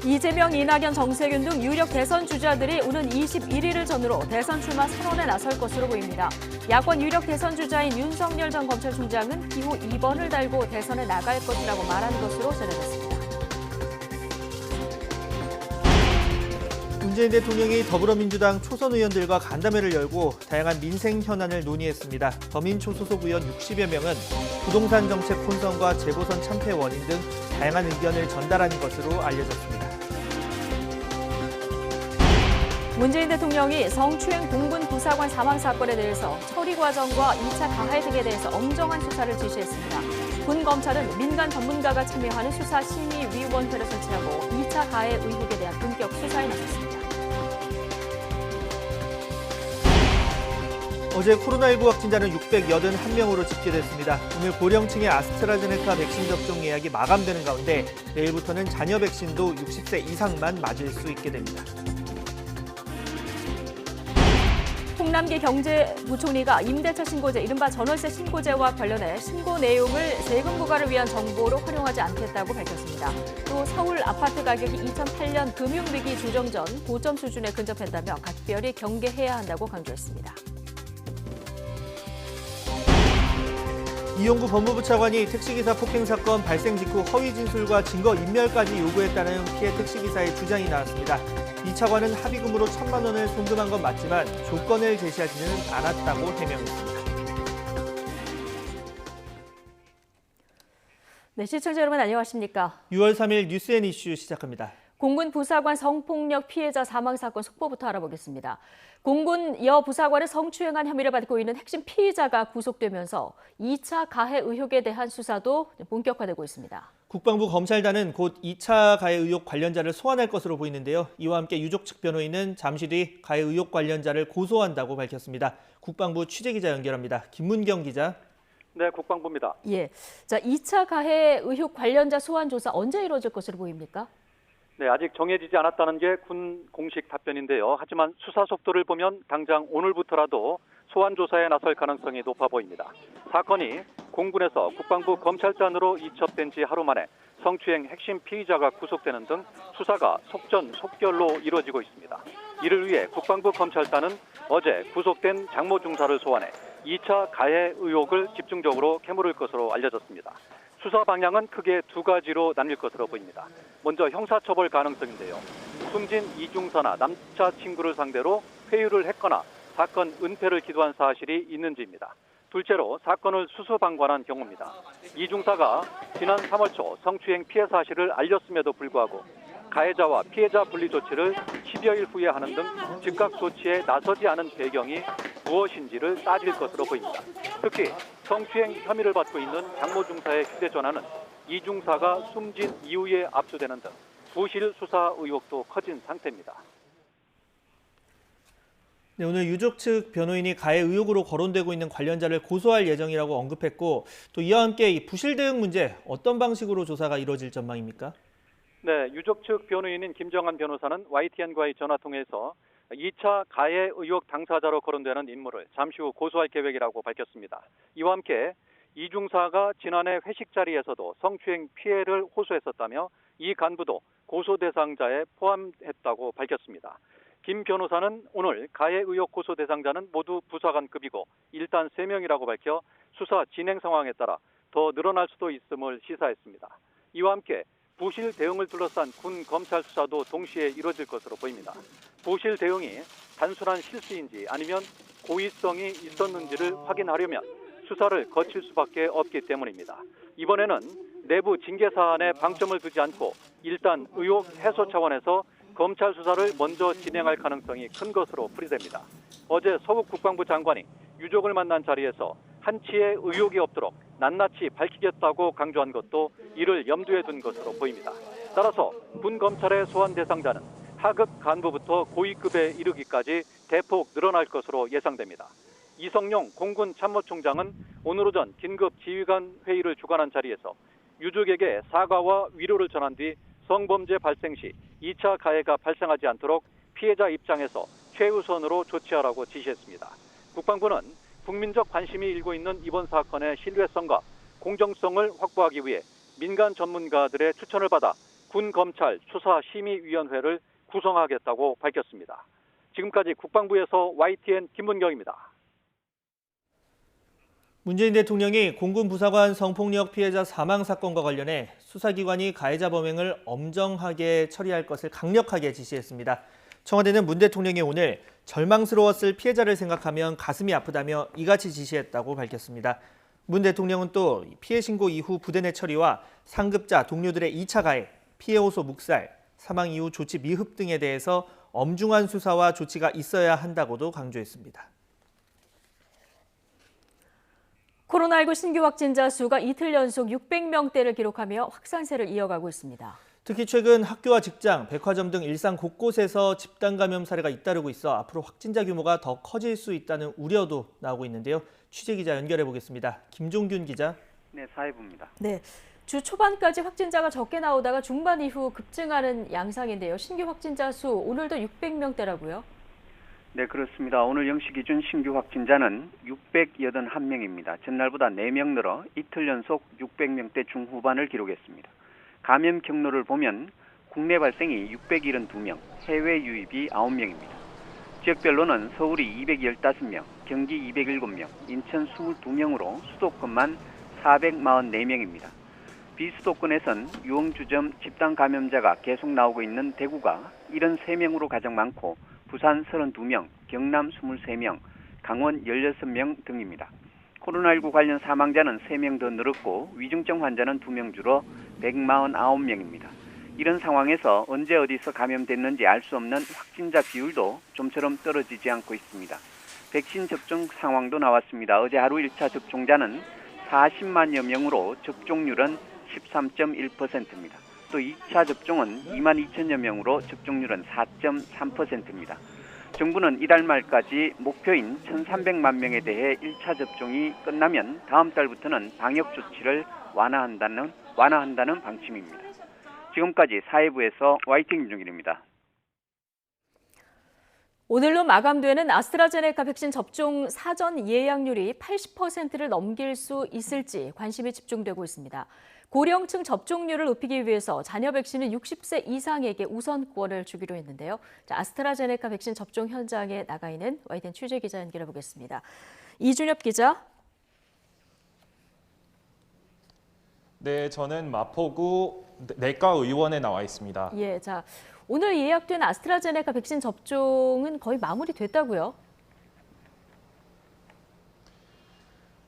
이재명, 이낙연, 정세균 등 유력 대선 주자들이 오는 21일을 전후로 대선 출마 선언에 나설 것으로 보입니다. 야권 유력 대선 주자인 윤석열 전 검찰총장은 기호 2번을 달고 대선에 나갈 것이라고 말한 것으로 전해졌습니다. 문재인 대통령이 더불어민주당 초선 의원들과 간담회를 열고 다양한 민생 현안을 논의했습니다. 더민초 소속 의원 60여 명은 부동산 정책 혼선과 재보선 참패 원인 등 다양한 의견을 전달한 것으로 알려졌습니다. 문재인 대통령이 성추행 공군 부사관 사망 사건에 대해서 처리 과정과 2차 가해 등에 대해서 엄정한 수사를 지시했습니다. 군 검찰은 민간 전문가가 참여하는 수사심의위원회를 설치하고 2차 가해 의혹에 대한 본격 수사에 나섰습니다. 어제 코로나19 확진자는 681명으로 집계됐습니다. 오늘 고령층의 아스트라제네카 백신 접종 예약이 마감되는 가운데 내일부터는 자녀 백신도 60세 이상만 맞을 수 있게 됩니다. 홍남기 경제부총리가 임대차 신고제, 이른바 전월세 신고제와 관련해 신고 내용을 세금 부과를 위한 정보로 활용하지 않겠다고 밝혔습니다. 또 서울 아파트 가격이 2008년 금융위기 조정 전 고점 수준에 근접했다며 각별히 경계해야 한다고 강조했습니다. 이용구 법무부 차관이 택시기사 폭행 사건 발생 직후 허위 진술과 증거 인멸까지 요구했다는 피해 택시기사의 주장이 나왔습니다. 이 차관은 합의금으로 1,000만 원을 송금한 건 맞지만 조건을 제시하지는 않았다고 해명했습니다. 네, 시청자 여러분 안녕하십니까? 6월 3일 뉴스앤이슈 시작합니다. 공군 부사관 성폭력 피해자 사망 사건 속보부터 알아보겠습니다. 공군 여 부사관을 성추행한 혐의를 받고 있는 핵심 피의자가 구속되면서 2차 가해 의혹에 대한 수사도 본격화되고 있습니다. 국방부 검찰단은 곧 2차 가해 의혹 관련자를 소환할 것으로 보이는데요. 이와 함께 유족 측 변호인은 잠시 뒤 가해 의혹 관련자를 고소한다고 밝혔습니다. 국방부 취재기자 연결합니다. 김문경 기자. 네, 국방부입니다. 예, 자 2차 가해 의혹 관련자 소환 조사 언제 이루어질 것으로 보입니까? 네, 아직 정해지지 않았다는 게 군 공식 답변인데요. 하지만 수사 속도를 보면 당장 오늘부터라도 소환 조사에 나설 가능성이 높아 보입니다. 사건이 공군에서 국방부 검찰단으로 이첩된 지 하루 만에 성추행 핵심 피의자가 구속되는 등 수사가 속전속결로 이루어지고 있습니다. 이를 위해 국방부 검찰단은 어제 구속된 장모 중사를 소환해 2차 가해 의혹을 집중적으로 캐물을 것으로 알려졌습니다. 수사 방향은 크게 두 가지로 나뉠 것으로 보입니다. 먼저 형사처벌 가능성인데요. 숨진 이중사나 남자친구를 상대로 회유를 했거나 사건 은폐를 기도한 사실이 있는지입니다. 둘째로 사건을 수수방관한 경우입니다. 이중사가 지난 3월 초 성추행 피해 사실을 알렸음에도 불구하고 가해자와 피해자 분리 조치를 10여일 후에 하는 등 즉각 조치에 나서지 않은 배경이 무엇인지를 따질 것으로 보입니다. 특히 성추행 혐의를 받고 있는 장모 중사의 휴대전화는 이 중사가 숨진 이후에 압수되는 등 부실 수사 의혹도 커진 상태입니다. 네, 오늘 유족 측 변호인이 가해 의혹으로 거론되고 있는 관련자를 고소할 예정이라고 언급했고 또 이와 함께 이 부실 대응 문제 어떤 방식으로 조사가 이루어질 전망입니까? 네, 유족 측 변호인인 김정한 변호사는 YTN과의 전화통화에서 2차 가해 의혹 당사자로 거론되는 인물을 잠시 후 고소할 계획이라고 밝혔습니다. 이와 함께 이 중사가 지난해 회식 자리에서도 성추행 피해를 호소했었다며 이 간부도 고소 대상자에 포함했다고 밝혔습니다. 김 변호사는 오늘 가해 의혹 고소 대상자는 모두 부사관급이고 일단 3명이라고 밝혀 수사 진행 상황에 따라 더 늘어날 수도 있음을 시사했습니다. 이와 함께 부실 대응을 둘러싼 군 검찰 수사도 동시에 이루어질 것으로 보입니다. 부실 대응이 단순한 실수인지 아니면 고의성이 있었는지를 확인하려면 수사를 거칠 수밖에 없기 때문입니다. 이번에는 내부 징계 사안에 방점을 두지 않고 일단 의혹 해소 차원에서 검찰 수사를 먼저 진행할 가능성이 큰 것으로 풀이됩니다. 어제 서욱 국방부 장관이 유족을 만난 자리에서 한치의 의혹이 없도록 낱낱이 밝히겠다고 강조한 것도 이를 염두에 둔 것으로 보입니다. 따라서 군 검찰의 소환 대상자는 하급 간부부터 고위급에 이르기까지 대폭 늘어날 것으로 예상됩니다. 이성용 공군 참모총장은 오늘 오전 긴급 지휘관 회의를 주관한 자리에서 유족에게 사과와 위로를 전한 뒤 성범죄 발생 시 2차 가해가 발생하지 않도록 피해자 입장에서 최우선으로 조치하라고 지시했습니다. 국방부는 국민적 관심이 일고 있는 이번 사건의 신뢰성과 공정성을 확보하기 위해 민간 전문가들의 추천을 받아 군검찰 수사심의위원회를 구성하겠다고 밝혔습니다. 지금까지 국방부에서 YTN 김문경입니다. 문재인 대통령이 공군 부사관 성폭력 피해자 사망 사건과 관련해 수사기관이 가해자 범행을 엄정하게 처리할 것을 강력하게 지시했습니다. 청와대는 문 대통령이 오늘 절망스러웠을 피해자를 생각하면 가슴이 아프다며 이같이 지시했다고 밝혔습니다. 문 대통령은 또 피해 신고 이후 부대 내 처리와 상급자, 동료들의 2차 가해, 피해 호소 묵살, 사망 이후 조치 미흡 등에 대해서 엄중한 수사와 조치가 있어야 한다고도 강조했습니다. 코로나19 신규 확진자 수가 이틀 연속 600명대를 기록하며 확산세를 이어가고 있습니다. 특히 최근 학교와 직장, 백화점 등 일상 곳곳에서 집단 감염 사례가 잇따르고 있어 앞으로 확진자 규모가 더 커질 수 있다는 우려도 나오고 있는데요. 취재 기자 연결해 보겠습니다. 김종균 기자. 네, 사회부입니다. 네, 주 초반까지 확진자가 적게 나오다가 중반 이후 급증하는 양상인데요. 신규 확진자 수 오늘도 600명대라고요? 네, 그렇습니다. 오늘 0시 기준 신규 확진자는 681명입니다. 전날보다 4명 늘어 이틀 연속 600명대 중후반을 기록했습니다. 감염 경로를 보면 국내 발생이 672명, 해외 유입이 9명입니다. 지역별로는 서울이 215명, 경기 207명, 인천 22명으로 수도권만 444명입니다. 비수도권에선 유흥주점 집단 감염자가 계속 나오고 있는 대구가 73명으로 가장 많고 부산 32명, 경남 23명, 강원 16명 등입니다. 코로나19 관련 사망자는 3명 더 늘었고 위중증 환자는 2명 줄어 149명입니다. 이런 상황에서 언제 어디서 감염됐는지 알 수 없는 확진자 비율도 좀처럼 떨어지지 않고 있습니다. 백신 접종 상황도 나왔습니다. 어제 하루 1차 접종자는 40만여 명으로 접종률은 13.1%입니다. 또 2차 접종은 2만 2천여 명으로 접종률은 4.3%입니다. 정부는 이달 말까지 목표인 1,300만 명에 대해 1차 접종이 끝나면 다음 달부터는 방역 조치를 완화한다는 방침입니다. 지금까지 사회부에서 YTN 김종길입니다. 오늘로 마감되는 아스트라제네카 백신 접종 사전 예약률이 80%를 넘길 수 있을지 관심이 집중되고 있습니다. 고령층 접종률을 높이기 위해서 자녀 백신은 60세 이상에게 우선권을 주기로 했는데요. 자, 아스트라제네카 백신 접종 현장에 나가 있는 YTN 취재 기자 연결해 보겠습니다. 이준엽 기자. 네, 저는 마포구 내과의원에 나와 있습니다. 예, 자, 오늘 예약된 아스트라제네카 백신 접종은 거의 마무리됐다고요?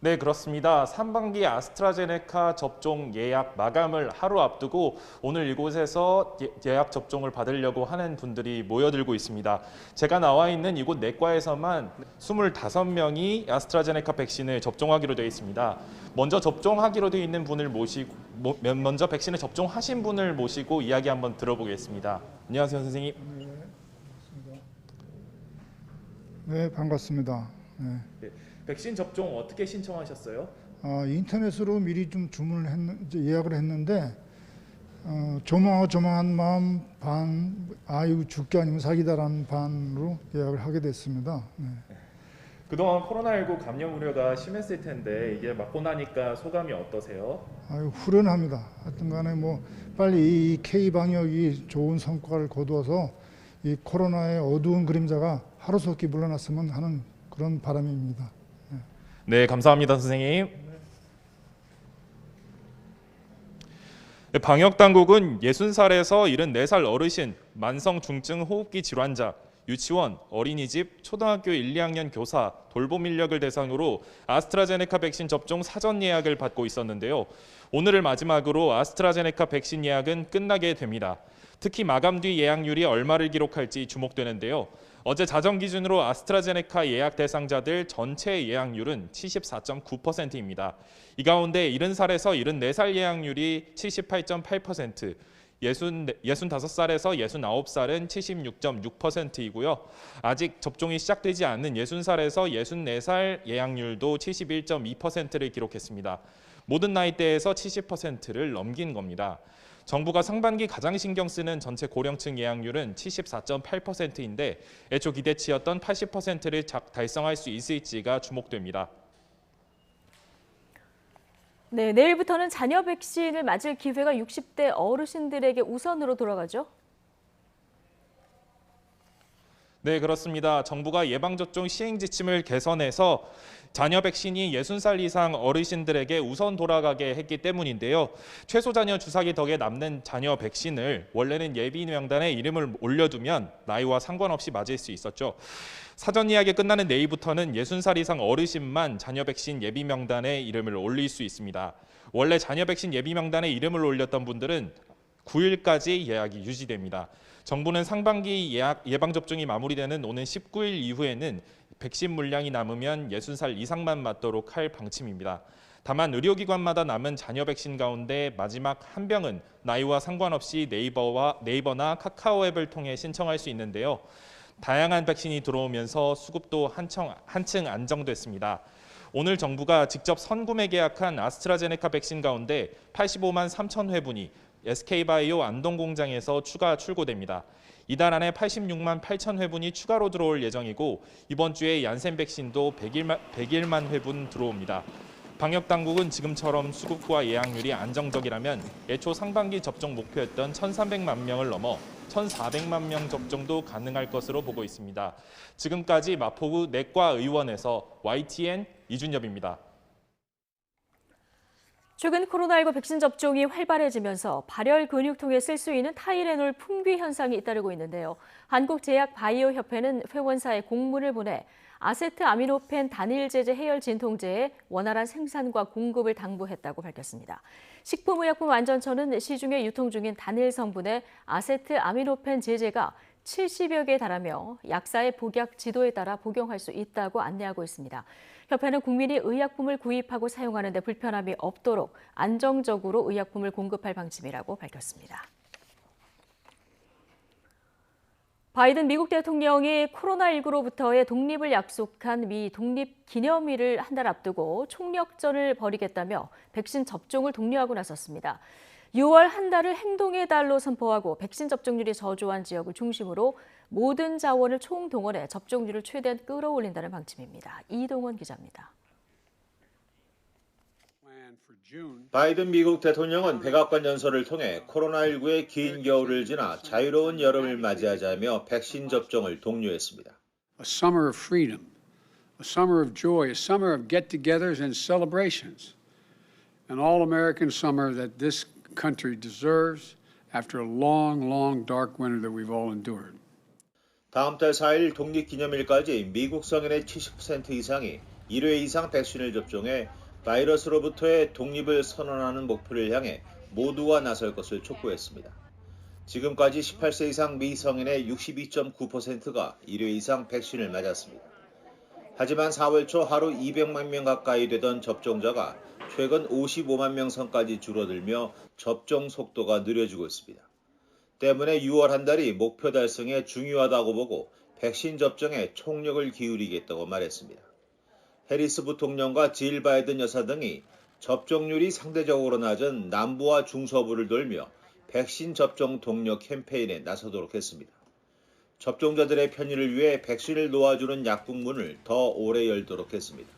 네, 그렇습니다. 상반기 아스트라제네카 접종 예약 마감을 하루 앞두고 오늘 이곳에서 예약 접종을 받으려고 하는 분들이 모여들고 있습니다. 제가 나와 있는 이곳 내과에서만 25명이 아스트라제네카 백신을 접종하기로 되어 있습니다. 먼저 접종하기로 되어 있는 분을 먼저 백신을 접종하신 분을 모시고 이야기 한번 들어보겠습니다. 안녕하세요, 선생님. 네, 반갑습니다. 네. 네, 백신 접종 어떻게 신청하셨어요? 인터넷으로 미리 좀 예약을 했는데 조마조마한 마음 반, 아유 죽게 아니면 사기다라는 반으로 예약을 하게 됐습니다. 네. 그동안 코로나19 감염 우려가 심했을 텐데 이게 맞고 나니까 소감이 어떠세요? 아유 후련합니다. 하여튼 간에 뭐 빨리 이 K 방역이 좋은 성과를 거두어서 이 코로나의 어두운 그림자가 하루속히 물러났으면 하는 그런 바람입니다. 네, 감사합니다, 선생님. 방역당국은 60살에서 74살 어르신, 만성 중증 호흡기 질환자, 유치원, 어린이집, 초등학교 1, 2학년 교사, 돌봄 인력을 대상으로 아스트라제네카 백신 접종 사전 예약을 받고 있었는데요. 오늘을 마지막으로 아스트라제네카 백신 예약은 끝나게 됩니다. 특히 마감 뒤 예약률이 얼마를 기록할지 주목되는데요. 어제 자정 기준으로 아스트라제네카 예약 대상자들 전체 예약률은 74.9%입니다. 이 가운데 70살에서 74살 예약률이 78.8%, 65살에서 69살은 76.6%이고요. 아직 접종이 시작되지 않는 60살에서 64살 예약률도 71.2%를 기록했습니다. 모든 나이대에서 70%를 넘긴 겁니다. 정부가 상반기 가장 신경 쓰는 전체 고령층 예약률은 74.8%인데 애초 기대치였던 80%를 달성할 수 있을지가 주목됩니다. 네, 내일부터는 자녀 백신을 맞을 기회가 60대 어르신들에게 우선으로 돌아가죠. 네, 그렇습니다. 정부가 예방접종 시행 지침을 개선해서 자녀 백신이 60살 이상 어르신들에게 우선 돌아가게 했기 때문인데요. 최소 자녀 주사기 덕에 남는 자녀 백신을 원래는 예비 명단에 이름을 올려두면 나이와 상관없이 맞을 수 있었죠. 사전 예약이 끝나는 내일부터는 60살 이상 어르신만 자녀 백신 예비 명단에 이름을 올릴 수 있습니다. 원래 자녀 백신 예비 명단에 이름을 올렸던 분들은 9일까지 예약이 유지됩니다. 정부는 상반기 예방접종이 마무리되는 오는 19일 이후에는 백신 물량이 남으면 60살 이상만 맞도록 할 방침입니다. 다만 의료기관마다 남은 자녀 백신 가운데 마지막 한 병은 나이와 상관없이 네이버나 카카오 앱을 통해 신청할 수 있는데요. 다양한 백신이 들어오면서 수급도 한층 안정됐습니다. 오늘 정부가 직접 선구매 계약한 아스트라제네카 백신 가운데 85만 3천 회분이 SK바이오 안동공장에서 추가 출고됩니다. 이달 안에 86만 8천 회분이 추가로 들어올 예정이고 이번 주에 얀센 백신도 101만 회분 들어옵니다. 방역당국은 지금처럼 수급과 예약률이 안정적이라면 애초 상반기 접종 목표였던 1,300만 명을 넘어 1,400만 명 접종도 가능할 것으로 보고 있습니다. 지금까지 마포구 내과의원에서 YTN 이준엽입니다. 최근 코로나19 백신 접종이 활발해지면서 발열 근육통에 쓸 수 있는 타이레놀 품귀 현상이 잇따르고 있는데요. 한국제약바이오협회는 회원사에 공문을 보내 아세트아미노펜 단일제제 해열 진통제의 원활한 생산과 공급을 당부했다고 밝혔습니다. 식품의약품안전처는 시중에 유통 중인 단일 성분의 아세트아미노펜 제제가 70여 개에 달하며 약사의 복약 지도에 따라 복용할 수 있다고 안내하고 있습니다. 협회는 국민이 의약품을 구입하고 사용하는 데 불편함이 없도록 안정적으로 의약품을 공급할 방침이라고 밝혔습니다. 바이든 미국 대통령이 코로나19로부터의 독립을 약속한 미 독립기념일을 한 달 앞두고 총력전을 벌이겠다며 백신 접종을 독려하고 나섰습니다. 6월 한 달을 행동의 달로 선포하고 백신 접종률이 저조한 지역을 중심으로 모든 자원을 총동원해 접종률을 최대한 끌어올린다는 방침입니다. 이동원 기자입니다. 바이든 미국 대통령은 백악관 연설을 통해 코로나19의 긴 겨울을 지나 자유로운 여름을 맞이하자며 백신 접종을 독려했습니다. A summer of freedom, a summer of joy, a summer of get-togethers and celebrations, an all-American summer that this country deserves after a long, long dark winter that we've all endured. 다음 달 4일 독립기념일까지 미국 성인의 70% 이상이 1회 이상 백신을 접종해 바이러스로부터의 독립을 선언하는 목표를 향해 모두가 나설 것을 촉구했습니다. 지금까지 18세 이상 미성인의 62.9%가 1회 이상 백신을 맞았습니다. 하지만 4월 초 하루 200만 명 가까이 되던 접종자가 최근 55만 명 선까지 줄어들며 접종 속도가 느려지고 있습니다. 때문에 6월 한 달이 목표 달성에 중요하다고 보고 백신 접종에 총력을 기울이겠다고 말했습니다. 해리스 부통령과 질 바이든 여사 등이 접종률이 상대적으로 낮은 남부와 중서부를 돌며 백신 접종 독려 캠페인에 나서도록 했습니다. 접종자들의 편의를 위해 백신을 놓아주는 약국문을 더 오래 열도록 했습니다.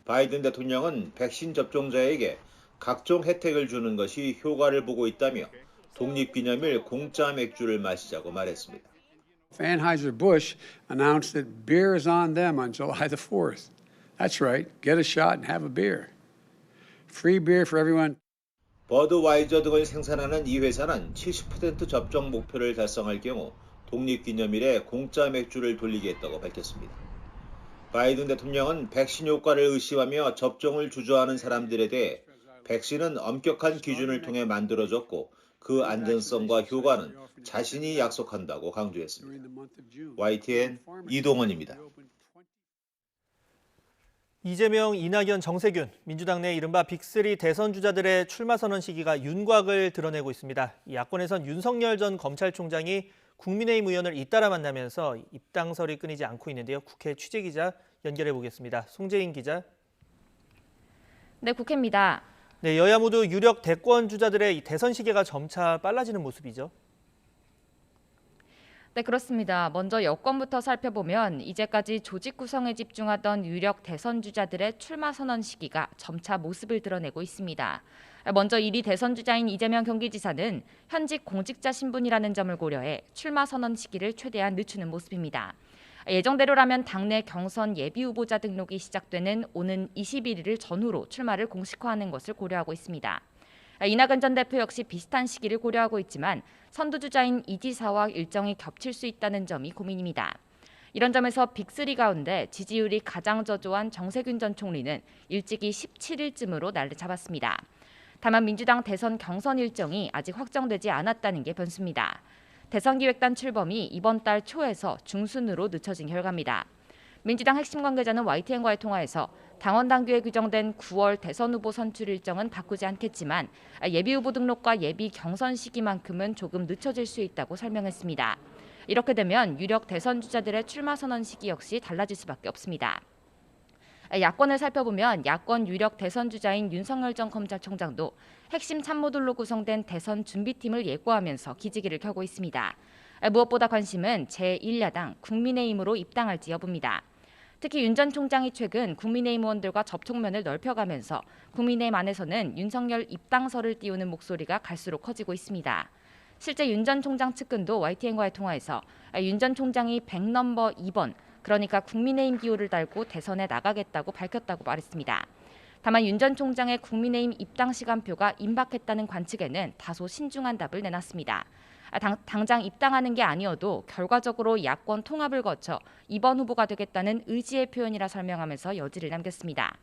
바이든 대통령은 백신 접종자에게 각종 혜택을 주는 것이 효과를 보고 있다며 독립기념일 공짜 맥주를 마시자고 말했습니다. Anheuser-Busch announced that beer is on them on July the 4th. That's right. Get a shot and have a beer. Free beer for everyone. 버드와이저 등을 생산하는 이 회사는 70% 접종 목표를 달성할 경우 독립기념일에 공짜 맥주를 돌리겠다고 밝혔습니다. 바이든 대통령은 백신 효과를 의심하며 접종을 주저하는 사람들에 대해 백신은 엄격한 기준을 통해 만들어졌고 그 안전성과 효과는 자신이 약속한다고 강조했습니다. YTN 이동원입니다. 이재명, 이낙연, 정세균, 민주당 내 이른바 빅3 대선 주자들의 출마 선언 시기가 윤곽을 드러내고 있습니다. 이 야권에선 윤석열 전 검찰총장이 국민의힘 의원을 잇따라 만나면서 입당설이 끊이지 않고 있는데요. 국회 취재기자 연결해 보겠습니다. 송재인 기자. 네, 국회입니다. 네, 여야 모두 유력 대권 주자들의 이 대선 시기가 점차 빨라지는 모습이죠. 네, 그렇습니다. 먼저 여권부터 살펴보면 이제까지 조직 구성에 집중하던 유력 대선 주자들의 출마 선언 시기가 점차 모습을 드러내고 있습니다. 먼저 1위 대선 주자인 이재명 경기지사는 현직 공직자 신분이라는 점을 고려해 출마 선언 시기를 최대한 늦추는 모습입니다. 예정대로라면 당내 경선 예비 후보자 등록이 시작되는 오는 21일을 전후로 출마를 공식화하는 것을 고려하고 있습니다. 이낙연 전 대표 역시 비슷한 시기를 고려하고 있지만 선두주자인 이 지사와 일정이 겹칠 수 있다는 점이 고민입니다. 이런 점에서 빅3 가운데 지지율이 가장 저조한 정세균 전 총리는 일찍이 17일쯤으로 날을 잡았습니다. 다만 민주당 대선 경선 일정이 아직 확정되지 않았다는 게 변수입니다. 대선기획단 출범이 이번 달 초에서 중순으로 늦춰진 결과입니다. 민주당 핵심 관계자는 YTN과의 통화에서 당원 당규에 규정된 9월 대선 후보 선출 일정은 바꾸지 않겠지만 예비 후보 등록과 예비 경선 시기만큼은 조금 늦춰질 수 있다고 설명했습니다. 이렇게 되면 유력 대선 주자들의 출마 선언 시기 역시 달라질 수밖에 없습니다. 야권을 살펴보면 야권 유력 대선 주자인 윤석열 전 검찰총장도 핵심 참모들로 구성된 대선 준비팀을 예고하면서 기지개를 켜고 있습니다. 무엇보다 관심은 제1야당 국민의힘으로 입당할지 여부입니다. 특히 윤 전 총장이 최근 국민의힘 의원들과 접촉면을 넓혀가면서 국민의힘 안에서는 윤석열 입당설을 띄우는 목소리가 갈수록 커지고 있습니다. 실제 윤 전 총장 측근도 YTN과의 통화에서 윤 전 총장이 100넘버 2번, 그러니까 국민의힘 기호를 달고 대선에 나가겠다고 밝혔다고 말했습니다. 다만 윤 전 총장의 국민의힘 입당 시간표가 임박했다는 관측에는 다소 신중한 답을 내놨습니다. 당장 입당하는 게 아니어도 결과적으로 야권 통합을 거쳐 2번 후보가 되겠다는 의지의 표현이라 설명하면서 여지를 남겼습니다.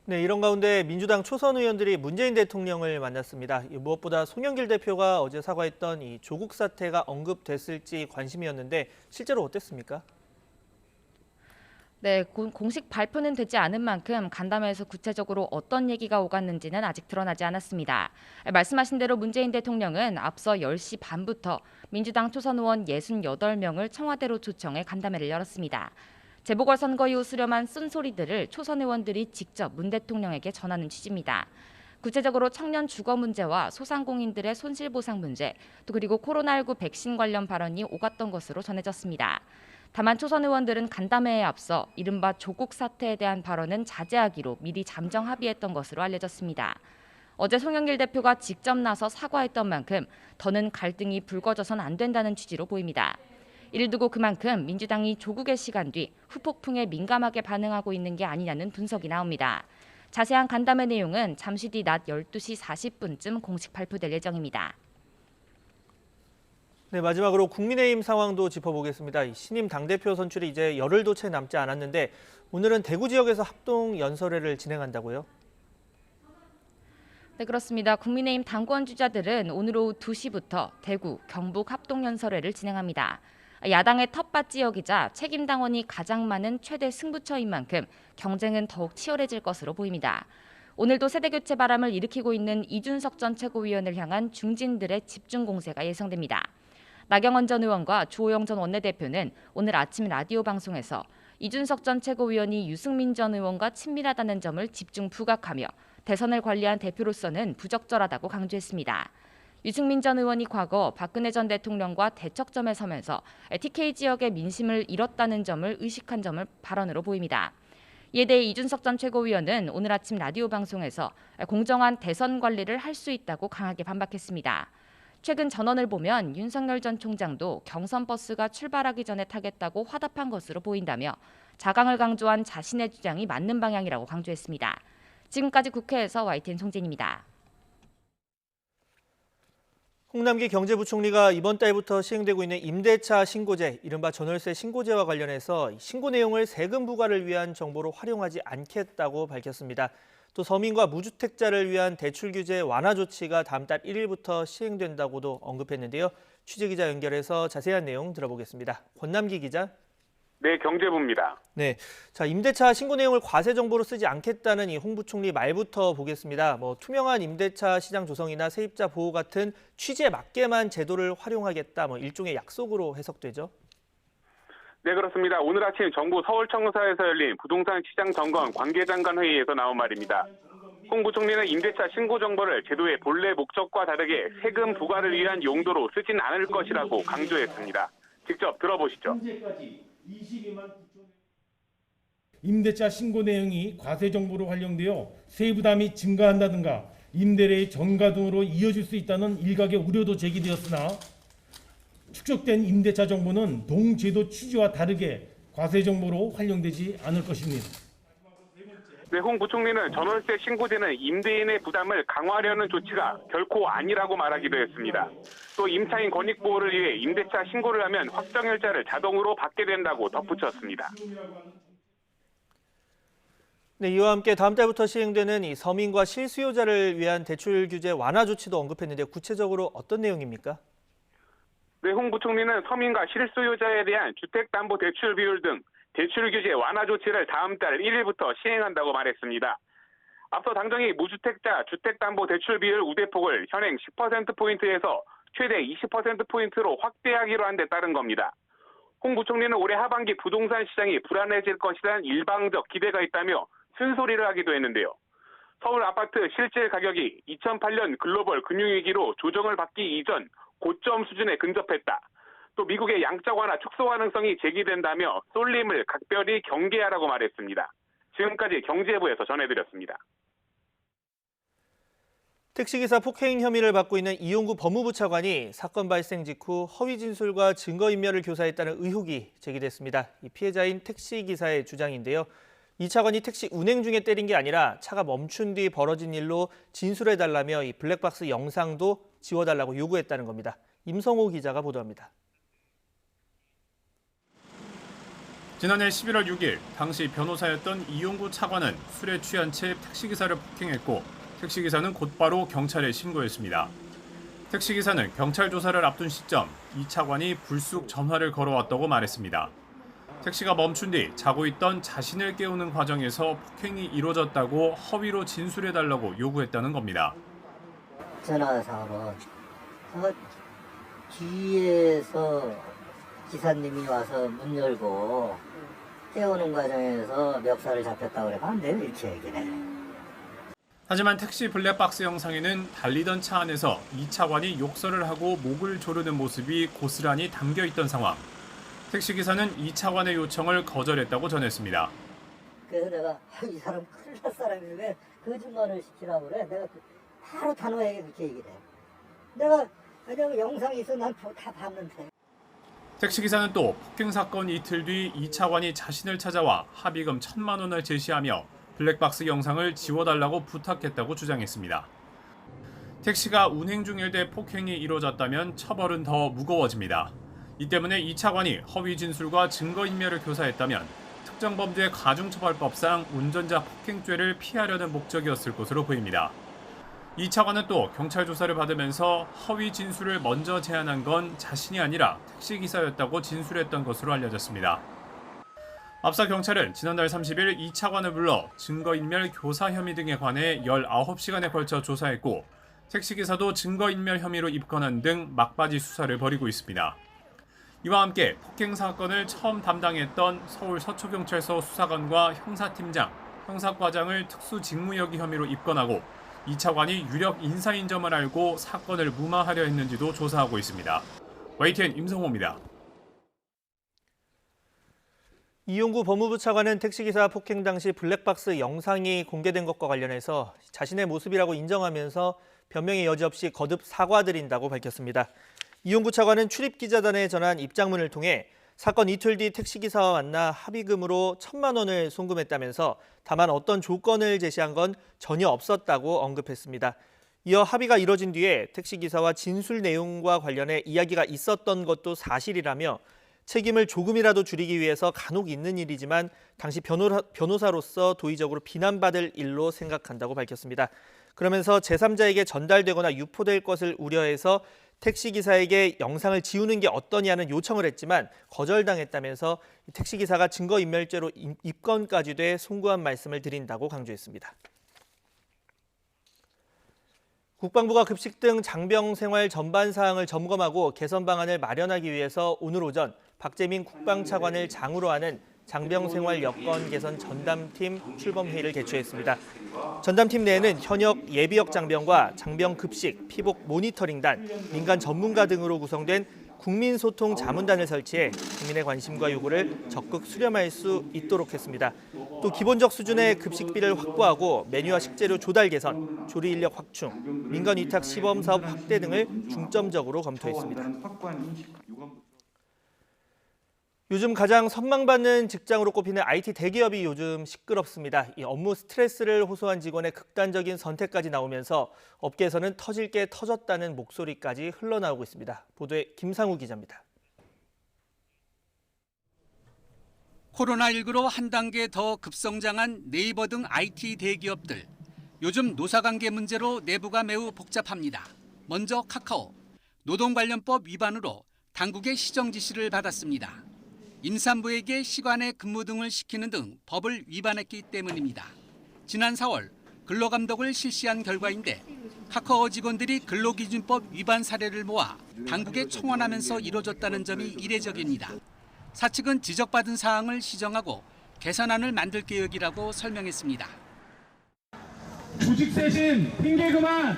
네, 이런 가운데 민주당 초선 의원들이 문재인 대통령을 만났습니다. 무엇보다 송영길 대표가 어제 사과했던 이 조국 사태가 언급됐을지 관심이었는데 실제로 어땠습니까? 네, 공식 발표는 되지 않은 만큼 간담회에서 구체적으로 어떤 얘기가 오갔는지는 아직 드러나지 않았습니다. 말씀하신 대로 문재인 대통령은 앞서 10시 반부터 민주당 초선 의원 68명을 청와대로 초청해 간담회를 열었습니다. 재보궐선거 이후 수렴한 쓴소리들을 초선 의원들이 직접 문 대통령에게 전하는 취지입니다. 구체적으로 청년 주거 문제와 소상공인들의 손실보상 문제, 또 그리고 코로나19 백신 관련 발언이 오갔던 것으로 전해졌습니다. 다만 초선 의원들은 간담회에 앞서 이른바 조국 사태에 대한 발언은 자제하기로 미리 잠정 합의했던 것으로 알려졌습니다. 어제 송영길 대표가 직접 나서 사과했던 만큼 더는 갈등이 불거져선 안 된다는 취지로 보입니다. 이를 두고 그만큼 민주당이 조국의 시간 뒤 후폭풍에 민감하게 반응하고 있는 게 아니냐는 분석이 나옵니다. 자세한 간담회 내용은 잠시 뒤 낮 12시 40분쯤 공식 발표될 예정입니다. 네, 마지막으로 국민의힘 상황도 짚어보겠습니다. 신임 당대표 선출이 이제 열흘도 채 남지 않았는데 오늘은 대구 지역에서 합동 연설회를 진행한다고요? 네, 그렇습니다. 국민의힘 당권 주자들은 오늘 오후 2시부터 대구, 경북 합동 연설회를 진행합니다. 야당의 텃밭 지역이자 책임 당원이 가장 많은 최대 승부처인 만큼 경쟁은 더욱 치열해질 것으로 보입니다. 오늘도 세대교체 바람을 일으키고 있는 이준석 전 최고위원을 향한 중진들의 집중 공세가 예상됩니다. 나경원 전 의원과 주호영 전 원내대표는 오늘 아침 라디오 방송에서 이준석 전 최고위원이 유승민 전 의원과 친밀하다는 점을 집중 부각하며 대선을 관리한 대표로서는 부적절하다고 강조했습니다. 유승민 전 의원이 과거 박근혜 전 대통령과 대척점에 서면서 TK 지역의 민심을 잃었다는 점을 의식한 점을 발언으로 보입니다. 이에 대해 이준석 전 최고위원은 오늘 아침 라디오 방송에서 공정한 대선 관리를 할 수 있다고 강하게 반박했습니다. 최근 전언을 보면 윤석열 전 총장도 경선 버스가 출발하기 전에 타겠다고 화답한 것으로 보인다며 자강을 강조한 자신의 주장이 맞는 방향이라고 강조했습니다. 지금까지 국회에서 YTN 송진입니다. 홍남기 경제부총리가 이번 달부터 시행되고 있는 임대차 신고제, 이른바 전월세 신고제와 관련해서 신고 내용을 세금 부과를 위한 정보로 활용하지 않겠다고 밝혔습니다. 또 서민과 무주택자를 위한 대출 규제 완화 조치가 다음 달 1일부터 시행된다고도 언급했는데요. 취재기자 연결해서 자세한 내용 들어보겠습니다. 권남기 기자. 네, 경제부입니다. 네, 자 임대차 신고 내용을 과세 정보로 쓰지 않겠다는 이 홍 부총리 말부터 보겠습니다. 투명한 임대차 시장 조성이나 세입자 보호 같은 취지에 맞게만 제도를 활용하겠다, 일종의 약속으로 해석되죠. 네, 그렇습니다. 오늘 아침 정부 서울청사에서 열린 부동산 시장 점검 관계장관 회의에서 나온 말입니다. 홍 부총리는 임대차 신고 정보를 제도의 본래 목적과 다르게 세금 부과를 위한 용도로 쓰진 않을 것이라고 강조했습니다. 직접 들어보시죠. 임대차 신고 내용이 과세 정보로 활용되어 세부담이 증가한다든가 임대료의 전가 등으로 이어질 수 있다는 일각의 우려도 제기되었으나 축적된 임대차 정보는 동제도 취지와 다르게 과세 정보로 활용되지 않을 것입니다. 네, 홍 부총리는 전월세 신고제는 임대인의 부담을 강화하려는 조치가 결코 아니라고 말하기도 했습니다. 또 임차인 권익 보호를 위해 임대차 신고를 하면 확정일자를 자동으로 받게 된다고 덧붙였습니다. 네, 이와 함께 다음 달부터 시행되는 이 서민과 실수요자를 위한 대출 규제 완화 조치도 언급했는데 구체적으로 어떤 내용입니까? 네, 홍 부총리는 서민과 실수요자에 대한 주택담보대출 비율 등 대출 규제 완화 조치를 다음 달 1일부터 시행한다고 말했습니다. 앞서 당정이 무주택자 주택담보대출 비율 우대폭을 현행 10%포인트에서 최대 20%포인트로 확대하기로 한 데 따른 겁니다. 홍 부총리는 올해 하반기 부동산 시장이 불안해질 것이라는 일방적 기대가 있다며 쓴소리를 하기도 했는데요. 서울 아파트 실질 가격이 2008년 글로벌 금융위기로 조정을 받기 이전 고점 수준에 근접했다. 또 미국의 양적 완화 축소 가능성이 제기된다며 쏠림을 각별히 경계하라고 말했습니다. 지금까지 경제부에서 전해드렸습니다. 택시기사 폭행 혐의를 받고 있는 이용구 법무부 차관이 사건 발생 직후 허위 진술과 증거인멸을 교사했다는 의혹이 제기됐습니다. 이 피해자인 택시기사의 주장인데요. 이 차관이 택시 운행 중에 때린 게 아니라 차가 멈춘 뒤 벌어진 일로 진술해달라며 이 블랙박스 영상도 지워달라고 요구했다는 겁니다. 임성호 기자가 보도합니다. 지난해 11월 6일 당시 변호사였던 이용구 차관은 술에 취한 채 택시기사를 폭행했고 택시기사는 곧바로 경찰에 신고했습니다. 택시기사는 경찰 조사를 앞둔 시점 이 차관이 불쑥 전화를 걸어왔다고 말했습니다. 택시가 멈춘 뒤 자고 있던 자신을 깨우는 과정에서 폭행이 이루어졌다고 허위로 진술해달라고 요구했다는 겁니다. 전화상으로 뒤에서 기사님이 와서 문 열고 깨우는 과정에서 멱살을 잡혔다고 그래. 안 돼요, 이렇게 얘기를 해. 하지만 택시 블랙박스 영상에는 달리던 차 안에서 이 차관이 욕설을 하고 목을 조르는 모습이 고스란히 담겨 있던 상황. 택시기사는 이 차관의 요청을 거절했다고 전했습니다. 그래서 내가 이 사람 큰일 날 사람이 왜 거짓말을 시키라고 그래. 내가 바로 단호하게 그렇게 얘기를 해. 내가 왜냐면 영상이 있어 난 다 봤는데. 택시기사는 또 폭행 사건 이틀 뒤 이 차관이 자신을 찾아와 합의금 1,000만 원을 제시하며 블랙박스 영상을 지워달라고 부탁했다고 주장했습니다. 택시가 운행 중일 때 폭행이 이루어졌다면 처벌은 더 무거워집니다. 이 때문에 이 차관이 허위 진술과 증거인멸을 교사했다면 특정범죄 가중처벌법상 운전자 폭행죄를 피하려는 목적이었을 것으로 보입니다. 이 차관은 또 경찰 조사를 받으면서 허위 진술을 먼저 제안한 건 자신이 아니라 택시기사였다고 진술했던 것으로 알려졌습니다. 앞서 경찰은 지난달 30일 이 차관을 불러 증거인멸 교사 혐의 등에 관해 19시간에 걸쳐 조사했고 택시기사도 증거인멸 혐의로 입건한 등 막바지 수사를 벌이고 있습니다. 이와 함께 폭행 사건을 처음 담당했던 서울 서초경찰서 수사관과 형사팀장, 형사과장을 특수직무유기 혐의로 입건하고 이 차관이 유력 인사인 점을 알고 사건을 무마하려 했는지도 조사하고 있습니다. YTN 임성호입니다. 이용구 법무부 차관은 택시기사 폭행 당시 블랙박스 영상이 공개된 것과 관련해서 자신의 모습이라고 인정하면서 변명의 여지 없이 거듭 사과드린다고 밝혔습니다. 이용구 차관은 출입기자단에 전한 입장문을 통해 사건 이틀 뒤 택시기사와 만나 합의금으로 1,000만 원을 송금했다면서 다만 어떤 조건을 제시한 건 전혀 없었다고 언급했습니다. 이어 합의가 이뤄진 뒤에 택시기사와 진술 내용과 관련해 이야기가 있었던 것도 사실이라며 책임을 조금이라도 줄이기 위해서 간혹 있는 일이지만 당시 변호사로서 도의적으로 비난받을 일로 생각한다고 밝혔습니다. 그러면서 제3자에게 전달되거나 유포될 것을 우려해서 택시기사에게 영상을 지우는 게 어떠냐는 요청을 했지만 거절당했다면서 택시기사가 증거인멸죄로 입건까지 돼 송구한 말씀을 드린다고 강조했습니다. 국방부가 급식 등 장병 생활 전반 사항을 점검하고 개선 방안을 마련하기 위해서 오늘 오전 박재민 국방차관을 장으로 하는 장병생활 여건 개선 전담팀 출범회의를 개최했습니다. 전담팀 내에는 현역 예비역 장병과 장병 급식, 피복 모니터링단, 민간 전문가 등으로 구성된 국민소통 자문단을 설치해 국민의 관심과 요구를 적극 수렴할 수 있도록 했습니다. 또 기본적 수준의 급식비를 확보하고 메뉴와 식재료 조달 개선, 조리 인력 확충, 민간 위탁 시범 사업 확대 등을 중점적으로 검토했습니다. 요즘 가장 선망받는 직장으로 꼽히는 IT 대기업이 요즘 시끄럽습니다. 이 업무 스트레스를 호소한 직원의 극단적인 선택까지 나오면서 업계에서는 터질 게 터졌다는 목소리까지 흘러나오고 있습니다. 보도에 김상우 기자입니다. 코로나19로 한 단계 더 급성장한 네이버 등 IT 대기업들. 요즘 노사관계 문제로 내부가 매우 복잡합니다. 먼저 카카오. 노동관련법 위반으로 당국의 시정 지시를 받았습니다. 임산부에게 시간에 근무 등을 시키는 등 법을 위반했기 때문입니다. 지난 4월 근로감독을 실시한 결과인데 카카오 직원들이 근로기준법 위반 사례를 모아 당국에 청원하면서 이뤄졌다는 점이 이례적입니다. 사측은 지적받은 사항을 시정하고 개선안을 만들 계획이라고 설명했습니다. 조직 쇄신 핑계 그만!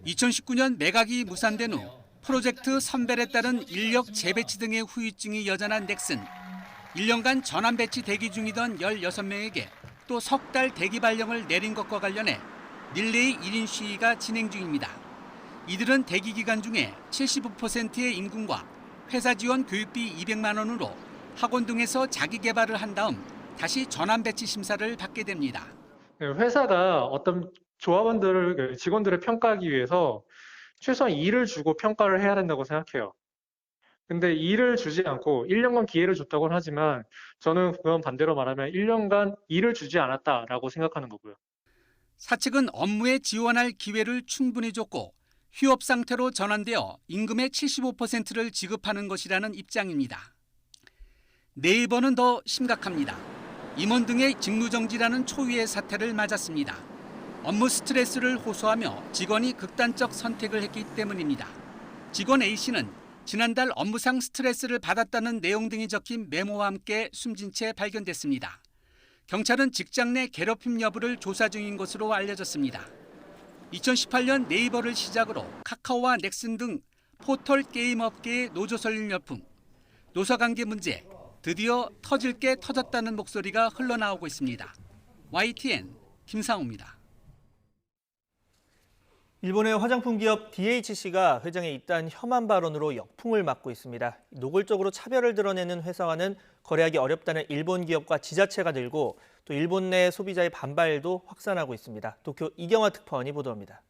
2019년 매각이 무산된 후 프로젝트 선별에 따른 인력 재배치 등의 후유증이 여전한 넥슨. 1년간 전환 배치 대기 중이던 16명에게 또 석 달 대기 발령을 내린 것과 관련해 릴레이 1인 시위가 진행 중입니다. 이들은 대기 기간 중에 75%의 임금과 회사 지원 교육비 200만 원으로 학원 등에서 자기 개발을 한 다음 다시 전환 배치 심사를 받게 됩니다. 회사가 어떤 조합원들을, 직원들을 평가하기 위해서 최소한 일을 주고 평가를 해야 된다고 생각해요. 근데 일을 주지 않고 1년간 기회를 줬다고는 하지만 저는 그건 반대로 말하면 1년간 일을 주지 않았다라고 생각하는 거고요. 사측은 업무에 지원할 기회를 충분히 줬고 휴업 상태로 전환되어 임금의 75%를 지급하는 것이라는 입장입니다. 네이버는 더 심각합니다. 임원 등의 직무정지라는 초유의 사태를 맞았습니다. 업무 스트레스를 호소하며 직원이 극단적 선택을 했기 때문입니다. 직원 A씨는 지난달 업무상 스트레스를 받았다는 내용 등이 적힌 메모와 함께 숨진 채 발견됐습니다. 경찰은 직장 내 괴롭힘 여부를 조사 중인 것으로 알려졌습니다. 2018년 네이버를 시작으로 카카오와 넥슨 등 포털 게임 업계의 노조 설립 열풍, 노사관계 문제, 드디어 터질 게 터졌다는 목소리가 흘러나오고 있습니다. YTN 김상우입니다. 일본의 화장품 기업 DHC가 회장의 이딴 혐한 발언으로 역풍을 맞고 있습니다. 노골적으로 차별을 드러내는 회사와는 거래하기 어렵다는 일본 기업과 지자체가 늘고 또 일본 내 소비자의 반발도 확산하고 있습니다. 도쿄 이경화 특파원이 보도합니다.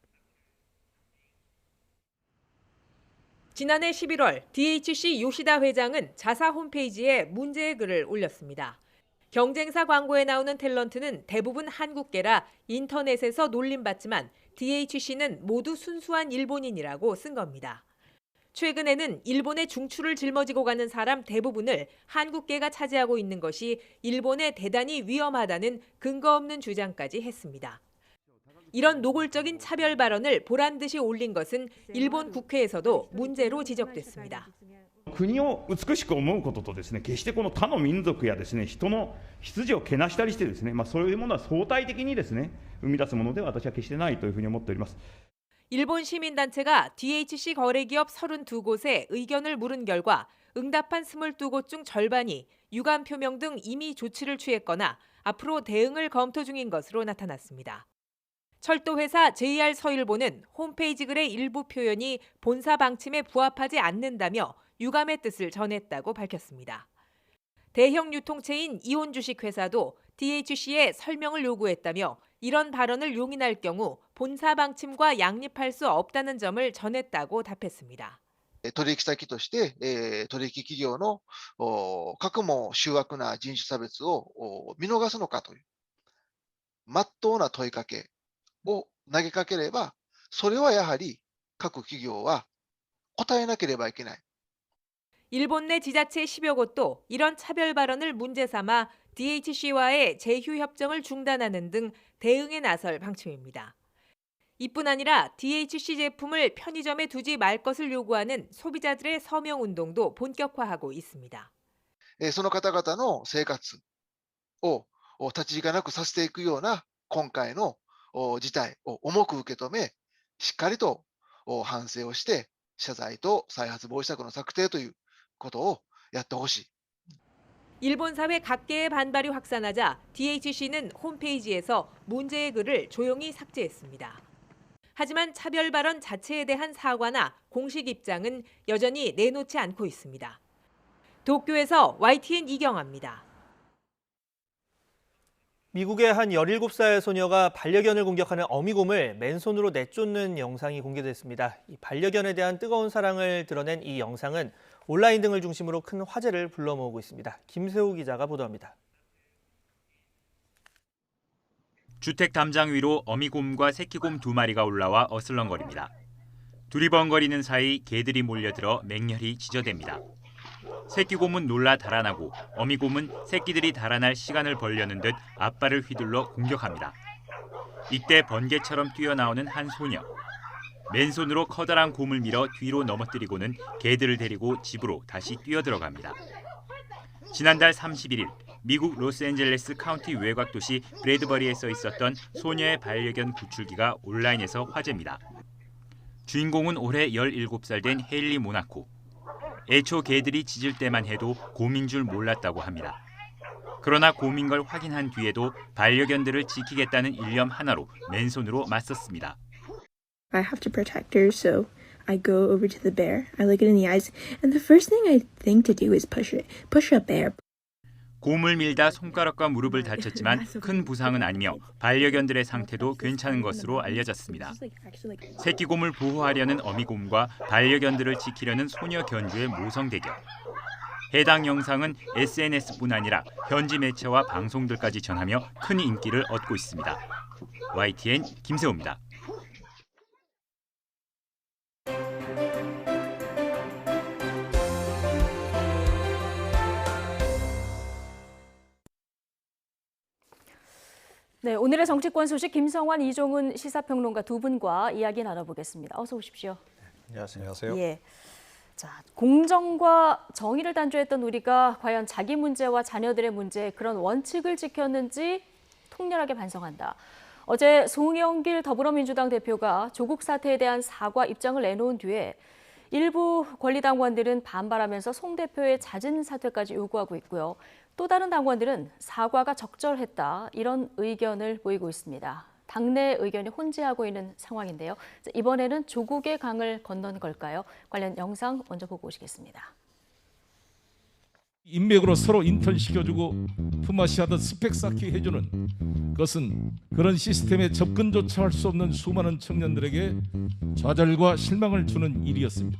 지난해 11월 DHC 요시다 회장은 자사 홈페이지에 문제의 글을 올렸습니다. 경쟁사 광고에 나오는 탤런트는 대부분 한국계라 인터넷에서 놀림받지만 DHC는 모두 순수한 일본인이라고 쓴 겁니다. 최근에는 일본의 중추를 짊어지고 가는 사람 대부분을 한국계가 차지하고 있는 것이 일본에 대단히 위험하다는 근거 없는 주장까지 했습니다. 이런 노골적인 차별 발언을 보란듯이 올린 것은 일본 국회에서도 문제로 지적됐습니다. 国を美しく思うこととですね、決してこの他の民族やですね、人の出自をけなしたりしてですね、そういうものは相対的にですね、生み出すものでは私は決してないというふうに思っております。 일본 시민단체가 DHC 거래기업 32곳에 의견을 물은 결과 응답한 22곳 중 절반이 유감 표명 등 이미 조치를 취했거나 앞으로 대응을 검토 중인 것으로 나타났습니다. 철도회사 JR 서일보는 홈페이지 글의 일부 표현이 본사 방침에 부합하지 않는다며 유감의 뜻을 전했다고 밝혔습니다. 대형 유통체인 이온주식회사도 DHC에 설명을 요구했다며 이런 발언을 용인할 경우 본사 방침과 양립할 수 없다는 점을 전했다고 답했습니다. 取引先として取引企業のかくも醜悪な人種差別を見逃すのかという真っ当な問いかけを投げかければ、それはやはり各企業は答えなければいけない。 일본 내 지자체 10여 곳도 이런 차별 발언을 문제 삼아 DHC와의 제휴 협정을 중단하는 등 대응에 나설 방침입니다. 이뿐 아니라 DHC 제품을 편의점에 두지 말 것을 요구하는 소비자들의 서명 운동도 본격화하고 있습니다. その方々の生活を立ち行かなくさせていくような今回の事態を重く受け止め、しっかりと反省をして謝罪と再発防止策の策定ということをやってほしい。 일본 사회 각계의 반발이 확산하자 DHC는 홈페이지에서 문제의 글을 조용히 삭제했습니다. 하지만 차별 발언 자체에 대한 사과나 공식 입장은 여전히 내놓지 않고 있습니다. 도쿄에서 YTN 이경아입니다. 미국의 한 17살 소녀가 반려견을 공격하는 어미곰을 맨손으로 내쫓는 영상이 공개됐습니다. 이 반려견에 대한 뜨거운 사랑을 드러낸 이 영상은 온라인 등을 중심으로 큰 화제를 불러모으고 있습니다. 김세우 기자가 보도합니다. 주택 담장 위로 어미곰과 새끼곰 2마리가 올라와 어슬렁거립니다. 두리번거리는 사이 개들이 몰려들어 맹렬히 지저댑니다. 새끼곰은 놀라 달아나고 어미곰은 새끼들이 달아날 시간을 벌려는 듯 앞발을 휘둘러 공격합니다. 이때 번개처럼 뛰어나오는 한 소녀. 맨손으로 커다란 곰을 밀어 뒤로 넘어뜨리고는 개들을 데리고 집으로 다시 뛰어들어갑니다. 지난달 31일 미국 로스앤젤레스 카운티 외곽 도시 브래드버리에 써 있었던 소녀의 반려견 구출기가 온라인에서 화제입니다. 주인공은 올해 17살 된 헤일리 모나코. 애초 개들이 짖을 때만 해도 곰인 줄 몰랐다고 합니다. 그러나 곰인 걸 확인한 뒤에도 반려견들을 지키겠다는 일념 하나로 맨손으로 맞섰습니다. I have to protect her, so I go over to the bear. I look it in the eyes, and the first thing I think to do is push a bear. 곰을 밀다 손가락과 무릎을 다쳤지만 큰 부상은 아니며 반려견들의 상태도 괜찮은 것으로 알려졌습니다. 새끼곰을 보호하려는 어미곰과 반려견들을 지키려는 소녀 견주의 모성 대결. 해당 영상은 SNS뿐 아니라 현지 매체와 방송들까지 전하며 큰 인기를 얻고 있습니다. YTN 김세호입니다. 네, 오늘의 정치권 소식 김성환, 이종훈 시사평론가 두 분과 이야기 나눠보겠습니다. 어서 오십시오. 안녕하세요. 예. 자, 공정과 정의를 단조했던 우리가 과연 자기 문제와 자녀들의 문제 그런 원칙을 지켰는지 통렬하게 반성한다. 어제 송영길 더불어민주당 대표가 조국 사태에 대한 사과 입장을 내놓은 뒤에 일부 권리당원들은 반발하면서 송 대표의 잦은 사퇴까지 요구하고 있고요. 또 다른 당원들은 사과가 적절했다 이런 의견을 보이고 있습니다. 당내 의견이 혼재하고 있는 상황인데요. 이번에는 조국의 강을 건넌 걸까요? 관련 영상 먼저 보고 오시겠습니다. 인맥으로 서로 인턴시켜주고 품앗이하듯 스펙 쌓기 해주는 그것은 그런 시스템에 접근조차 할 수 없는 수많은 청년들에게 좌절과 실망을 주는 일이었습니다.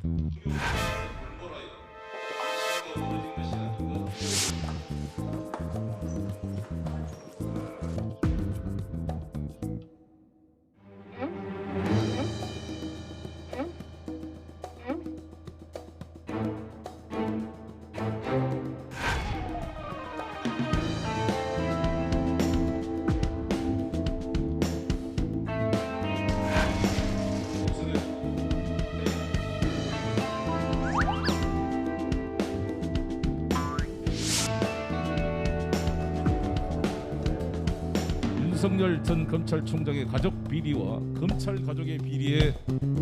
윤석열 전 검찰총장의 가족 비리와 검찰 가족의 비리에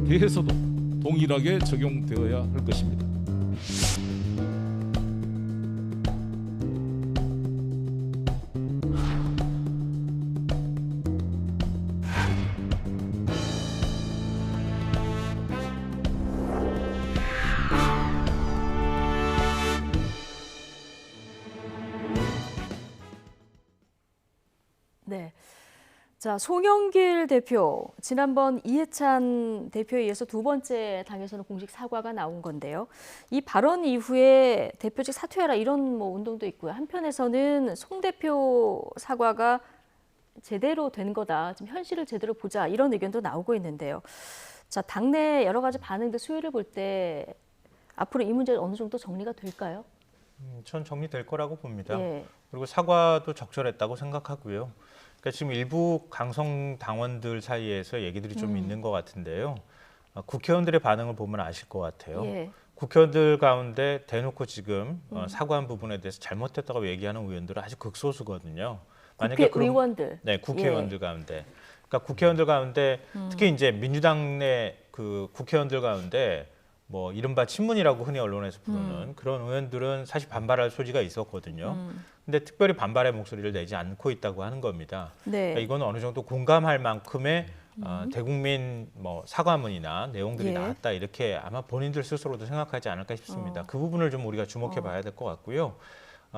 대해서도 동일하게 적용되어야 할 것입니다. 네. 자, 송영길 대표, 지난번 이해찬 대표에 이어서 두 번째 당에서는 공식 사과가 나온 건데요. 이 발언 이후에 대표직 사퇴하라 이런 운동도 있고요. 한편에서는 송 대표 사과가 제대로 된 거다, 좀 현실을 제대로 보자 이런 의견도 나오고 있는데요. 자, 당내 여러 가지 반응들 수위를 볼 때 앞으로 이 문제 어느 정도 정리가 될까요? 전 정리될 거라고 봅니다. 예. 그리고 사과도 적절했다고 생각하고요. 그러니까 지금 일부 강성 당원들 사이에서 얘기들이 좀 있는 것 같은데요. 국회의원들의 반응을 보면 아실 것 같아요. 예. 국회의원들 가운데 대놓고 지금 사과한 부분에 대해서 잘못했다고 얘기하는 의원들은 아주 극소수거든요. 국회의원들. 네, 국회의원들 가운데. 그러니까 국회의원들 가운데 특히 이제 민주당 내 그 국회의원들 가운데 뭐 이른바 친문이라고 흔히 언론에서 부르는 그런 의원들은 사실 반발할 소지가 있었거든요. 근데 특별히 반발의 목소리를 내지 않고 있다고 하는 겁니다. 네. 그러니까 이건 어느 정도 공감할 만큼의 대국민 뭐 사과문이나 내용들이 예. 나왔다 이렇게 아마 본인들 스스로도 생각하지 않을까 싶습니다. 그 부분을 좀 우리가 주목해 봐야 될 것 같고요.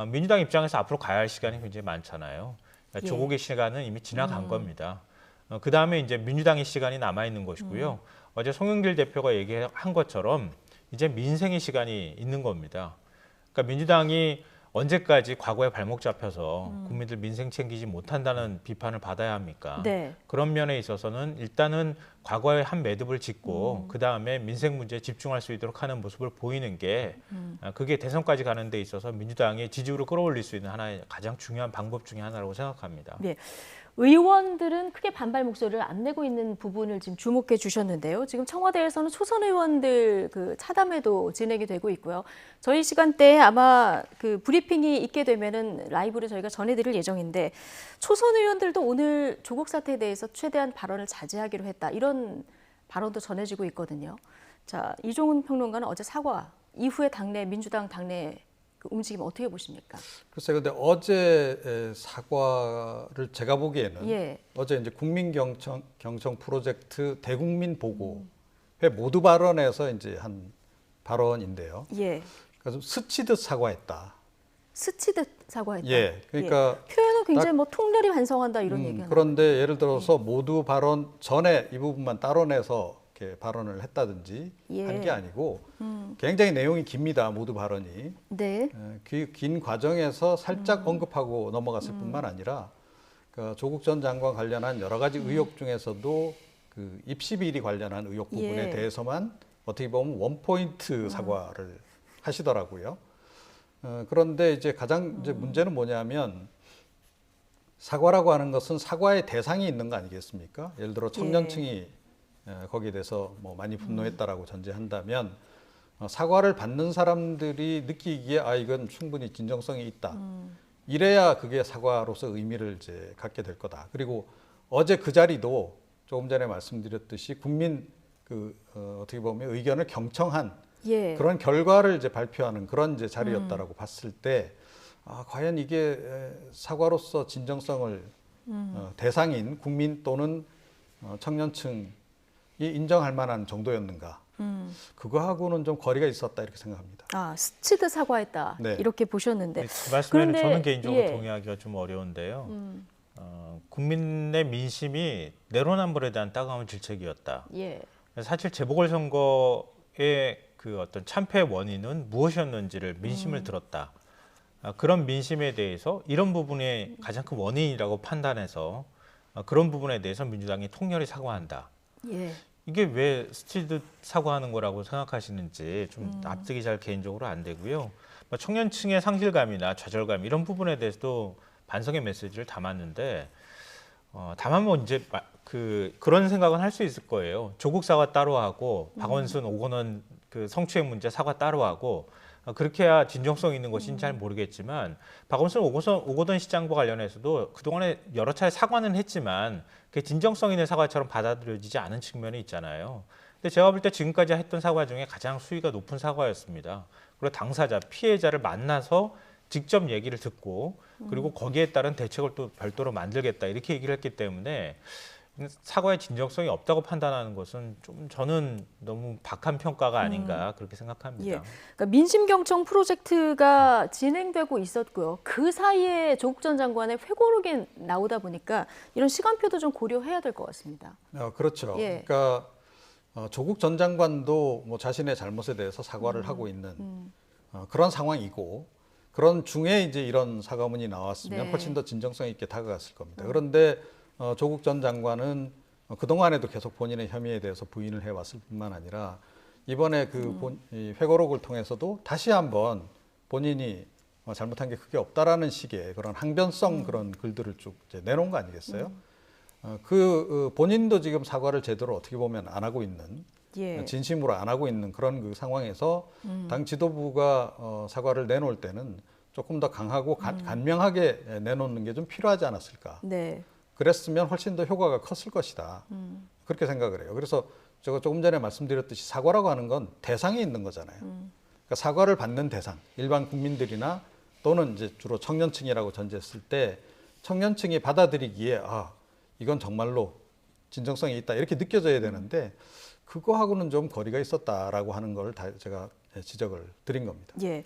민주당 입장에서 앞으로 가야 할 시간이 굉장히 많잖아요. 그러니까 예. 조국의 시간은 이미 지나간 겁니다. 그 다음에 이제 민주당의 시간이 남아 있는 것이고요. 어제 송영길 대표가 얘기한 것처럼 이제 민생의 시간이 있는 겁니다. 그러니까 민주당이 언제까지 과거에 발목 잡혀서 국민들 민생 챙기지 못한다는 비판을 받아야 합니까? 네. 그런 면에 있어서는 일단은 과거에 한 매듭을 짓고 그 다음에 민생 문제에 집중할 수 있도록 하는 모습을 보이는 게 그게 대선까지 가는 데 있어서 민주당의 지지율을 끌어올릴 수 있는 하나의 가장 중요한 방법 중에 하나라고 생각합니다. 네. 의원들은 크게 반발 목소리를 안 내고 있는 부분을 지금 주목해 주셨는데요. 지금 청와대에서는 초선 의원들 그 차담회도 진행이 되고 있고요. 저희 시간대에 아마 그 브리핑이 있게 되면은 라이브로 저희가 전해드릴 예정인데 초선 의원들도 오늘 조국 사태에 대해서 최대한 발언을 자제하기로 했다. 이런 발언도 전해지고 있거든요. 자, 이종훈 평론가는 어제 사과 이후에 민주당 당내 그 움직임 어떻게 보십니까? 글쎄요, 근데 어제 사과를 제가 보기에는 예. 어제 이제 국민경청 프로젝트 대국민 보고회 모두 발언에서 이제 한 발언인데요. 예. 그러니까 좀 스치듯 사과했다. 스치듯 사과했다. 예, 그러니까 예. 표현은 굉장히 뭐 통렬히 반성한다 이런 얘기하는. 그런데 예를 들어서 모두 발언 전에 이 부분만 따로 내서 이렇게 발언을 했다든지 한 게 아니고 굉장히 내용이 깁니다. 모두 발언이. 네. 그 긴 과정에서 살짝 언급하고 넘어갔을 뿐만 아니라 그 조국 전 장관 관련한 여러 가지 의혹 중에서도 그 입시 비리 관련한 의혹 부분에 대해서만 어떻게 보면 원포인트 사과를 하시더라고요. 그런데 이제 가장 이제 문제는 뭐냐면 사과라고 하는 것은 사과의 대상이 있는 거 아니겠습니까? 예를 들어 청년층이 거기에 대해서 뭐 많이 분노했다라고 전제한다면 사과를 받는 사람들이 느끼기에 아 이건 충분히 진정성이 있다. 이래야 그게 사과로서 의미를 이제 갖게 될 거다. 그리고 어제 그 자리도 조금 전에 말씀드렸듯이 국민 어떻게 보면 의견을 경청한 그런 결과를 이제 발표하는 그런 이제 자리였다라고 봤을 때 과연 이게 사과로서 진정성을 대상인 국민 또는 청년층이 인정할 만한 정도였는가? 그거하고는 좀 거리가 있었다 이렇게 생각합니다. 스치듯 사과했다 이렇게 보셨는데. 그 말씀에는 저는 개인적으로 동의하기가 좀 어려운데요. 국민의 민심이 내로남불에 대한 따가운 질책이었다. 사실 재보궐선거의 그 어떤 참패의 원인은 무엇이었는지를 민심을 들었다. 그런 민심에 대해서 이런 부분이 가장 큰 원인이라고 판단해서 그런 부분에 대해서 민주당이 통렬히 사과한다. 이게 왜 스치듯 사과하는 거라고 생각하시는지 좀 납득이 잘 개인적으로 안 되고요. 청년층의 상실감이나 좌절감 이런 부분에 대해서도 반성의 메시지를 담았는데 다만 뭐 이제 그런 생각은 할 수 있을 거예요. 조국 사과 따로 하고 박원순, 오건원 그 성추행 문제 사과 따로 하고 그렇게 해야 진정성 있는 것인지 잘 모르겠지만 박원순, 오건원 시장과 관련해서도 그동안에 여러 차례 사과는 했지만 그게 진정성 있는 사과처럼 받아들여지지 않은 측면이 있잖아요. 근데 제가 볼 때 지금까지 했던 사과 중에 가장 수위가 높은 사과였습니다. 그리고 당사자, 피해자를 만나서 직접 얘기를 듣고 그리고 거기에 따른 대책을 또 별도로 만들겠다 이렇게 얘기를 했기 때문에 사과의 진정성이 없다고 판단하는 것은 좀 저는 너무 박한 평가가 아닌가 그렇게 생각합니다. 그러니까 민심경청 프로젝트가 진행되고 있었고요. 그 사이에 조국 전 장관의 회고록이 나오다 보니까 이런 시간표도 좀 고려해야 될 것 같습니다. 그렇죠. 그러니까 조국 전 장관도 뭐 자신의 잘못에 대해서 사과를 하고 있는 그런 상황이고 그런 중에 이제 이런 사과문이 나왔으면 훨씬 더 진정성 있게 다가갔을 겁니다. 그런데 조국 전 장관은 그동안에도 계속 본인의 혐의에 대해서 부인을 해왔을 뿐만 아니라 이번에 이 회고록을 통해서도 다시 한번 본인이 잘못한 게 크게 없다라는 식의 그런 항변성 그런 글들을 쭉 이제 내놓은 거 아니겠어요? 본인도 지금 사과를 제대로 어떻게 보면 안 하고 있는 진심으로 안 하고 있는 그런 그 상황에서 당 지도부가 사과를 내놓을 때는 조금 더 강하고 간명하게 내놓는 게 좀 필요하지 않았을까? 네. 그랬으면 훨씬 더 효과가 컸을 것이다. 그렇게 생각을 해요. 그래서 제가 조금 전에 말씀드렸듯이 사과라고 하는 건 대상이 있는 거잖아요. 그러니까 사과를 받는 대상, 일반 국민들이나 또는 이제 주로 청년층이라고 전제했을 때 청년층이 받아들이기에 이건 정말로 진정성이 있다 이렇게 느껴져야 되는데 그거하고는 좀 거리가 있었다라고 하는 걸 제가 지적을 드린 겁니다. 예,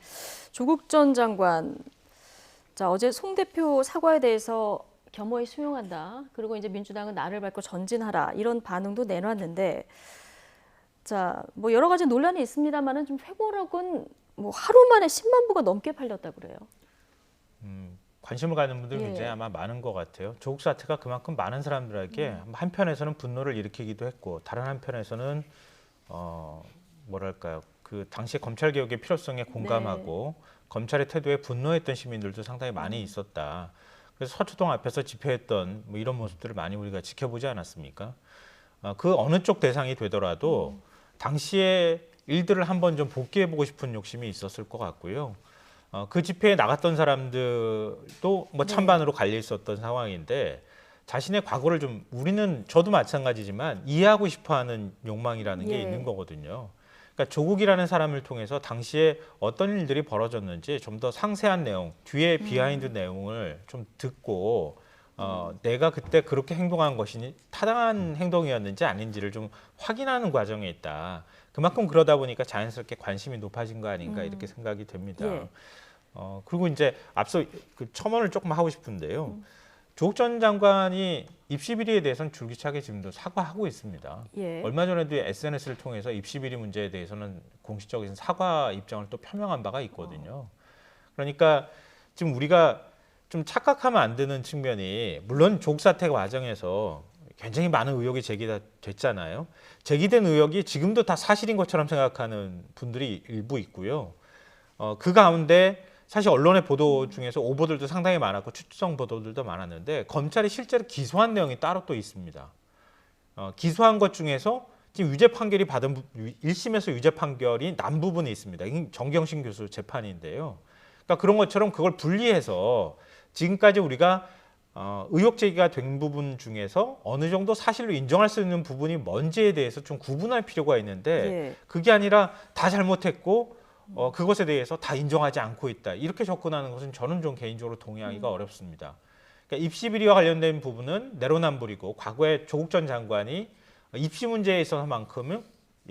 조국 전 장관, 자 어제 송 대표 사과에 대해서 겸허히 수용한다. 그리고 이제 민주당은 나를 밟고 전진하라 이런 반응도 내놨는데, 자 뭐 여러 가지 논란이 있습니다만은 좀 회고록은 뭐 하루 만에 10만 부가 넘게 팔렸다 그래요. 관심을 갖는 분들 굉장히 아마 많은 것 같아요. 조국 사태가 그만큼 많은 사람들에게 한편에서는 분노를 일으키기도 했고 다른 한편에서는 뭐랄까요, 그 당시 검찰 개혁의 필요성에 공감하고 검찰의 태도에 분노했던 시민들도 상당히 많이 있었다. 그래서 서초동 앞에서 집회했던 뭐 이런 모습들을 많이 우리가 지켜보지 않았습니까? 그 어느 쪽 대상이 되더라도 당시의 일들을 한번 좀 복귀해보고 싶은 욕심이 있었을 것 같고요. 그 집회에 나갔던 사람들도 뭐 찬반으로 갈려 있었던 상황인데 자신의 과거를 좀 저도 마찬가지지만 이해하고 싶어하는 욕망이라는 게 있는 거거든요. 그러니까 조국이라는 사람을 통해서 당시에 어떤 일들이 벌어졌는지 좀 더 상세한 내용, 뒤에 비하인드 내용을 좀 듣고 내가 그때 그렇게 행동한 것이 타당한 행동이었는지 아닌지를 좀 확인하는 과정에 있다. 그만큼 그러다 보니까 자연스럽게 관심이 높아진 거 아닌가 이렇게 생각이 됩니다. 그리고 이제 앞서 그 첨언을 조금 하고 싶은데요. 조국 전 장관이 입시 비리에 대해서는 줄기차게 지금도 사과하고 있습니다. 얼마 전에도 SNS를 통해서 입시 비리 문제에 대해서는 공식적인 사과 입장을 또 표명한 바가 있거든요. 그러니까 지금 우리가 좀 착각하면 안 되는 측면이, 물론 조국 사태 과정에서 굉장히 많은 의혹이 제기됐잖아요. 제기된 의혹이 지금도 다 사실인 것처럼 생각하는 분들이 일부 있고요. 그 가운데 사실 언론의 보도 중에서 오보들도 상당히 많았고 추측성 보도들도 많았는데 검찰이 실제로 기소한 내용이 따로 또 있습니다. 기소한 것 중에서 지금 유죄 판결이 받은 1심에서 유죄 판결이 난 부분이 있습니다. 이게 정경심 교수 재판인데요. 그러니까 그런 것처럼 그걸 분리해서 지금까지 우리가 의혹 제기가 된 부분 중에서 어느 정도 사실로 인정할 수 있는 부분이 뭔지에 대해서 좀 구분할 필요가 있는데 그게 아니라 다 잘못했고 그것에 대해서 다 인정하지 않고 있다. 이렇게 접근하는 것은 저는 좀 개인적으로 동의하기가 어렵습니다. 그러니까 입시 비리와 관련된 부분은 내로남불이고 과거에 조국 전 장관이 입시 문제에 있어서만큼은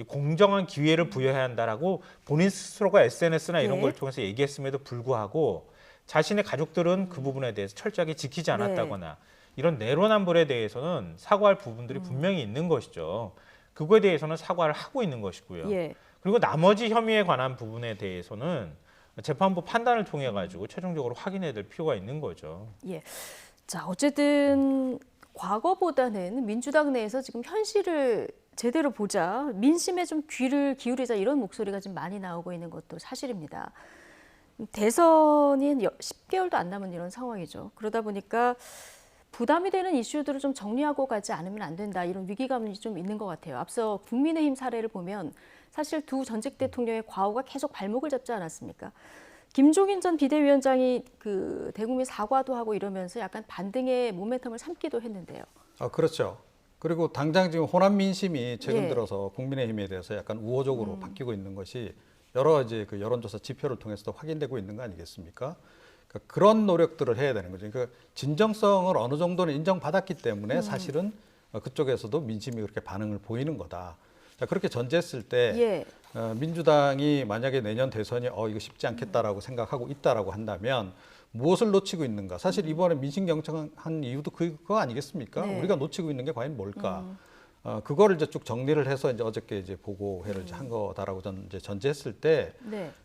공정한 기회를 부여해야 한다라고 본인 스스로가 SNS나 이런 걸 통해서 얘기했음에도 불구하고 자신의 가족들은 그 부분에 대해서 철저하게 지키지 않았다거나 이런 내로남불에 대해서는 사과할 부분들이 분명히 있는 것이죠. 그거에 대해서는 사과를 하고 있는 것이고요. 그리고 나머지 혐의에 관한 부분에 대해서는 재판부 판단을 통해 가지고 최종적으로 확인해야 될 필요가 있는 거죠. 자, 어쨌든 과거보다는 민주당 내에서 지금 현실을 제대로 보자, 민심에 좀 귀를 기울이자 이런 목소리가 좀 많이 나오고 있는 것도 사실입니다. 대선이 10개월도 안 남은 이런 상황이죠. 그러다 보니까 부담이 되는 이슈들을 좀 정리하고 가지 않으면 안 된다. 이런 위기감이 좀 있는 것 같아요. 앞서 국민의힘 사례를 보면 사실 두 전직 대통령의 과오가 계속 발목을 잡지 않았습니까? 김종인 전 비대위원장이 그 대국민 사과도 하고 이러면서 약간 반등의 모멘텀을 삼기도 했는데요. 그렇죠. 그리고 당장 지금 호남 민심이 최근 들어서 국민의힘에 대해서 약간 우호적으로 바뀌고 있는 것이 여러 이제 그 여론조사 지표를 통해서도 확인되고 있는 거 아니겠습니까? 그러니까 그런 노력들을 해야 되는 거죠. 그러니까 진정성을 어느 정도는 인정받았기 때문에 사실은 그쪽에서도 민심이 그렇게 반응을 보이는 거다. 자, 그렇게 전제했을 때 민주당이 만약에 내년 대선이 이거 쉽지 않겠다라고 생각하고 있다라고 한다면 무엇을 놓치고 있는가? 사실 이번에 민심 경청한 이유도 그거 아니겠습니까? 우리가 놓치고 있는 게 과연 뭘까? 그거를 이제 쭉 정리를 해서 이제 어저께 이제 보고회를 한 거다라고 이제 전제했을 때,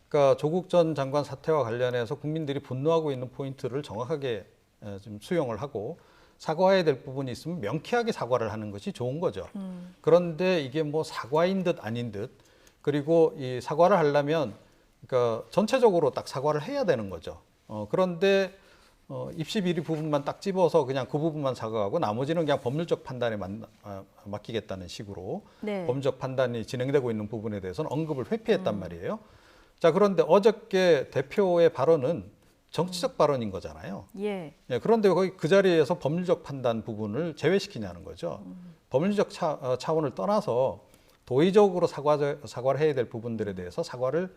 그러니까 조국 전 장관 사태와 관련해서 국민들이 분노하고 있는 포인트를 정확하게 좀 수용을 하고 사과해야 될 부분이 있으면 명쾌하게 사과를 하는 것이 좋은 거죠. 그런데 이게 뭐 사과인 듯 아닌 듯, 그리고 이 사과를 하려면 그러니까 전체적으로 딱 사과를 해야 되는 거죠. 그런데 입시 비리 부분만 딱 집어서 그냥 그 부분만 사과하고 나머지는 그냥 법률적 판단에 맡기겠다는 식으로 네. 법률적 판단이 진행되고 있는 부분에 대해서는 언급을 회피했단 말이에요. 자, 그런데 어저께 대표의 발언은 정치적 발언인 거잖아요. 예. 예, 그런데 거기 그 자리에서 법률적 판단 부분을 제외시키냐는 거죠. 법률적 차원을 떠나서 도의적으로 사과를 해야 될 부분들에 대해서 사과를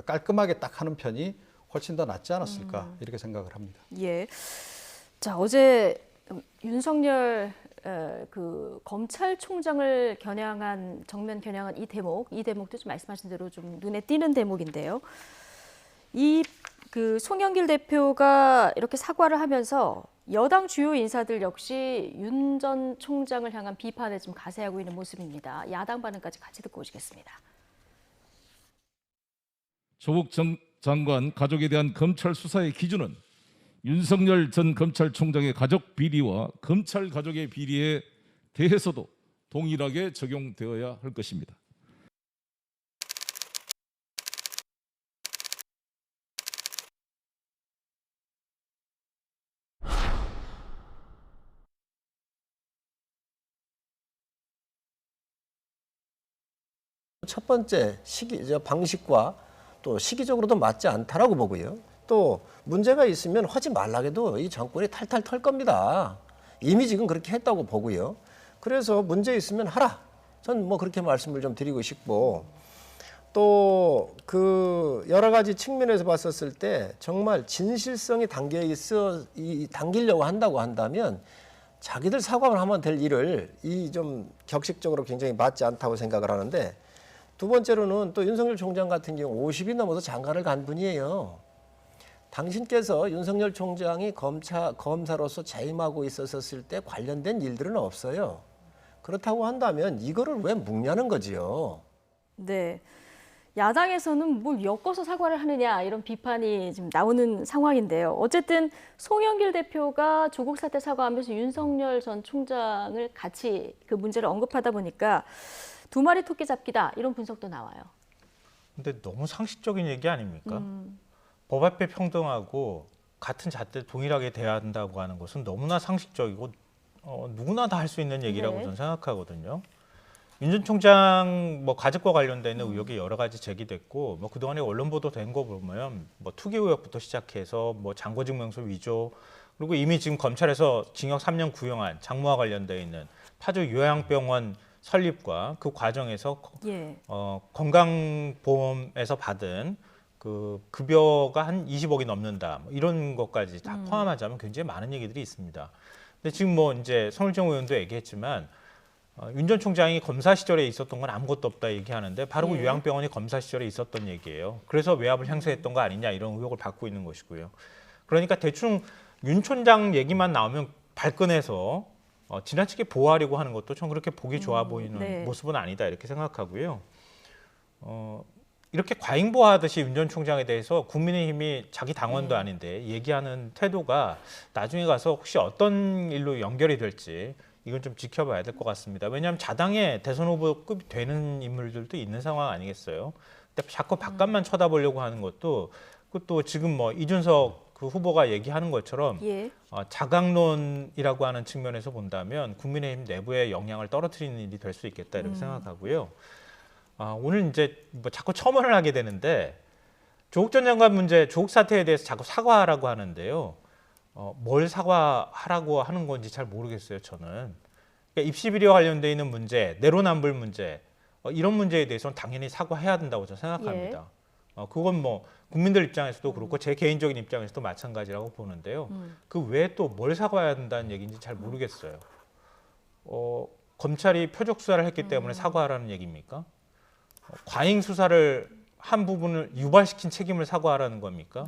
깔끔하게 딱 하는 편이 훨씬 더 낫지 않았을까 이렇게 생각을 합니다. 예. 자, 어제 윤석열 그 검찰총장을 정면 겨냥한 이 대목도 좀 말씀하신 대로 좀 눈에 띄는 대목인데요. 그 송영길 대표가 이렇게 사과를 하면서 여당 주요 인사들 역시 윤 전 총장을 향한 비판에 좀 가세하고 있는 모습입니다. 야당 반응까지 같이 듣고 오시겠습니다. 조국 장관 가족에 대한 검찰 수사의 기준은 윤석열 전 검찰총장의 가족 비리와 검찰 가족의 비리에 대해서도 동일하게 적용되어야 할 것입니다. 첫 번째 방식과 또 시기적으로도 맞지 않다라고 보고요. 또 문제가 있으면 하지 말라고 이 정권이 탈탈 털 겁니다. 이미 지금 그렇게 했다고 보고요. 그래서 문제 있으면 하라. 전 뭐 그렇게 말씀을 좀 드리고 싶고 또 그 여러 가지 측면에서 봤었을 때 정말 진실성이 담기려고 한다고 한다면 자기들 사과를 하면 될 일을 좀 격식적으로 굉장히 맞지 않다고 생각을 하는데 두 번째로는 또 윤석열 총장 같은 경우 50이 넘어서 장가를 간 분이에요. 당신께서 윤석열 총장이 검사로서 재임하고 있었을 때 관련된 일들은 없어요. 그렇다고 한다면 이거를 왜 묵냐는 거지요. 네. 야당에서는 뭘 엮어서 사과를 하느냐 이런 비판이 지금 나오는 상황인데요. 어쨌든 송영길 대표가 조국 사태 사과하면서 윤석열 전 총장을 같이 그 문제를 언급하다 보니까 두 마리 토끼 잡기다 이런 분석도 나와요. 근데 너무 상식적인 얘기 아닙니까? 법 앞에 평등하고 같은 잣대 동일하게 대한다고 하는 것은 너무나 상식적이고 누구나 다 할 수 있는 얘기라고 네. 저는 생각하거든요. 윤 전 총장 가족과 관련된 의혹이 여러 가지 제기됐고 그동안에 언론 보도된 거 보면 투기 의혹부터 시작해서 잔고증명서 위조 그리고 이미 지금 검찰에서 징역 3년 구형한 장모와 관련돼 있는 파주 요양병원 설립과 그 과정에서 건강보험에서 받은 그 급여가 한 20억이 넘는다 이런 것까지 다 포함하자면 굉장히 많은 얘기들이 있습니다. 근데 지금 이제 성일정 의원도 얘기했지만 윤 전 총장이 검사 시절에 있었던 건 아무것도 없다 얘기하는데 바로 그 요양병원이 검사 시절에 있었던 얘기예요. 그래서 외압을 행사했던 거 아니냐 이런 의혹을 받고 있는 것이고요. 그러니까 대충 윤 총장 얘기만 나오면 발끈해서 지나치게 보호하려고 하는 것도 전 그렇게 보기 좋아 보이는 모습은 아니다 이렇게 생각하고요. 이렇게 과잉보호하듯이 윤 전 총장에 대해서 국민의힘이 자기 당원도 아닌데 얘기하는 태도가 나중에 가서 혹시 어떤 일로 연결이 될지 이건 좀 지켜봐야 될 것 같습니다. 왜냐하면 자당의 대선 후보급이 되는 인물들도 있는 상황 아니겠어요? 근데 자꾸 바깥만 쳐다보려고 하는 것도 그것도 지금 이준석 그 후보가 얘기하는 것처럼 자강론이라고 하는 측면에서 본다면 국민의힘 내부에 영향을 떨어뜨리는 일이 될 수 있겠다 이렇게 생각하고요. 오늘 이제 자꾸 첨언을 하게 되는데 조국 전 장관 문제, 조국 사태에 대해서 자꾸 사과하라고 하는데요. 뭘 사과하라고 하는 건지 잘 모르겠어요, 저는. 그러니까 입시 비리와 관련돼 있는 문제, 내로남불 문제 이런 문제에 대해서는 당연히 사과해야 된다고 저는 생각합니다. 그건 국민들 입장에서도 그렇고 제 개인적인 입장에서도 마찬가지라고 보는데요. 그 외에 또 뭘 사과해야 된다는 얘기인지 잘 모르겠어요. 검찰이 표적 수사를 했기 때문에 사과하라는 얘기입니까? 과잉 수사를 한 부분을 유발시킨 책임을 사과하라는 겁니까?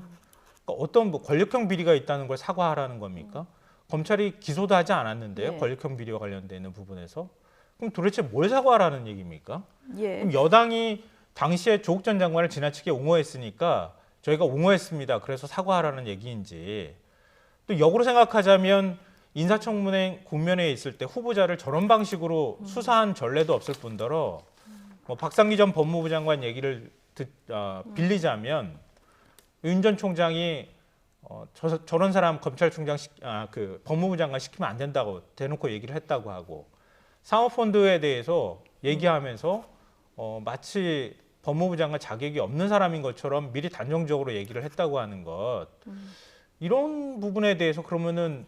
그러니까 어떤 권력형 비리가 있다는 걸 사과하라는 겁니까? 검찰이 기소도 하지 않았는데요. 권력형 비리와 관련되는 부분에서. 그럼 도대체 뭘 사과하라는 얘기입니까? 그럼 여당이 당시에 조국 전 장관을 지나치게 옹호했으니까 저희가 옹호했습니다. 그래서 사과하라는 얘기인지 또 역으로 생각하자면 인사청문회 국면에 있을 때 후보자를 저런 방식으로 수사한 전례도 없을 뿐더러 박상기 전 법무부 장관 얘기를 빌리자면 윤 전 총장이 저런 사람 검찰총장 법무부 장관 시키면 안 된다고 대놓고 얘기를 했다고 하고 사모펀드에 대해서 얘기하면서 마치 법무부 장관 자격이 없는 사람인 것처럼 미리 단정적으로 얘기를 했다고 하는 것 이런 부분에 대해서 그러면은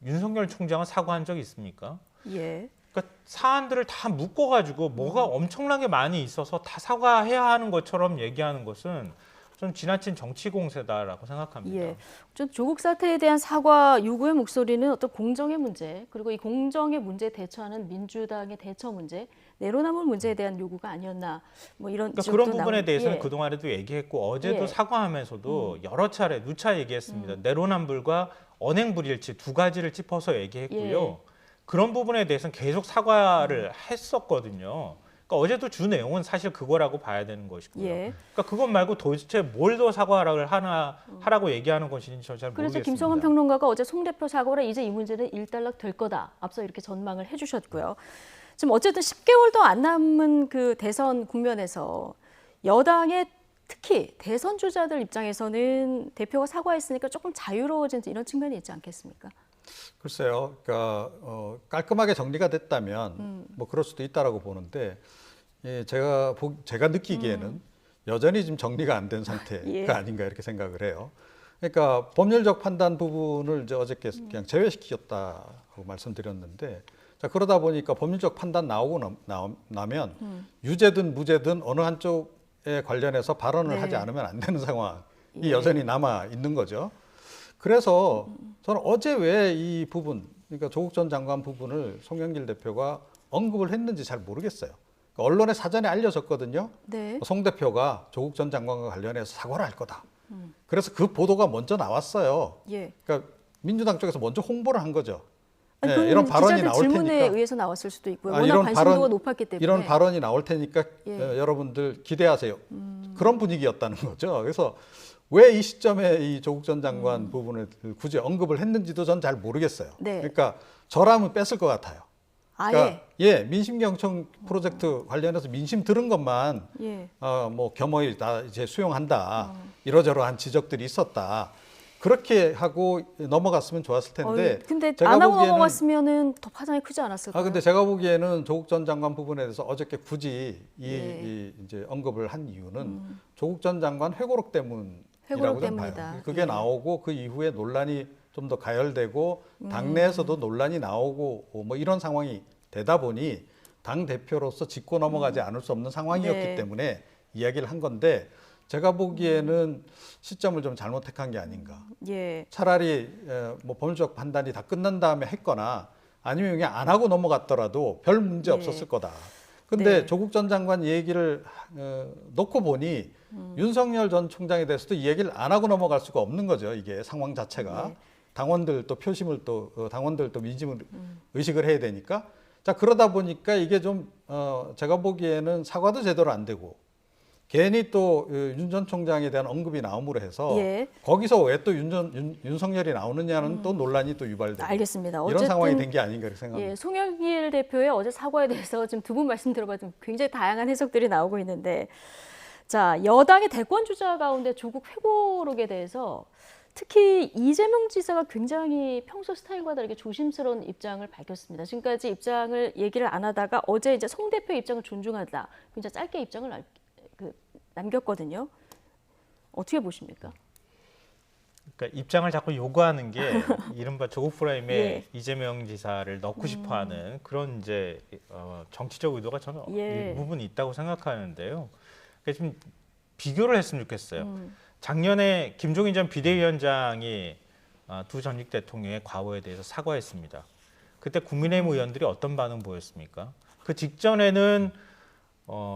윤석열 총장은 사과한 적이 있습니까? 예. 그러니까 사안들을 다 묶어가지고 뭐가 엄청나게 많이 있어서 다 사과해야 하는 것처럼 얘기하는 것은 좀 지나친 정치 공세다라고 생각합니다. 예. 좀 조국 사태에 대한 사과 요구의 목소리는 어떤 공정의 문제, 그리고 이 공정의 문제에 대처하는 민주당의 대처 문제, 내로남불 문제에 대한 요구가 아니었나, 뭐 이런 그러니까 그런 부분에 나오는, 대해서는 예. 그동안에도 얘기했고 어제도 예. 사과하면서도 여러 차례 누차 얘기했습니다. 내로남불과 언행불일치 두 가지를 짚어서 얘기했고요. 예. 그런 부분에 대해서는 계속 사과를 했었거든요. 그러니까 어제도 주 내용은 사실 그거라고 봐야 되는 것이고요. 예. 그러니까 그것 말고 도대체 뭘 더 사과를 하라고 얘기하는 것인지 저 잘 모르겠습니다. 그래서 김성환 평론가가 어제 송 대표 사과로 이제 이 문제는 일단락 될 거다. 앞서 이렇게 전망을 해주셨고요. 지금 어쨌든 10개월도 안 남은 그 대선 국면에서 여당의 특히 대선 주자들 입장에서는 대표가 사과했으니까 조금 자유로워진 이런 측면이 있지 않겠습니까? 글쎄요, 그러니까 깔끔하게 정리가 됐다면 뭐 그럴 수도 있다라고 보는데 예, 제가 느끼기에는 여전히 지금 정리가 안 된 상태가 예. 아닌가 이렇게 생각을 해요. 그러니까 법률적 판단 부분을 이제 어저께 그냥 제외시켰다고 말씀드렸는데, 자 그러다 보니까 법률적 판단 나오고 나면 유죄든 무죄든 어느 한쪽에 관련해서 발언을 네. 하지 않으면 안 되는 상황이 예. 여전히 남아 있는 거죠. 그래서 저는 어제 왜 이 부분, 그러니까 조국 전 장관 부분을 송영길 대표가 언급을 했는지 잘 모르겠어요. 그러니까 언론에 사전에 알려졌거든요. 네. 송 대표가 조국 전 장관과 관련해서 사과를 할 거다. 그래서 그 보도가 먼저 나왔어요. 예. 그러니까 민주당 쪽에서 먼저 홍보를 한 거죠. 아니, 네, 이런 발언이 나올 질문에 테니까. 의해서 나왔을 수도 있고요. 워낙 관심도가 높았기 때문에. 이런 발언이 나올 테니까 예. 여러분들 기대하세요. 그런 분위기였다는 거죠. 그래서 왜 이 시점에 이 조국 전 장관 부분을 굳이 언급을 했는지도 전 잘 모르겠어요. 네. 그러니까 저라면 뺐을 것 같아요. 아예. 그러니까 예, 민심경청 프로젝트 관련해서 민심 들은 것만 예. 뭐 겸허히 다 이제 수용한다. 이러저러한 지적들이 있었다. 그렇게 하고 넘어갔으면 좋았을 텐데. 근데 제가 안 하고 보기에는, 넘어갔으면 더 파장이 크지 않았을까요? 근데 제가 보기에는 조국 전 장관 부분에 대해서 어저께 굳이 예. 이제 언급을 한 이유는 조국 전 장관 회고록 때문이라고 좀 봐요. 그게 예. 나오고 그 이후에 논란이 좀 더 가열되고 당내에서도 논란이 나오고 뭐 이런 상황이 되다 보니 당 대표로서 짚고 넘어가지 않을 수 없는 상황이었기 네. 때문에 이야기를 한 건데, 제가 보기에는 시점을 좀 잘못 택한 게 아닌가. 예. 차라리 뭐 법률적 판단이 다 끝난 다음에 했거나 아니면 그냥 안 하고 넘어갔더라도 별 문제 없었을 거다. 근데 네. 조국 전 장관 얘기를 놓고 보니 윤석열 전 총장에 대해서도 이 얘기를 안 하고 넘어갈 수가 없는 거죠. 이게 상황 자체가. 네. 당원들 또 표심을 또 당원들 또 민심을 의식을 해야 되니까. 자 그러다 보니까 이게 좀 제가 보기에는 사과도 제대로 안 되고 괜히 또 윤 전 총장에 대한 언급이 나옴으로 해서 예. 거기서 왜 또 윤석열이 나오느냐는 또 논란이 또 유발되고 알겠습니다. 이런 어쨌든, 상황이 된 게 아닌가 이렇게 생각합니다. 예, 송영길 대표의 어제 사과에 대해서 지금 두 분 말씀 들어봐도 굉장히 다양한 해석들이 나오고 있는데, 자 여당의 대권 주자 가운데 조국 회고록에 대해서 특히 이재명 지사가 굉장히 평소 스타일과 다르게 조심스러운 입장을 밝혔습니다. 지금까지 입장을 얘기를 안 하다가 어제 이제 송 대표의 입장을 존중하다 굉장히 짧게 입장을 남겼거든요. 어떻게 보십니까? 그러니까 입장을 자꾸 요구하는 게 이른바 조국 프레임에 예. 이재명 지사를 넣고 싶어하는 그런 이제 정치적 의도가 저는 예. 일부분 있다고 생각하는데요. 그러니까 좀 비교를 했으면 좋겠어요. 작년에 김종인 전 비대위원장이 두 전직 대통령의 과오에 대해서 사과했습니다. 그때 국민의힘 의원들이 어떤 반응 보였습니까? 그 직전에는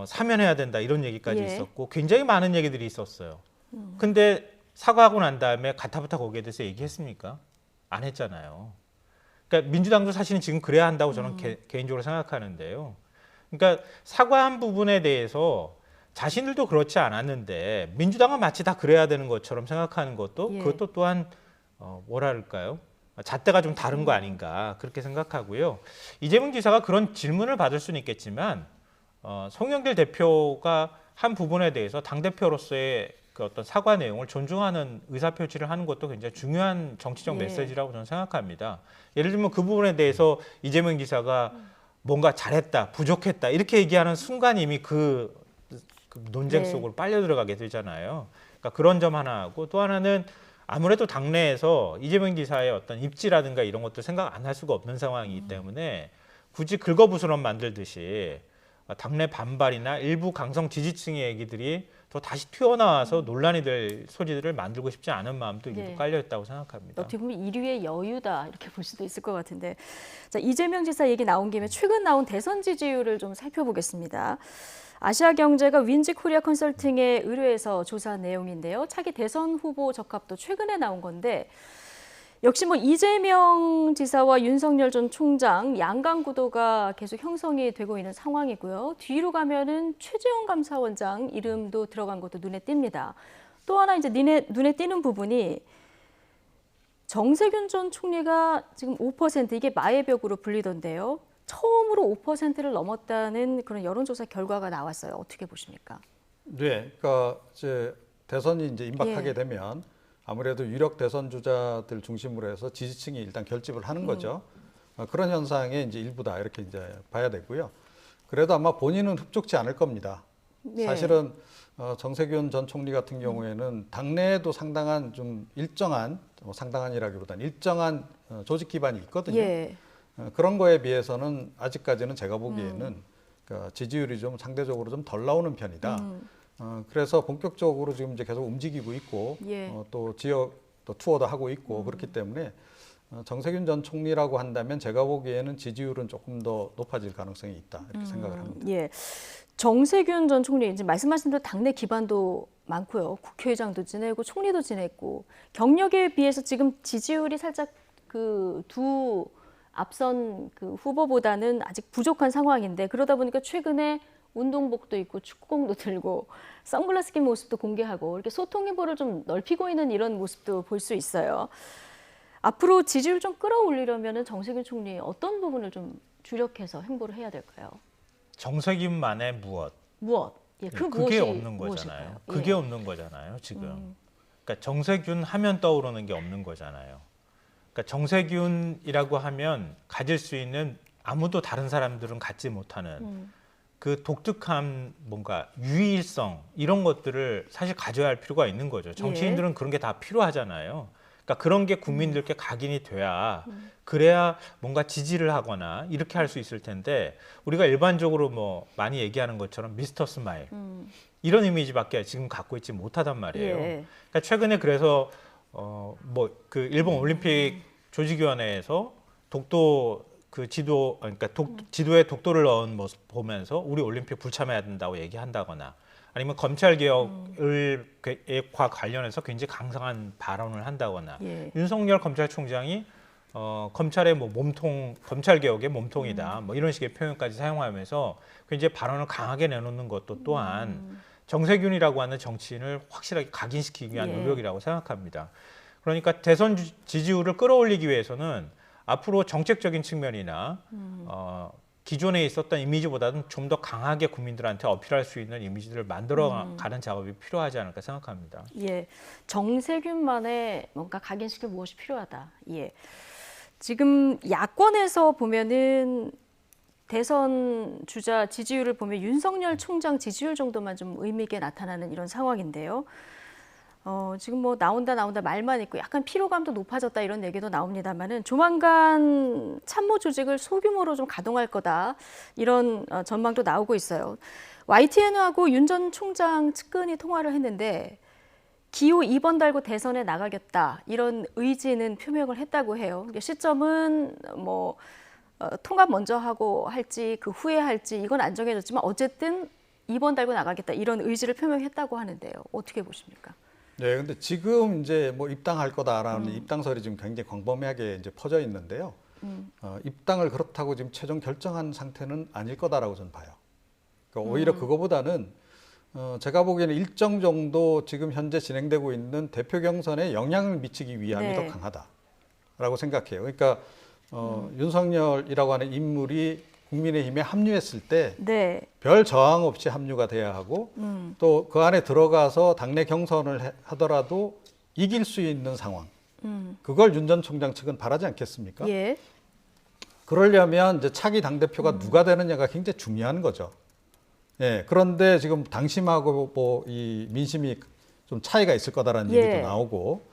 사면해야 된다 이런 얘기까지 예. 있었고 굉장히 많은 얘기들이 있었어요. 근데 사과하고 난 다음에 가타부타 거기에 대해서 얘기했습니까? 안 했잖아요. 그러니까 민주당도 사실은 지금 그래야 한다고 저는 개인적으로 생각하는데요. 그러니까 사과한 부분에 대해서 자신들도 그렇지 않았는데 민주당은 마치 다 그래야 되는 것처럼 생각하는 것도 예. 그것도 또한 뭐랄까요? 잣대가 좀 다른 거 아닌가 그렇게 생각하고요. 이재명 지사가 그런 질문을 받을 수는 있겠지만 송영길 대표가 한 부분에 대해서 당대표로서의 그 어떤 사과 내용을 존중하는 의사표시를 하는 것도 굉장히 중요한 정치적 예. 메시지라고 저는 생각합니다. 예를 들면 그 부분에 대해서 이재명 지사가 뭔가 잘했다, 부족했다 이렇게 얘기하는 순간 이미 그 논쟁 네. 속으로 빨려 들어가게 되잖아요. 그러니까 그런 점 하나 하고 또 하나는 아무래도 당내에서 이재명 지사의 어떤 입지라든가 이런 것도 생각 안 할 수가 없는 상황이기 때문에 굳이 긁어부스럼 만들듯이 당내 반발이나 일부 강성 지지층의 얘기들이 또 다시 튀어나와서 논란이 될 소지들을 만들고 싶지 않은 마음도 일부 네. 깔려 있다고 생각합니다. 어떻게 보면 인류의 여유다 이렇게 볼 수도 있을 것 같은데 자, 이재명 지사 얘기 나온 김에 최근 나온 대선 지지율을 좀 살펴보겠습니다. 아시아경제가 윈지코리아 컨설팅에 의뢰해서 조사한 내용인데요. 차기 대선 후보 적합도 최근에 나온 건데 역시 뭐 이재명 지사와 윤석열 전 총장 양강 구도가 계속 형성이 되고 있는 상황이고요. 뒤로 가면은 최재형 감사원장 이름도 들어간 것도 눈에 띕니다. 또 하나 이제 눈에 띄는 부분이 정세균 전 총리가 지금 5% 이게 마의 벽으로 불리던데요. 처음으로 5%를 넘었다는 그런 여론조사 결과가 나왔어요. 어떻게 보십니까? 네, 그러니까 이제 대선이 이제 임박하게 예. 되면 아무래도 유력 대선 주자들 중심으로 해서 지지층이 일단 결집을 하는 거죠. 그런 현상의 이제 일부다 이렇게 이제 봐야 되고요. 그래도 아마 본인은 흡족치 않을 겁니다. 네. 사실은 정세균 전 총리 같은 경우에는 당내에도 상당한 좀 일정한 상당한이라기보다는 일정한 조직 기반이 있거든요. 예. 그런 거에 비해서는 아직까지는 제가 보기에는 그러니까 지지율이 좀 상대적으로 좀 덜 나오는 편이다. 그래서 본격적으로 지금 이제 계속 움직이고 있고 예. 또 지역 또 투어도 하고 있고 그렇기 때문에 정세균 전 총리라고 한다면 제가 보기에는 지지율은 조금 더 높아질 가능성이 있다 이렇게 생각을 합니다. 예. 정세균 전 총리 이제 말씀하신 대로 당내 기반도 많고요. 국회의장도 지내고 총리도 지냈고 경력에 비해서 지금 지지율이 살짝 그 두 앞선 그 후보보다는 아직 부족한 상황인데 그러다 보니까 최근에 운동복도 입고 축구공도 들고 선글라스 낀 모습도 공개하고 이렇게 소통 행보를 좀 넓히고 있는 이런 모습도 볼 수 있어요. 앞으로 지지율 좀 끌어올리려면 정세균 총리 어떤 부분을 좀 주력해서 행보를 해야 될까요? 정세균만의 무엇? 예, 그게 없는 무엇일까요? 거잖아요. 그게 없는 거잖아요, 지금. 그러니까 정세균 하면 떠오르는 게 없는 거잖아요. 그러니까 정세균이라고 하면 가질 수 있는 아무도 다른 사람들은 갖지 못하는 그 독특한 뭔가 유일성 이런 것들을 사실 가져야 할 필요가 있는 거죠. 정치인들은 그런 게 다 필요하잖아요. 그러니까 그런 게 국민들께 각인이 돼야 그래야 뭔가 지지를 하거나 이렇게 할 수 있을 텐데 우리가 일반적으로 뭐 많이 얘기하는 것처럼 미스터 스마일 이런 이미지밖에 지금 갖고 있지 못하단 말이에요. 예. 그러니까 최근에 그래서 뭐 그 일본 올림픽 조직위원회에서 독도 그 지도 그러니까 지도에 독도를 넣은 모습 보면서 우리 올림픽 불참해야 된다고 얘기한다거나 아니면 검찰 개혁과 관련해서 굉장히 강성한 발언을 한다거나 예. 윤석열 검찰총장이 검찰의 뭐 몸통 검찰 개혁의 몸통이다 뭐 이런 식의 표현까지 사용하면서 굉장히 발언을 강하게 내놓는 것도 또한 정세균이라고 하는 정치인을 확실하게 각인시키기 위한 예. 노력이라고 생각합니다. 그러니까 대선 지지율을 끌어올리기 위해서는 앞으로 정책적인 측면이나 기존에 있었던 이미지보다는 좀 더 강하게 국민들한테 어필할 수 있는 이미지들을 만들어가는 작업이 필요하지 않을까 생각합니다. 예, 정세균만의 뭔가 각인시킬 무엇이 필요하다. 예, 지금 야권에서 보면은 대선 주자 지지율을 보면 윤석열 총장 지지율 정도만 좀 의미 있게 나타나는 이런 상황인데요. 지금 뭐 나온다 말만 있고 약간 피로감도 높아졌다 이런 얘기도 나옵니다만은 조만간 참모 조직을 소규모로 좀 가동할 거다 이런 전망도 나오고 있어요. YTN하고 윤 전 총장 측근이 통화를 했는데 기호 2번 달고 대선에 나가겠다 이런 의지는 표명을 했다고 해요. 시점은 뭐 통합 먼저 하고 할지 그 후에 할지 이건 안 정해졌지만 어쨌든 2번 달고 나가겠다 이런 의지를 표명했다고 하는데요. 어떻게 보십니까? 네, 근데 지금 이제 뭐 입당할 거다라는 입당설이 지금 굉장히 광범위하게 이제 퍼져 있는데요. 입당을 그렇다고 지금 최종 결정한 상태는 아닐 거다라고 저는 봐요. 그러니까 오히려 그거보다는 제가 보기에는 일정 정도 지금 현재 진행되고 있는 대표 경선에 영향을 미치기 위함이 네. 더 강하다라고 생각해요. 그러니까 윤석열이라고 하는 인물이 국민의힘에 합류했을 때 네. 별 저항 없이 합류가 돼야 하고 또 그 안에 들어가서 당내 경선을 하더라도 이길 수 있는 상황. 그걸 윤 전 총장 측은 바라지 않겠습니까? 예. 그러려면 이제 차기 당대표가 누가 되느냐가 굉장히 중요한 거죠. 예. 그런데 지금 당심하고 뭐 이 민심이 좀 차이가 있을 거다라는 예. 얘기도 나오고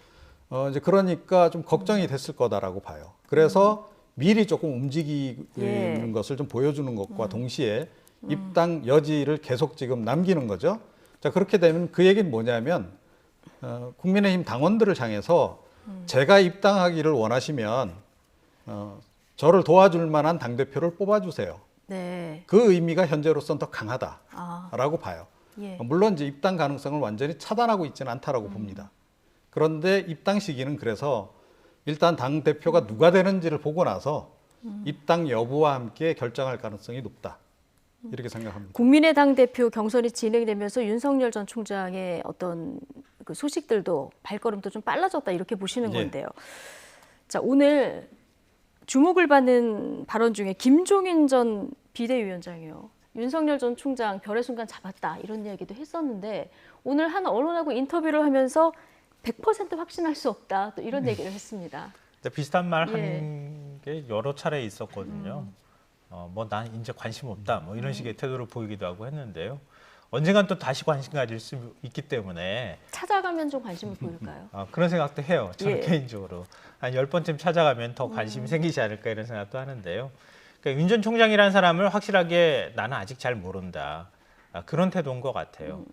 이제 그러니까 좀 걱정이 됐을 거다라고 봐요. 그래서 미리 조금 움직이는 것을 좀 보여주는 것과 동시에 입당 여지를 계속 지금 남기는 거죠. 자, 그렇게 되면 그 얘기는 뭐냐면 국민의힘 당원들을 향해서 제가 입당하기를 원하시면 저를 도와줄 만한 당대표를 뽑아주세요. 네. 그 의미가 현재로서는 더 강하다라고 봐요. 예. 물론 이제 입당 가능성을 완전히 차단하고 있지는 않다라고 봅니다. 그런데 입당 시기는 그래서 일단 당 대표가 누가 되는지를 보고 나서 입당 여부와 함께 결정할 가능성이 높다. 이렇게 생각합니다. 국민의당 대표 경선이 진행되면서 윤석열 전 총장의 어떤 그 소식들도 발걸음도 좀 빨라졌다 이렇게 보시는 예. 건데요. 자, 오늘 주목을 받는 발언 중에 김종인 전 비대위원장이요. 윤석열 전 총장 별의 순간 잡았다 이런 이야기도 했었는데 오늘 한 언론하고 인터뷰를 하면서 100% 확신할 수 없다 또 이런 얘기를 했습니다. 비슷한 말 예. 한 게 여러 차례 있었거든요. 뭐 난 이제 관심 없다 뭐 이런 식의 태도를 보이기도 하고 했는데요. 언젠간 또 다시 관심 가질 수 있기 때문에 찾아가면 좀 관심을 보일까요? 그런 생각도 해요. 저는 예. 개인적으로. 한 10번쯤 찾아가면 더 관심이 생기지 않을까 이런 생각도 하는데요. 그러니까 윤 전 총장이라는 사람을 확실하게 나는 아직 잘 모른다. 그런 태도인 것 같아요.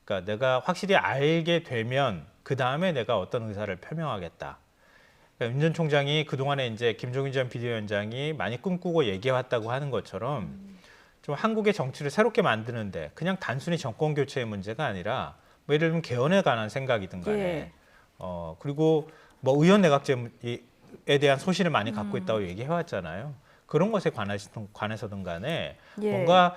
그러니까 내가 확실히 알게 되면 그 다음에 내가 어떤 의사를 표명하겠다. 그러니까 윤 전 총장이 그동안에 이제 김종인 전 비대위원장이 많이 꿈꾸고 얘기해왔다고 하는 것처럼 좀 한국의 정치를 새롭게 만드는데 그냥 단순히 정권 교체의 문제가 아니라 뭐 예를 들면 개헌에 관한 생각이든 간에 예. 그리고 뭐 의원 내각제에 대한 소신을 많이 갖고 있다고 얘기해왔잖아요. 그런 것에 관해서든 간에 예. 뭔가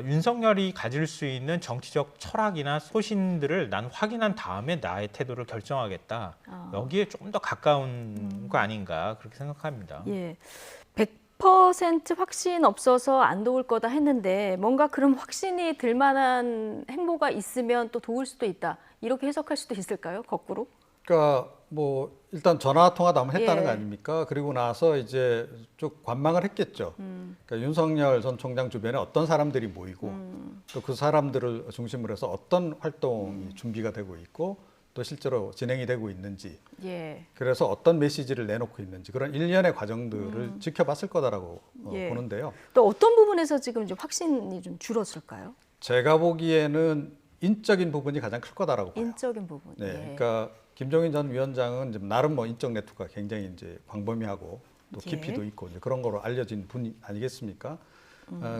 윤석열이 가질 수 있는 정치적 철학이나 소신들을 난 확인한 다음에 나의 태도를 결정하겠다. 여기에 좀 더 가까운 거 아닌가 그렇게 생각합니다. 예. 100% 확신 없어서 안 도울 거다 했는데 뭔가 그런 확신이 들 만한 행보가 있으면 또 도울 수도 있다. 이렇게 해석할 수도 있을까요? 거꾸로? 그러니까 뭐 일단 전화 통화도 한번 했다는 예. 거 아닙니까? 그리고 나서 이제 쭉 관망을 했겠죠. 그러니까 윤석열 전 총장 주변에 어떤 사람들이 모이고 또 그 사람들을 중심으로 해서 어떤 활동이 준비가 되고 있고 또 실제로 진행이 되고 있는지 예. 그래서 어떤 메시지를 내놓고 있는지 그런 일련의 과정들을 지켜봤을 거다라고 예. 보는데요. 또 어떤 부분에서 지금 좀 확신이 좀 줄었을까요? 제가 보기에는 인적인 부분이 가장 클 거다라고 봐요. 인적인 부분. 네, 예. 그러니까 김종인 전 위원장은 이제 나름 뭐 인적 네트워크가 굉장히 이제 광범위하고 또 예. 깊이도 있고 이제 그런 거로 알려진 분 아니겠습니까?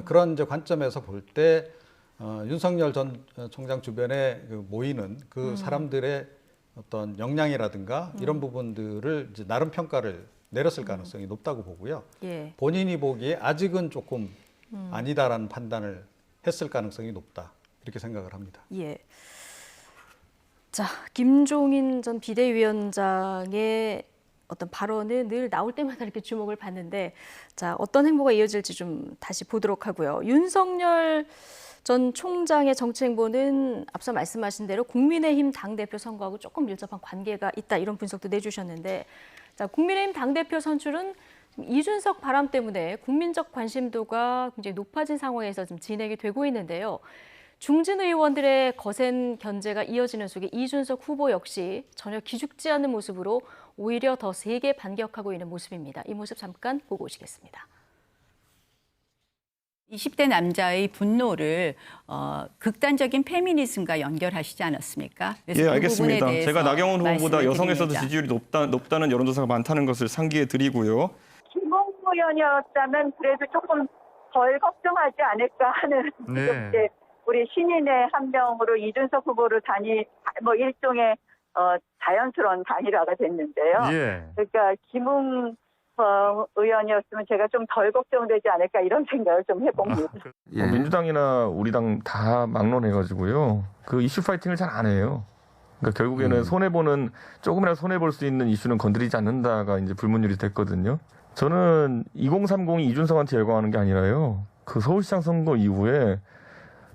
그런 이제 관점에서 볼 때 윤석열 전 총장 주변에 그 모이는 그 사람들의 어떤 역량이라든가 이런 부분들을 이제 나름 평가를 내렸을 가능성이 높다고 보고요. 예. 본인이 보기에 아직은 조금 아니다라는 판단을 했을 가능성이 높다 이렇게 생각을 합니다. 예. 자, 김종인 전 비대위원장의 어떤 발언은 늘 나올 때마다 이렇게 주목을 받는데, 자, 어떤 행보가 이어질지 좀 다시 보도록 하고요. 윤석열 전 총장의 정치 행보는 앞서 말씀하신 대로 국민의힘 당대표 선거하고 조금 밀접한 관계가 있다 이런 분석도 내주셨는데, 자, 국민의힘 당대표 선출은 이준석 바람 때문에 국민적 관심도가 굉장히 높아진 상황에서 지금 진행이 되고 있는데요. 중진 의원들의 거센 견제가 이어지는 속에 이준석 후보 역시 전혀 기죽지 않는 모습으로 오히려 더 세게 반격하고 있는 모습입니다. 이 모습 잠깐 보고 오시겠습니다. 20대 남자의 분노를 극단적인 페미니즘과 연결하시지 않았습니까? 예, 알겠습니다. 제가 나경원 후보보다 여성에서도 지지율이 높다는 여론조사가 많다는 것을 상기해 드리고요. 김봉수 의원이었다면 그래도 조금 덜 걱정하지 않을까 하는 이제 우리 신인의 한 명으로 이준석 후보를 일종의 자연스러운 단일화가 됐는데요. 예. 그러니까 김웅 의원이었으면 제가 좀 덜 걱정되지 않을까 이런 생각을 좀 해봅니다. 민주당이나 우리 당 다 막론해가지고요. 그 이슈 파이팅을 잘 안 해요. 그러니까 결국에는 조금이라도 손해볼 수 있는 이슈는 건드리지 않는다가 이제 불문율이 됐거든요. 저는 2030이 이준석한테 열광하는 게 아니라요. 그 서울시장 선거 이후에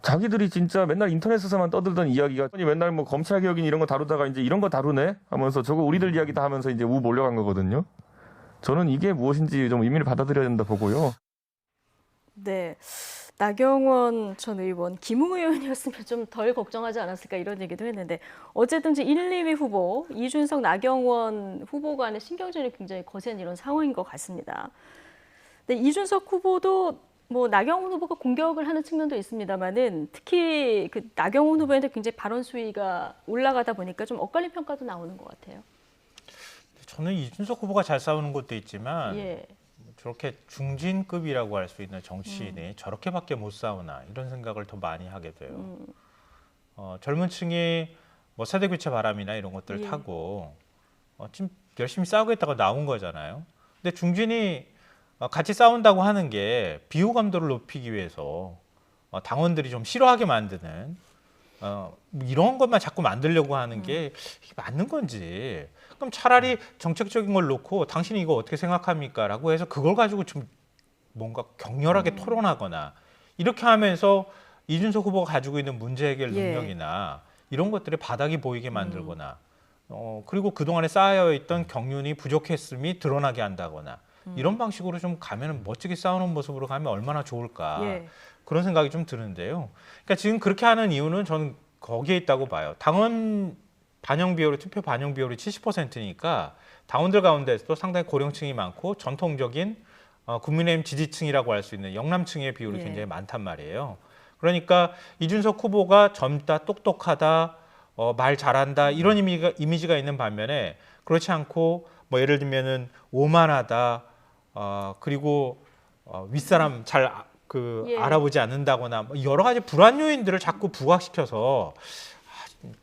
자기들이 진짜 맨날 인터넷에서만 떠들던 이야기가 맨날 뭐 검찰개혁인 이런 거 다루다가 이제 이런 거 다루네 하면서 저거 우리들 이야기 다 하면서 이제 우 몰려간 거거든요. 저는 이게 무엇인지 좀 의미를 받아들여야 된다 보고요. 네. 나경원 전 의원, 김웅 의원이었으면 좀 덜 걱정하지 않았을까 이런 얘기도 했는데 어쨌든 이제 1, 2위 후보 이준석, 나경원 후보 간의 신경전이 굉장히 거센 이런 상황인 것 같습니다. 근데 이준석 후보도 뭐 나경원 후보가 공격을 하는 측면도 있습니다만은 특히 그 나경원 후보한테 굉장히 발언 수위가 올라가다 보니까 좀 엇갈린 평가도 나오는 것 같아요. 저는 이준석 후보가 잘 싸우는 것도 있지만 예. 저렇게 중진급이라고 할 수 있는 정치인이 저렇게밖에 못 싸우나 이런 생각을 더 많이 하게 돼요. 젊은 층이 뭐 세대 교체 바람이나 이런 것들 예. 타고 지금 열심히 싸우겠다고 나온 거잖아요. 근데 중진이 같이 싸운다고 하는 게 비호감도를 높이기 위해서 당원들이 좀 싫어하게 만드는 이런 것만 자꾸 만들려고 하는 게 이게 맞는 건지. 그럼 차라리 정책적인 걸 놓고 당신이 이거 어떻게 생각합니까? 라고 해서 그걸 가지고 좀 뭔가 격렬하게 토론하거나 이렇게 하면서 이준석 후보가 가지고 있는 문제 해결 능력이나 이런 것들의 바닥이 보이게 만들거나 그리고 그동안에 쌓여있던 경륜이 부족했음이 드러나게 한다거나 이런 방식으로 좀 가면 멋지게 싸우는 모습으로 가면 얼마나 좋을까 그런 생각이 좀 드는데요. 그러니까 지금 그렇게 하는 이유는 저는 거기에 있다고 봐요. 당원 반영 비율이 투표 반영 비율이 70%니까 당원들 가운데서도 상당히 고령층이 많고 전통적인 국민의힘 지지층이라고 할 수 있는 영남층의 비율이 굉장히 많단 말이에요. 그러니까 이준석 후보가 젊다, 똑똑하다, 말 잘한다 이런 이미지가 있는 반면에 그렇지 않고 뭐 예를 들면은 오만하다, 그리고 윗사람 잘 알아보지 않는다거나 여러 가지 불안 요인들을 자꾸 부각시켜서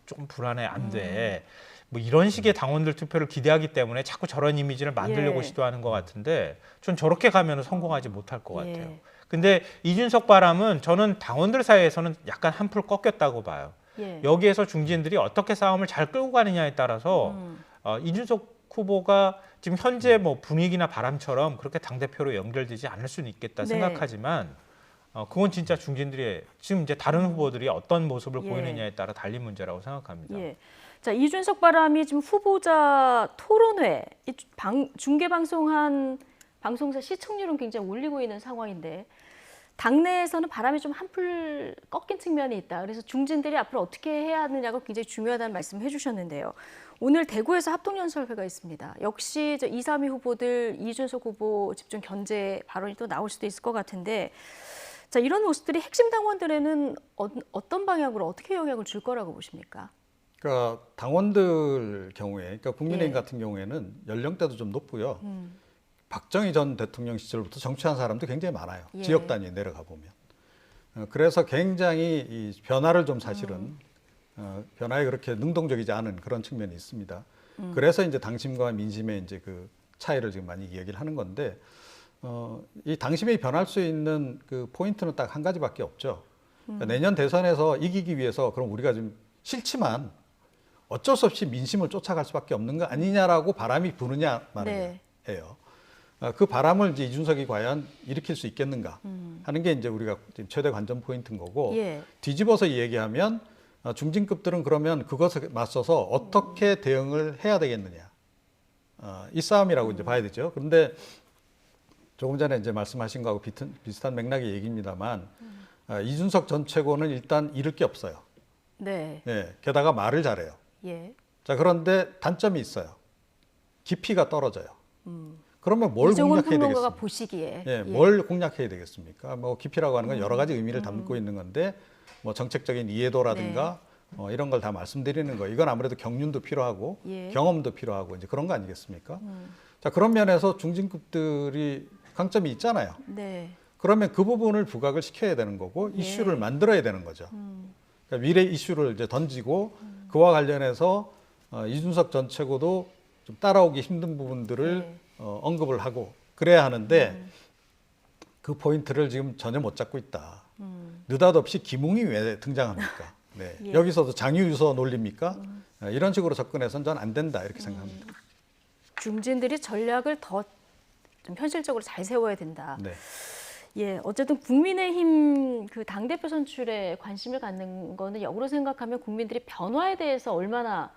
좀 불안해 안 돼. 뭐 이런 식의 당원들 투표를 기대하기 때문에 자꾸 저런 이미지를 만들려고 시도하는 것 같은데 전 저렇게 가면 성공하지 못할 것 같아요. 근데 이준석 바람은 저는 당원들 사이에서는 약간 한풀 꺾였다고 봐요. 여기에서 중진들이 어떻게 싸움을 잘 끌고 가느냐에 따라서 이준석 후보가 지금 현재 뭐 분위기나 바람처럼 그렇게 당대표로 연결되지 않을 수는 있겠다 생각하지만 그건 진짜 중진들이 지금 이제 다른 후보들이 어떤 모습을 보이느냐에 따라 달린 문제라고 생각합니다. 자, 이준석 바람이 지금 후보자 토론회 중계 방송한 방송사 시청률은 굉장히 올리고 있는 상황인데 당내에서는 바람이 좀 한풀 꺾인 측면이 있다. 그래서 중진들이 앞으로 어떻게 해야 하느냐가 굉장히 중요하다는 말씀을 해주셨는데요. 오늘 대구에서 합동연설회가 있습니다. 역시 2, 3위 후보들 이준석 후보 집중 견제 발언이 또 나올 수도 있을 것 같은데 자, 이런 모습들이 핵심 당원들에는 어떤 방향으로 어떻게 영향을 줄 거라고 보십니까? 그러니까 당원들 경우에, 그러니까 국민의힘 같은 경우에는 연령대도 좀 높고요. 박정희 전 대통령 시절부터 정치한 사람도 굉장히 많아요. 지역 단위에 내려가 보면. 그래서 굉장히 이 변화를 좀 사실은 변화에 그렇게 능동적이지 않은 그런 측면이 있습니다. 그래서 이제 당심과 민심의 이제 그 차이를 지금 많이 얘기를 하는 건데. 이 당심이 변할 수 있는 그 포인트는 딱 한 가지밖에 없죠. 그러니까 내년 대선에서 이기기 위해서 그럼 우리가 좀 싫지만 어쩔 수 없이 민심을 쫓아갈 수밖에 없는 거 아니냐라고 바람이 부느냐 말이에요. 그 바람을 이제 이준석이 과연 일으킬 수 있겠는가 하는 게 이제 우리가 지금 최대 관전 포인트인 거고 뒤집어서 얘기하면 중진급들은 그러면 그것에 맞서서 어떻게 대응을 해야 되겠느냐 이 싸움이라고 이제 봐야 되죠. 그런데 조금 전에 이제 말씀하신 거하고 비슷한 맥락의 얘기입니다만 이준석 전 최고는 일단 잃을 게 없어요. 게다가 말을 잘해요. 자, 그런데 단점이 있어요. 깊이가 떨어져요. 그러면 뭘 공략해야 되겠습니까? 보시기에. 뭘 공략해야 되겠습니까? 뭐 깊이라고 하는 건 여러 가지 의미를 담고 있는 건데 뭐 정책적인 이해도라든가 이런 걸 다 말씀드리는 거예요. 이건 아무래도 경륜도 필요하고 경험도 필요하고 이제 그런 거 아니겠습니까? 자, 그런 면에서 중진급들이 강점이 있잖아요. 그러면 그 부분을 부각을 시켜야 되는 거고 이슈를 만들어야 되는 거죠. 그러니까 미래 이슈를 이제 던지고 그와 관련해서 이준석 전 최고도 좀 따라오기 힘든 부분들을 언급을 하고 그래야 하는데 그 포인트를 지금 전혀 못 잡고 있다. 느닷없이 김웅이 왜 등장합니까? 여기서도 장유유서 논리입니까? 이런 식으로 접근해서는 전 안 된다 이렇게 생각합니다. 중진들이 전략을 더 좀 현실적으로 잘 세워야 된다. 네. 예, 어쨌든 국민의힘 그 당대표 선출에 관심을 갖는 거는 역으로 생각하면 국민들이 변화에 대해서 얼마나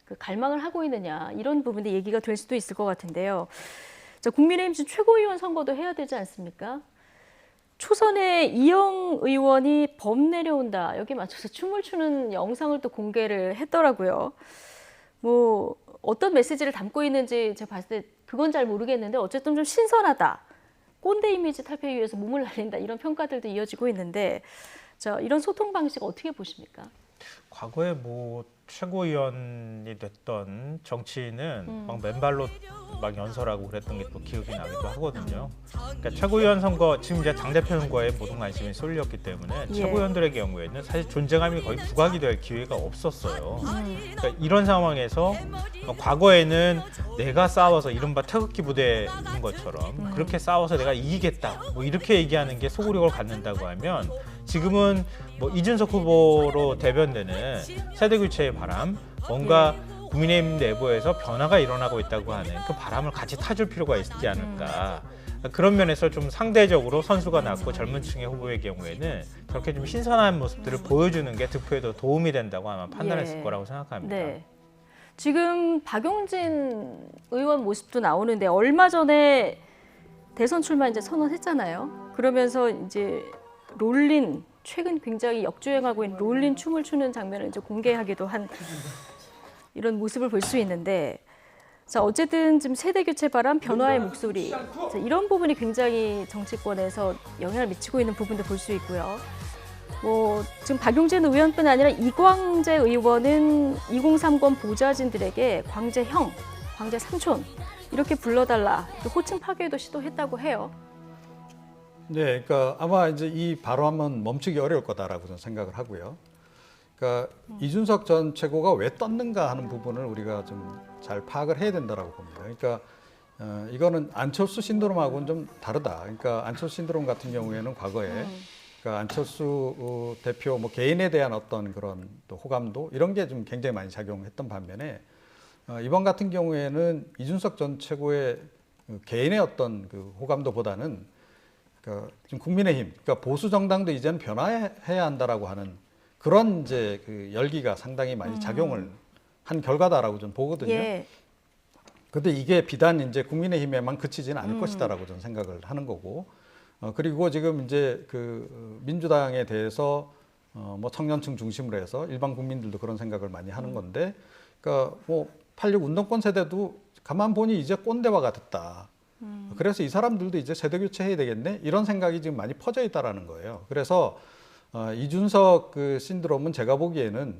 그 갈망을 하고 있느냐 이런 부분에 얘기가 될 수도 있을 것 같은데요. 자, 국민의힘 지금 최고위원 선거도 해야 되지 않습니까? 초선의 이영 의원이 범 내려온다. 여기 맞춰서 춤을 추는 영상을 또 공개를 했더라고요. 뭐 어떤 메시지를 담고 있는지 제가 봤을 때 그건 잘 모르겠는데 어쨌든 좀 신선하다. 꼰대 이미지 탈피하기 위해서 몸을 날린다. 이런 평가들도 이어지고 있는데 자, 이런 소통 방식 어떻게 보십니까? 과거에 뭐 최고위원이 됐던 정치인은 막 맨발로 막 연설하고 그랬던 게 또 기억이 나기도 하거든요. 그러니까 최고위원 선거, 지금 이제 당대표 선거에 모든 관심이 쏠렸기 때문에 예. 최고위원들의 경우에는 사실 존재감이 거의 부각이 될 기회가 없었어요. 그러니까 이런 상황에서 과거에는 내가 싸워서 이른바 태극기 부대인 것처럼 그렇게 싸워서 내가 이기겠다 뭐 이렇게 얘기하는 게 소구력을 갖는다고 하면 지금은 뭐 이준석 후보로 대변되는 세대 교체의 바람, 뭔가 국민의힘 내부에서 변화가 일어나고 있다고 하는 그 바람을 같이 타줄 필요가 있지 않을까. 그런 면에서 좀 상대적으로 선수가 낮고 젊은 층의 후보의 경우에는 저렇게 좀 신선한 모습들을 보여주는 게 득표에도 도움이 된다고 아마 판단했을 거라고 생각합니다. 네. 지금 박용진 의원 모습도 나오는데 얼마 전에 대선 출마 이제 선언했잖아요. 그러면서 이제 롤린, 최근 굉장히 역주행하고 있는 롤린 춤을 추는 장면을 이제 공개하기도 한 이런 모습을 볼 수 있는데, 자, 어쨌든 지금 세대 교체 바람, 변화의 목소리, 자, 이런 부분이 굉장히 정치권에서 영향을 미치고 있는 부분도 볼 수 있고요. 뭐 지금 박용진 의원뿐 아니라 이광재 의원은 2030 보좌진들에게 광재형, 광재 삼촌 이렇게 불러달라 호칭 파괴도 시도했다고 해요. 네, 그러니까 아마 이제 이 발언은 멈추기 어려울 거다라고 저는 생각을 하고요. 그러니까 이준석 전 최고가 왜 떴는가 하는 부분을 우리가 좀 잘 파악을 해야 된다라고 봅니다. 그러니까 이거는 안철수 신드롬하고는 좀 다르다. 그러니까 안철수 신드롬 같은 경우에는 과거에 그러니까 안철수 대표 뭐 개인에 대한 어떤 그런 또 호감도 이런 게 좀 굉장히 많이 작용했던 반면에 이번 같은 경우에는 이준석 전 최고의 개인의 어떤 그 호감도보다는 그러니까 지금 국민의힘, 그러니까 보수 정당도 이제는 변화해야 한다라고 하는 그런 이제 그 열기가 상당히 많이 작용을 한 결과다라고 저는 보거든요. 예. 근데 이게 비단 이제 국민의힘에만 그치지는 않을 것이다라고 저는 생각을 하는 거고, 그리고 지금 이제 그 민주당에 대해서 뭐 청년층 중심으로 해서 일반 국민들도 그런 생각을 많이 하는 건데, 그러니까 뭐 86 운동권 세대도 가만 보니 이제 꼰대화가 됐다. 그래서 이 사람들도 이제 세대 교체해야 되겠네 이런 생각이 지금 많이 퍼져 있다라는 거예요. 그래서 이준석 그 신드롬은 제가 보기에는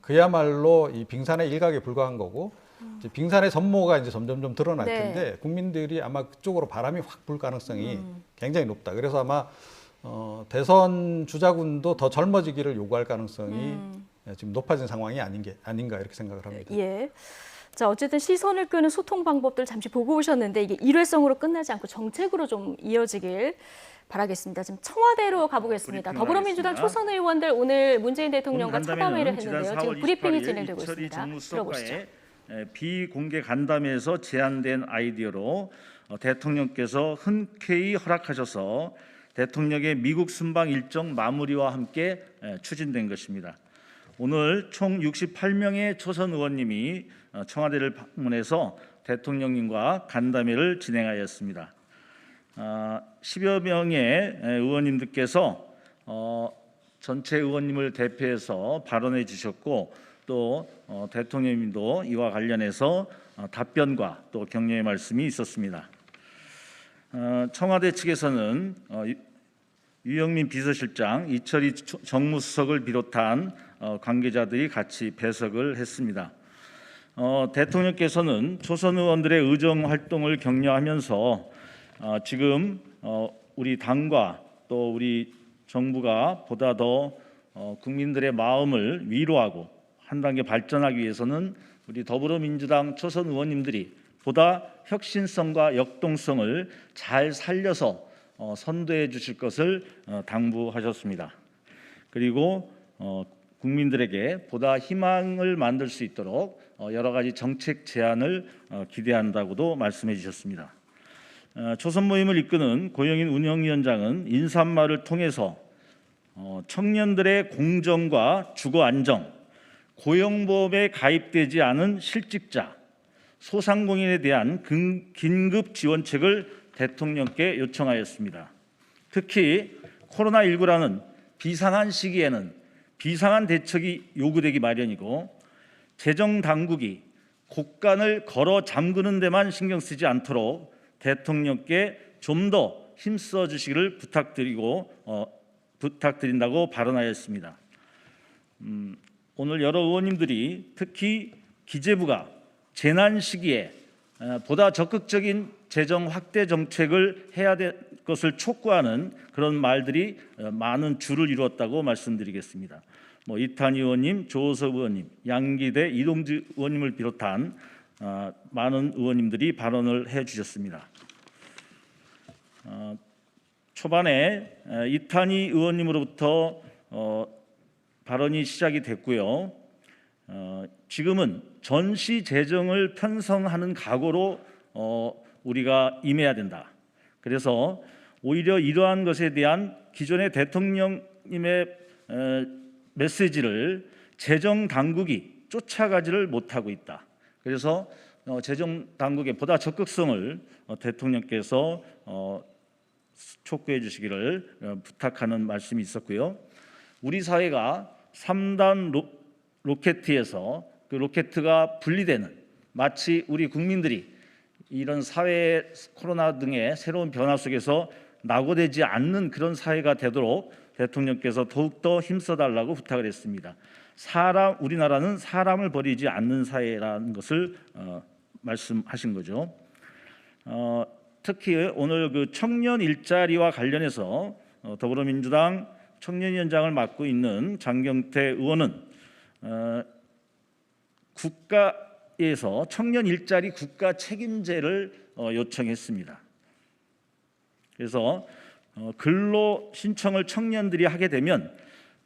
그야말로 이 빙산의 일각에 불과한 거고 이제 빙산의 전모가 이제 점점 좀 드러날 텐데 국민들이 아마 그쪽으로 바람이 확 불 가능성이 굉장히 높다. 그래서 아마 대선 주자군도 더 젊어지기를 요구할 가능성이 지금 높아진 상황이 아닌가 이렇게 생각을 합니다. 예. 자, 어쨌든 시선을 끄는 소통 방법들 잠시 보고 오셨는데 이게 일회성으로 끝나지 않고 정책으로 좀 이어지길 바라겠습니다. 지금 청와대로 가보겠습니다. 더불어민주당 초선 의원들 오늘 문재인 대통령과 차담회를 했는데요. 지금 브리핑이 진행되고 있습니다. 들어보시죠. 비공개 간담회에서 제안된 아이디어로 대통령께서 흔쾌히 허락하셔서 대통령의 미국 순방 일정 마무리와 함께 추진된 것입니다. 오늘 총 68명의 초선 의원님이 청와대를 방문해서 대통령님과 간담회를 진행하였습니다. 10여 명의 의원님들께서 전체 의원님을 대표해서 발언해 주셨고 또 대통령님도 이와 관련해서 답변과 또 격려의 말씀이 있었습니다. 청와대 측에서는 유영민 비서실장, 이철희 정무수석을 비롯한 관계자들이 같이 배석을 했습니다. 대통령께서는 초선 의원들의 의정 활동을 격려하면서 지금 우리 당과 또 우리 정부가 보다 더 국민들의 마음을 위로하고 한 단계 발전하기 위해서는 우리 더불어민주당 초선 의원님들이 보다 혁신성과 역동성을 잘 살려서 선도해 주실 것을 당부하셨습니다. 그리고 국민들에게 보다 희망을 만들 수 있도록 여러 가지 정책 제안을 기대한다고도 말씀해 주셨습니다. 초선 모임을 이끄는 고영인 운영위원장은 인사말을 통해서 청년들의 공정과 주거 안정, 고용보험에 가입되지 않은 실직자, 소상공인에 대한 긴급 지원책을 대통령께 요청하였습니다. 특히 코로나19라는 비상한 시기에는 비상한 대책이 요구되기 마련이고 재정 당국이 곳간을 걸어 잠그는 데만 신경 쓰지 않도록 대통령께 좀 더 힘써 주시기를 부탁드린다고 발언하였습니다. 오늘 여러 의원님들이 특히 기재부가 재난 시기에 보다 적극적인 재정 확대 정책을 해야 될 것을 촉구하는 그런 말들이 많은 줄을 이루었다고 말씀드리겠습니다. 이탄희 의원님, 조호섭 의원님, 양기대, 이동주 의원님을 비롯한 많은 의원님들이 발언을 해주셨습니다. 초반에 이탄희 의원님으로부터 발언이 시작이 됐고요. 지금은 전시 재정을 편성하는 각오로 우리가 임해야 된다. 그래서 오히려 이러한 것에 대한 기존의 대통령님의 메시지를 재정 당국이 쫓아가지를 못하고 있다. 그래서 재정 당국의 보다 적극성을 대통령께서 촉구해 주시기를 부탁하는 말씀이 있었고요. 우리 사회가 3단 로켓에서 그 로켓가 분리되는, 마치 우리 국민들이 이런 사회 코로나 등의 새로운 변화 속에서 낙오되지 않는 그런 사회가 되도록 대통령께서 더욱더 힘써달라고 부탁을 했습니다. 우리나라는 사람을 버리지 않는 사회라는 것을 말씀하신 거죠. 특히 오늘 그 청년 일자리와 관련해서 더불어민주당 청년위원장을 맡고 있는 장경태 의원은 국가에서 청년 일자리 국가 책임제를 요청했습니다. 그래서 근로 신청을 청년들이 하게 되면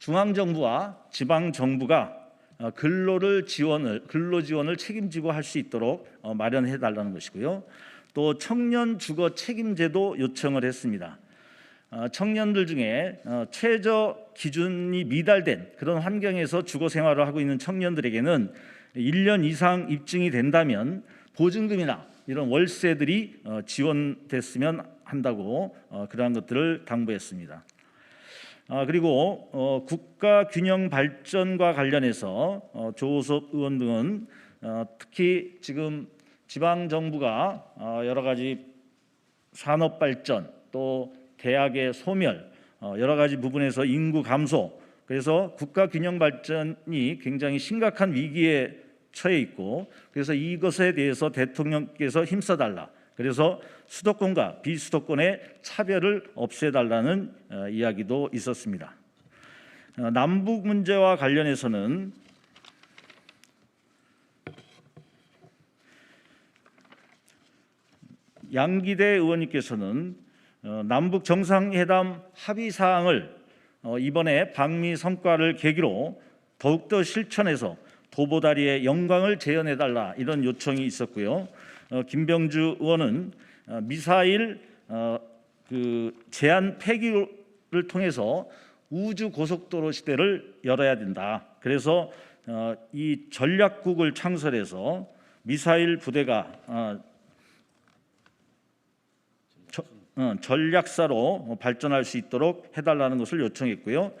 중앙정부와 지방정부가 근로 지원을 책임지고 할 수 있도록 마련해 달라는 것이고요. 또 청년 주거 책임제도 요청을 했습니다. 청년들 중에 최저 기준이 미달된 그런 환경에서 주거 생활을 하고 있는 청년들에게는 1년 이상 입증이 된다면 보증금이나 이런 월세들이 지원됐으면 한다고 그러한 것들을 당부했습니다. 그리고 국가 균형 발전과 관련해서 조호섭 의원 등은 특히 지금 지방 정부가 여러 가지 산업 발전, 또 대학의 소멸, 여러 가지 부분에서 인구 감소, 그래서 국가 균형 발전이 굉장히 심각한 위기에 처해 있고, 그래서 이것에 대해서 대통령께서 힘써달라. 그래서 수도권과 비수도권의 차별을 없애달라는 이야기도 있었습니다. 남북 문제와 관련해서는 양기대 의원님께서는 남북 정상회담 합의 사항을 이번에 방미 성과를 계기로 더욱더 실천해서 도보다리의 영광을 재현해달라, 이런 요청이 있었고요. 김병주 의원은 미사일 제한 폐기를 통해서 우주 고속도로 시대를 열어야 된다. 그래서 이 전략국을 창설해서 미사일 부대가 전략사로 발전할 수 있도록 해달라는 것을 요청했고요.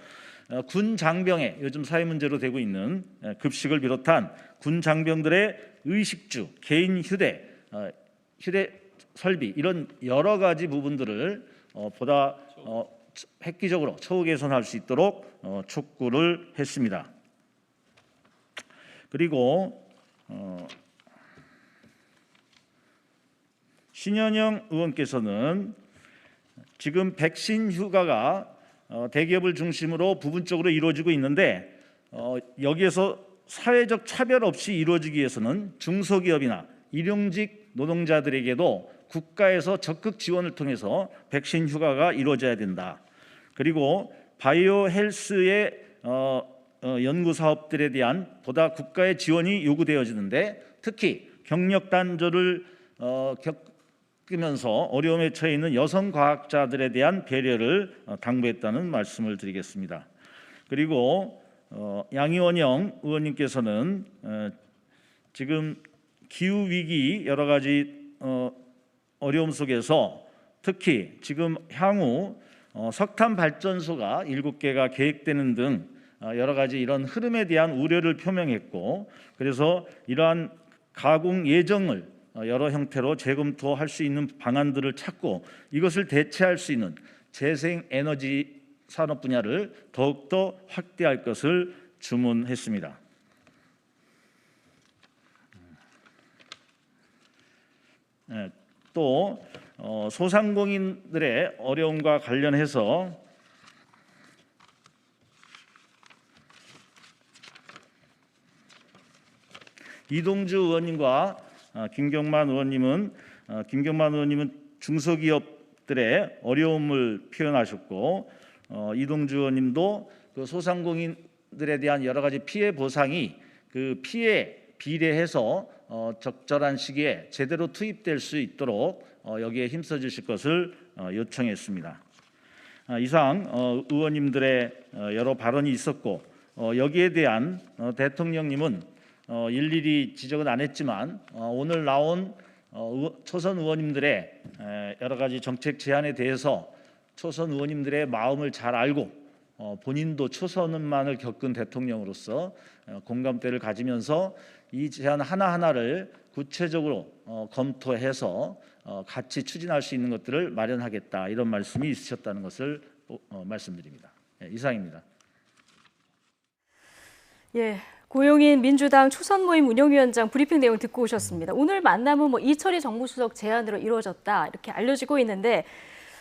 군 장병의 요즘 사회 문제로 되고 있는 급식을 비롯한 군 장병들의 의식주, 개인 휴대 설비, 이런 여러 가지 부분들을 보다 획기적으로 처우 개선할 수 있도록 촉구를 했습니다. 그리고 신현영 의원께서는 지금 백신 휴가가 대기업을 중심으로 부분적으로 이루어지고 있는데 여기에서 사회적 차별 없이 이루어지기 위해서는 중소기업이나 일용직 노동자들에게도 국가에서 적극 지원을 통해서 백신 휴가가 이루어져야 된다. 그리고 바이오 헬스의 연구 사업들에 대한 보다 국가의 지원이 요구되어지는데, 특히 경력 단절을 섞으면서 어려움에 처해 있는 여성 과학자들에 대한 배려를 당부했다는 말씀을 드리겠습니다. 그리고 양이원영 의원님께서는 지금 기후 위기 여러 가지 어려움 속에서 특히 지금 향후 석탄 발전소가 7개가 계획되는 등 여러 가지 이런 흐름에 대한 우려를 표명했고, 그래서 이러한 가공 예정을 여러 형태로 재검토할 수 있는 방안들을 찾고 이것을 대체할 수 있는 재생 에너지 산업 분야를 더욱더 확대할 것을 주문했습니다. 또 소상공인들의 어려움과 관련해서 이동주 의원님과 김경만 의원님은 중소기업들의 어려움을 표현하셨고, 이동주 의원님도 그 소상공인들에 대한 여러 가지 피해 보상이 그 피해 비례해서 적절한 시기에 제대로 투입될 수 있도록 여기에 힘써 주실 것을 요청했습니다. 이상 의원님들의 여러 발언이 있었고, 여기에 대한 대통령님은 일일이 지적은 안 했지만 오늘 나온 초선 의원님들의 여러 가지 정책 제안에 대해서 초선 의원님들의 마음을 잘 알고 본인도 초선만을 겪은 대통령으로서 공감대를 가지면서 이 제안 하나하나를 구체적으로 검토해서 같이 추진할 수 있는 것들을 마련하겠다, 이런 말씀이 있으셨다는 것을 말씀드립니다. 이상입니다. 예, 고용인 민주당 초선 모임 운영위원장 브리핑 내용 듣고 오셨습니다. 오늘 만남은 이철희 정무수석 제안으로 이루어졌다, 이렇게 알려지고 있는데,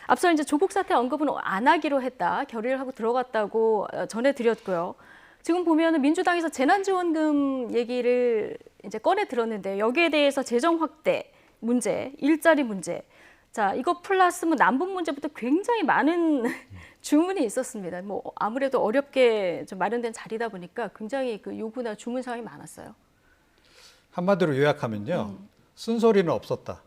앞서 이제 조국 사태 언급은 안 하기로 했다, 결의를 하고 들어갔다고 전해드렸고요. 지금 보면은 민주당에서 재난지원금 얘기를 이제 꺼내 들었는데, 여기에 대해서 재정 확대 문제, 일자리 문제, 자, 이거 플러스 남북 문제부터 굉장히 많은 주문이 있었습니다. 아무래도 어렵게 좀 마련된 자리다 보니까 굉장히 그 요구나 주문 사항이 많았어요. 한마디로 요약하면요, 쓴소리는 없었다.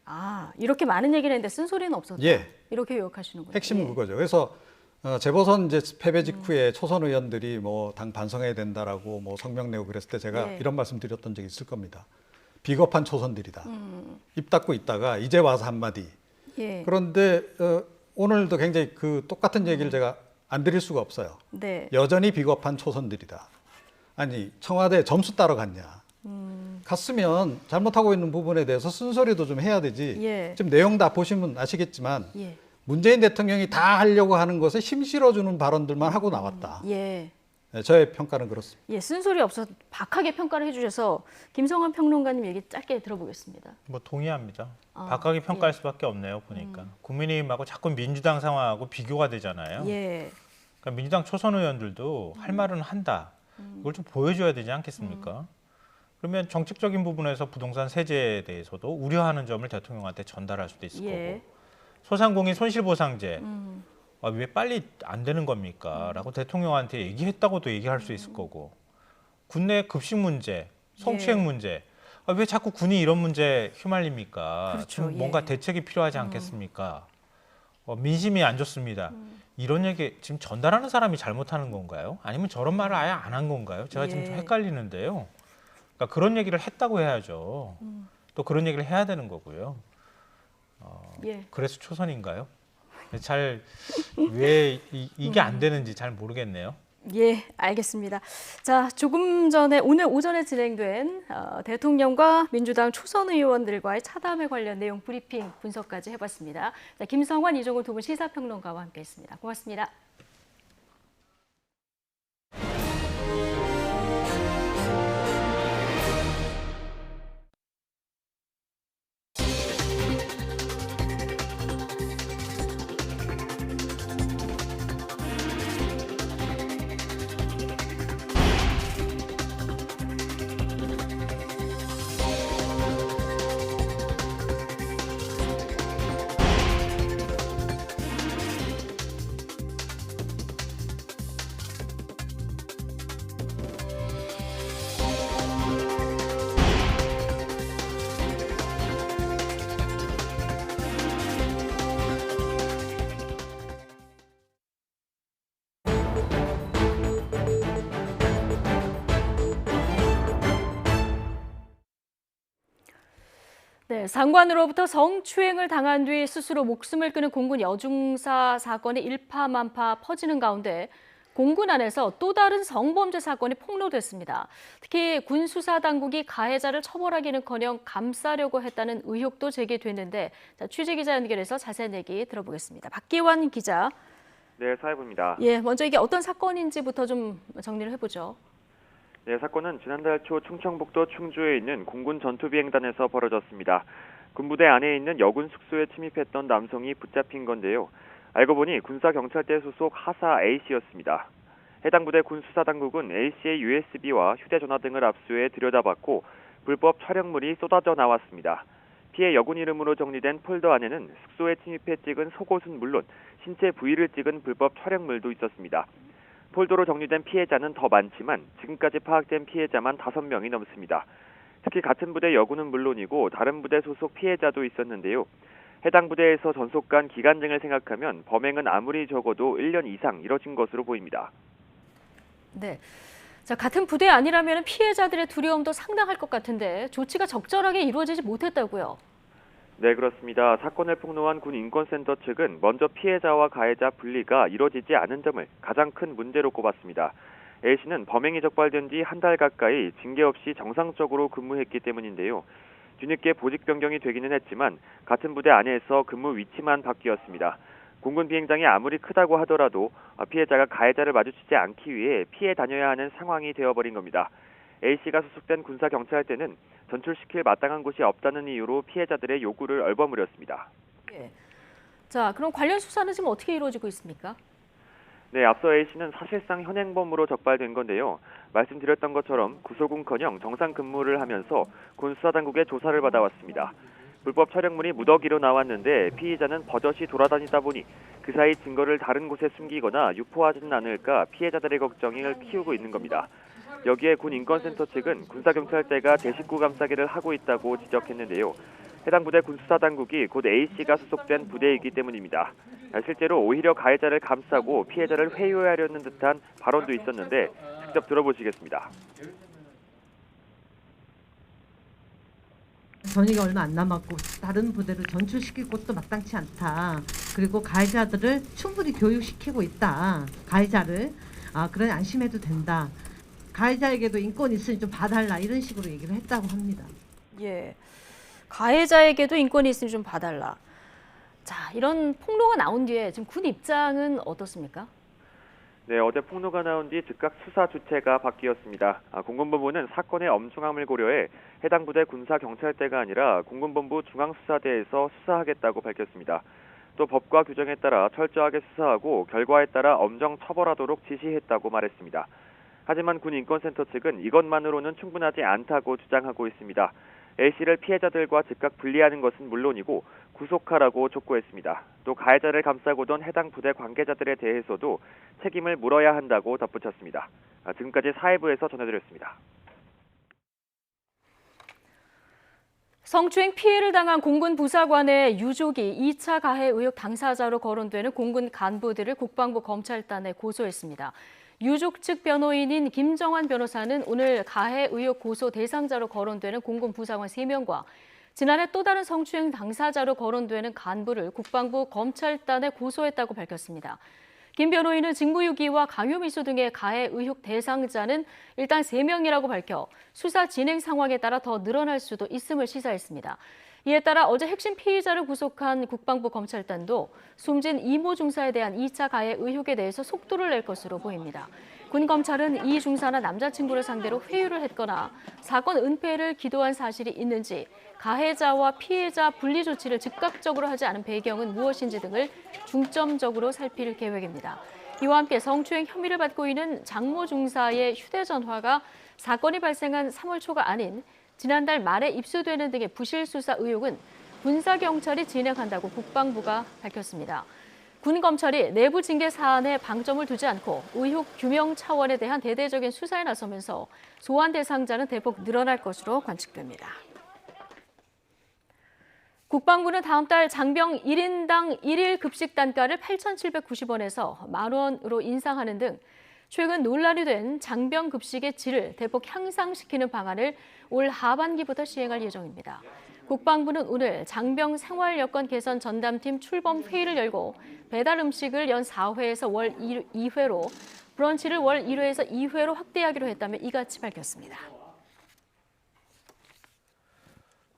아, 이렇게 많은 얘기를 했는데 쓴소리는 없었다. 예. 이렇게 요약하시는군요. 핵심은 그거죠. 그래서 재보선 이제 패배 직후에 초선 의원들이 당 반성해야 된다라고 성명 내고 그랬을 때 제가 이런 말씀 드렸던 적이 있을 겁니다. 비겁한 초선들이다. 입 닫고 있다가 이제 와서 한마디. 예. 그런데 오늘도 굉장히 그 똑같은 얘기를 제가 안 드릴 수가 없어요. 네. 여전히 비겁한 초선들이다. 아니, 청와대 점수 따러 갔냐. 갔으면 잘못하고 있는 부분에 대해서 쓴소리도 좀 해야 되지. 예. 지금 내용 다 보시면 아시겠지만 예. 문재인 대통령이 다 하려고 하는 것에 힘 실어주는 발언들만 하고 나왔다. 예. 네, 저의 평가는 그렇습니다. 예, 쓴소리 없어서 박하게 평가를 해주셔서 김성환 평론가님 얘기 짧게 들어보겠습니다. 동의합니다. 박하게 평가할 수밖에 없네요, 보니까. 국민의힘하고 자꾸 민주당 상황하고 비교가 되잖아요. 예. 그러니까 민주당 초선 의원들도 할 말은 한다. 이걸 좀 보여줘야 되지 않겠습니까? 그러면 정책적인 부분에서 부동산 세제에 대해서도 우려하는 점을 대통령한테 전달할 수도 있을 거고, 소상공인 손실보상제 왜 빨리 안 되는 겁니까? 라고 대통령한테 얘기했다고도 얘기할 수 있을 거고, 군내 급식 문제, 성추행 문제, 왜 자꾸 군이 이런 문제 휘말립니까? 그렇죠. 좀 뭔가 대책이 필요하지 않겠습니까? 민심이 안 좋습니다. 이런 얘기 지금 전달하는 사람이 잘못하는 건가요? 아니면 저런 말을 아예 안 한 건가요? 제가 지금 좀 헷갈리는데요. 그러니까 그런 얘기를 했다고 해야죠. 또 그런 얘기를 해야 되는 거고요. 그래서 초선인가요? 왜 이게 안 되는지 잘 모르겠네요. 예, 알겠습니다. 자, 조금 전에 오늘 오전에 진행된 대통령과 민주당 초선 의원들과의 차담에 관련 내용 브리핑 분석까지 해봤습니다. 자, 김성환, 이종훈 두 분 시사평론가와 함께했습니다. 고맙습니다. 네, 상관으로부터 성추행을 당한 뒤 스스로 목숨을 끊은 공군 여중사 사건이 일파만파 퍼지는 가운데 공군 안에서 또 다른 성범죄 사건이 폭로됐습니다. 특히 군 수사당국이 가해자를 처벌하기는커녕 감싸려고 했다는 의혹도 제기됐는데 취재기자 연결해서 자세한 얘기 들어보겠습니다. 박기환 기자. 네, 사회부입니다. 예, 먼저 이게 어떤 사건인지부터 좀 정리를 해보죠. 네, 사건은 지난달 초 충청북도 충주에 있는 공군 전투비행단에서 벌어졌습니다. 군부대 안에 있는 여군 숙소에 침입했던 남성이 붙잡힌 건데요. 알고 보니 군사경찰대 소속 하사 A씨였습니다. 해당 부대 군수사당국은 A씨의 USB와 휴대전화 등을 압수해 들여다봤고 불법 촬영물이 쏟아져 나왔습니다. 피해 여군 이름으로 정리된 폴더 안에는 숙소에 침입해 찍은 속옷은 물론 신체 부위를 찍은 불법 촬영물도 있었습니다. 폴더로 정리된 피해자는 더 많지만 지금까지 파악된 피해자만 5명이 넘습니다. 특히 같은 부대 여군은 물론이고 다른 부대 소속 피해자도 있었는데요. 해당 부대에서 전속간 기간 등을 생각하면 범행은 아무리 적어도 1년 이상 이뤄진 것으로 보입니다. 네, 자, 같은 부대 아니라면 피해자들의 두려움도 상당할 것 같은데 조치가 적절하게 이루어지지 못했다고요? 네, 그렇습니다. 사건을 폭로한 군 인권센터 측은 먼저 피해자와 가해자 분리가 이뤄지지 않은 점을 가장 큰 문제로 꼽았습니다. A씨는 범행이 적발된 뒤 한 달 가까이 징계 없이 정상적으로 근무했기 때문인데요. 뒤늦게 보직 변경이 되기는 했지만 같은 부대 안에서 근무 위치만 바뀌었습니다. 공군 비행장이 아무리 크다고 하더라도 피해자가 가해자를 마주치지 않기 위해 피해 다녀야 하는 상황이 되어버린 겁니다. A씨가 소속된 군사경찰대는 전출시킬 마땅한 곳이 없다는 이유로 피해자들의 요구를 얼버무렸습니다. 예. 자, 그럼 관련 수사는 지금 어떻게 이루어지고 있습니까? 네, 앞서 A씨는 사실상 현행범으로 적발된 건데요. 말씀드렸던 것처럼 구속은커녕 정상 근무를 하면서 군 수사당국의 조사를 받아왔습니다. 불법 촬영물이 무더기로 나왔는데 피의자는 버젓이 돌아다니다 보니 그 사이 증거를 다른 곳에 숨기거나 유포하지는 않을까 피해자들의 걱정을 키우고 있는 겁니다. 여기에 군 인권센터 측은 군사경찰대가 제19 감싸기를 하고 있다고 지적했는데요. 해당 부대 군수사당국이 곧 A씨가 소속된 부대이기 때문입니다. 실제로 오히려 가해자를 감싸고 피해자를 회유하려는 듯한 발언도 있었는데 직접 들어보시겠습니다. 전이가 얼마 안 남았고 다른 부대를 전출시킬 곳도 마땅치 않다. 그리고 가해자들을 충분히 교육시키고 있다. 가해자를 그래 안심해도 된다. 가해자에게도 인권 있으니 좀 봐달라 이런 식으로 얘기를 했다고 합니다. 예, 가해자에게도 인권이 있으니 좀 봐달라. 자, 이런 폭로가 나온 뒤에 지금 군 입장은 어떻습니까? 네, 어제 폭로가 나온 뒤 즉각 수사 주체가 바뀌었습니다. 공군본부는 사건의 엄중함을 고려해 해당 부대 군사경찰대가 아니라 공군본부 중앙수사대에서 수사하겠다고 밝혔습니다. 또 법과 규정에 따라 철저하게 수사하고 결과에 따라 엄정 처벌하도록 지시했다고 말했습니다. 하지만 군 인권센터 측은 이것만으로는 충분하지 않다고 주장하고 있습니다. A씨를 피해자들과 즉각 분리하는 것은 물론이고 구속하라고 촉구했습니다. 또 가해자를 감싸고던 해당 부대 관계자들에 대해서도 책임을 물어야 한다고 덧붙였습니다. 지금까지 사회부에서 전해드렸습니다. 성추행 피해를 당한 공군 부사관의 유족이 2차 가해 의혹 당사자로 거론되는 공군 간부들을 국방부 검찰단에 고소했습니다. 유족 측 변호인인 김정환 변호사는 오늘 가해 의혹 고소 대상자로 거론되는 공군 부사관 3명과 지난해 또 다른 성추행 당사자로 거론되는 간부를 국방부 검찰단에 고소했다고 밝혔습니다. 김 변호인은 직무유기와 강요미수 등의 가해 의혹 대상자는 일단 3명이라고 밝혀 수사 진행 상황에 따라 더 늘어날 수도 있음을 시사했습니다. 이에 따라 어제 핵심 피의자를 구속한 국방부 검찰단도 숨진 이모 중사에 대한 2차 가해 의혹에 대해서 속도를 낼 것으로 보입니다. 군 검찰은 이 중사나 남자친구를 상대로 회유를 했거나 사건 은폐를 기도한 사실이 있는지, 가해자와 피해자 분리 조치를 즉각적으로 하지 않은 배경은 무엇인지 등을 중점적으로 살필 계획입니다. 이와 함께 성추행 혐의를 받고 있는 장모 중사의 휴대전화가 사건이 발생한 3월 초가 아닌 지난달 말에 입수되는 등의 부실 수사 의혹은 군사경찰이 진행한다고 국방부가 밝혔습니다. 군 검찰이 내부 징계 사안에 방점을 두지 않고 의혹 규명 차원에 대한 대대적인 수사에 나서면서 소환 대상자는 대폭 늘어날 것으로 관측됩니다. 국방부는 다음 달 장병 1인당 1일 급식 단가를 8,790원에서 10,000원으로 인상하는 등 최근 논란이 된 장병 급식의 질을 대폭 향상시키는 방안을 올 하반기부터 시행할 예정입니다. 국방부는 오늘 장병 생활여건 개선 전담팀 출범 회의를 열고 배달 음식을 연 4회에서 월 2회로, 브런치를 월 1회에서 2회로 확대하기로 했다며 이같이 밝혔습니다.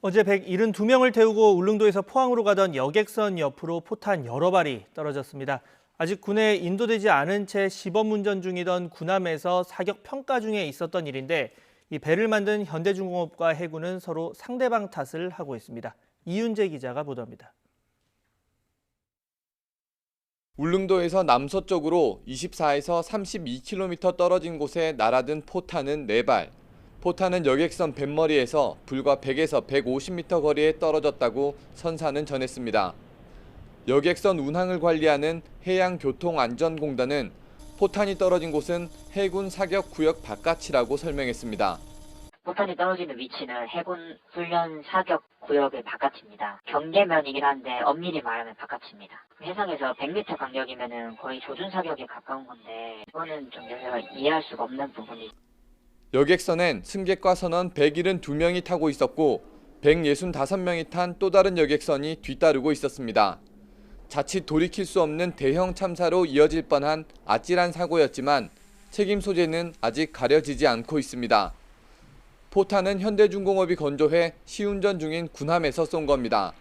어제 172명을 태우고 울릉도에서 포항으로 가던 여객선 옆으로 포탄 여러 발이 떨어졌습니다. 아직 군에 인도되지 않은 채 시범 운전 중이던 군함에서 사격 평가 중에 있었던 일인데, 이 배를 만든 현대중공업과 해군은 서로 상대방 탓을 하고 있습니다. 이윤재 기자가 보도합니다. 울릉도에서 남서쪽으로 24에서 32km 떨어진 곳에 날아든 포탄은 4발. 포탄은 여객선 뱃머리에서 불과 100에서 150m 거리에 떨어졌다고 선사는 전했습니다. 여객선 운항을 관리하는 해양교통안전공단은 포탄이 떨어진 곳은 해군 사격 구역 바깥이라고 설명했습니다. 포탄이 떨어지는 위치는 해군 훈련 사격 구역의 바깥입니다. 경계면이긴 한데 엄밀히 말하면 바깥입니다. 해상에서 100m 간격이면 거의 조준 사격에 가까운 건데 이거는 좀 제가 이해할 수가 없는 부분이. 여객선엔 승객과 선원 172명이 타고 있었고 165명이 탄 또 다른 여객선이 뒤따르고 있었습니다. 자칫 돌이킬 수 없는 대형 참사로 이어질 뻔한 아찔한 사고였지만 책임 소재는 아직 가려지지 않고 있습니다. 포탄은 현대중공업이 건조해 시운전 중인 군함에서 쏜 겁니다.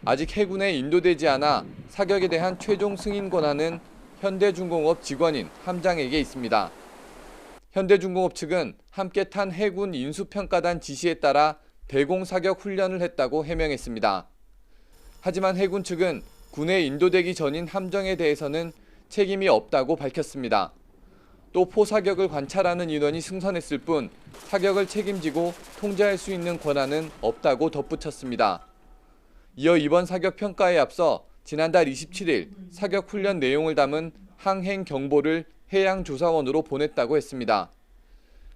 아직 해군에 인도되지 않아 사격에 대한 최종 승인 권한은 현대중공업 직원인 함장에게 있습니다. 현대중공업 측은 함께 탄 해군 인수평가단 지시에 따라 대공 사격 훈련을 했다고 해명했습니다. 하지만 해군 측은 군에 인도되기 전인 함정에 대해서는 책임이 없다고 밝혔습니다. 또 포사격을 관찰하는 인원이 승선했을 뿐 사격을 책임지고 통제할 수 있는 권한은 없다고 덧붙였습니다. 이어 이번 사격 평가에 앞서 지난달 27일 사격 훈련 내용을 담은 항행 경보를 해양조사원으로 보냈다고 했습니다.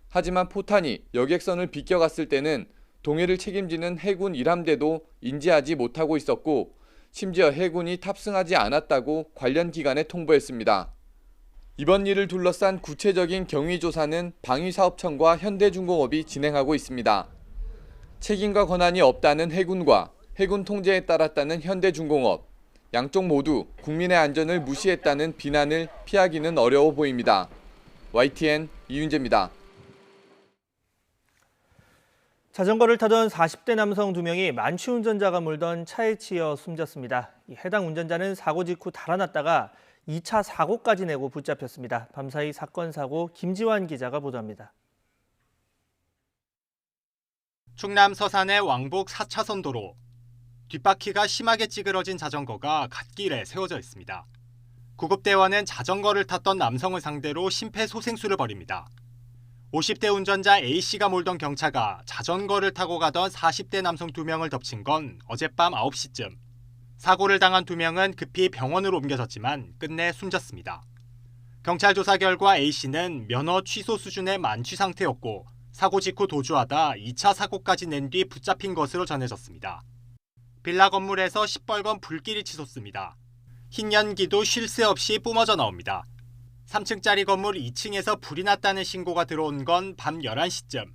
하지만 포탄이 여객선을 비껴갔을 때는 동해를 책임지는 해군 일함대도 인지하지 못하고 있었고 심지어 해군이 탑승하지 않았다고 관련 기관에 통보했습니다. 이번 일을 둘러싼 구체적인 경위 조사는 방위사업청과 현대중공업이 진행하고 있습니다. 책임과 권한이 없다는 해군과 해군 통제에 따랐다는 현대중공업, 양쪽 모두 국민의 안전을 무시했다는 비난을 피하기는 어려워 보입니다. YTN 이윤재입니다. 자전거를 타던 40대 남성 2명이 만취 운전자가 몰던 차에 치여 숨졌습니다. 해당 운전자는 사고 직후 달아났다가 2차 사고까지 내고 붙잡혔습니다. 밤사이 사건 사고 김지환 기자가 보도합니다. 충남 서산의 왕복 4차선 도로. 뒷바퀴가 심하게 찌그러진 자전거가 갓길에 세워져 있습니다. 구급대원은 자전거를 탔던 남성을 상대로 심폐소생술을 벌입니다. 50대 운전자 A씨가 몰던 경차가 자전거를 타고 가던 40대 남성 2명을 덮친 건 어젯밤 9시쯤. 사고를 당한 2명은 급히 병원으로 옮겨졌지만 끝내 숨졌습니다. 경찰 조사 결과 A씨는 면허 취소 수준의 만취 상태였고 사고 직후 도주하다 2차 사고까지 낸 뒤 붙잡힌 것으로 전해졌습니다. 빌라 건물에서 시뻘건 불길이 치솟습니다. 흰 연기도 쉴 새 없이 뿜어져 나옵니다. 3층짜리 건물 2층에서 불이 났다는 신고가 들어온 건 밤 11시쯤.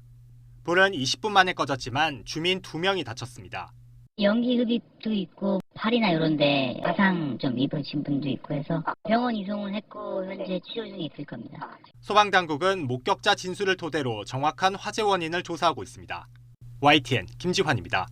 불은 20분 만에 꺼졌지만 주민 2명이 다쳤습니다. 연기 흡입도 있고 팔이나 이런데 화상 좀 입으신 분도 있고 해서 병원 이송을 했고 현재 치료 중에 있을 겁니다. 소방당국은 목격자 진술을 토대로 정확한 화재 원인을 조사하고 있습니다. YTN 김지환입니다.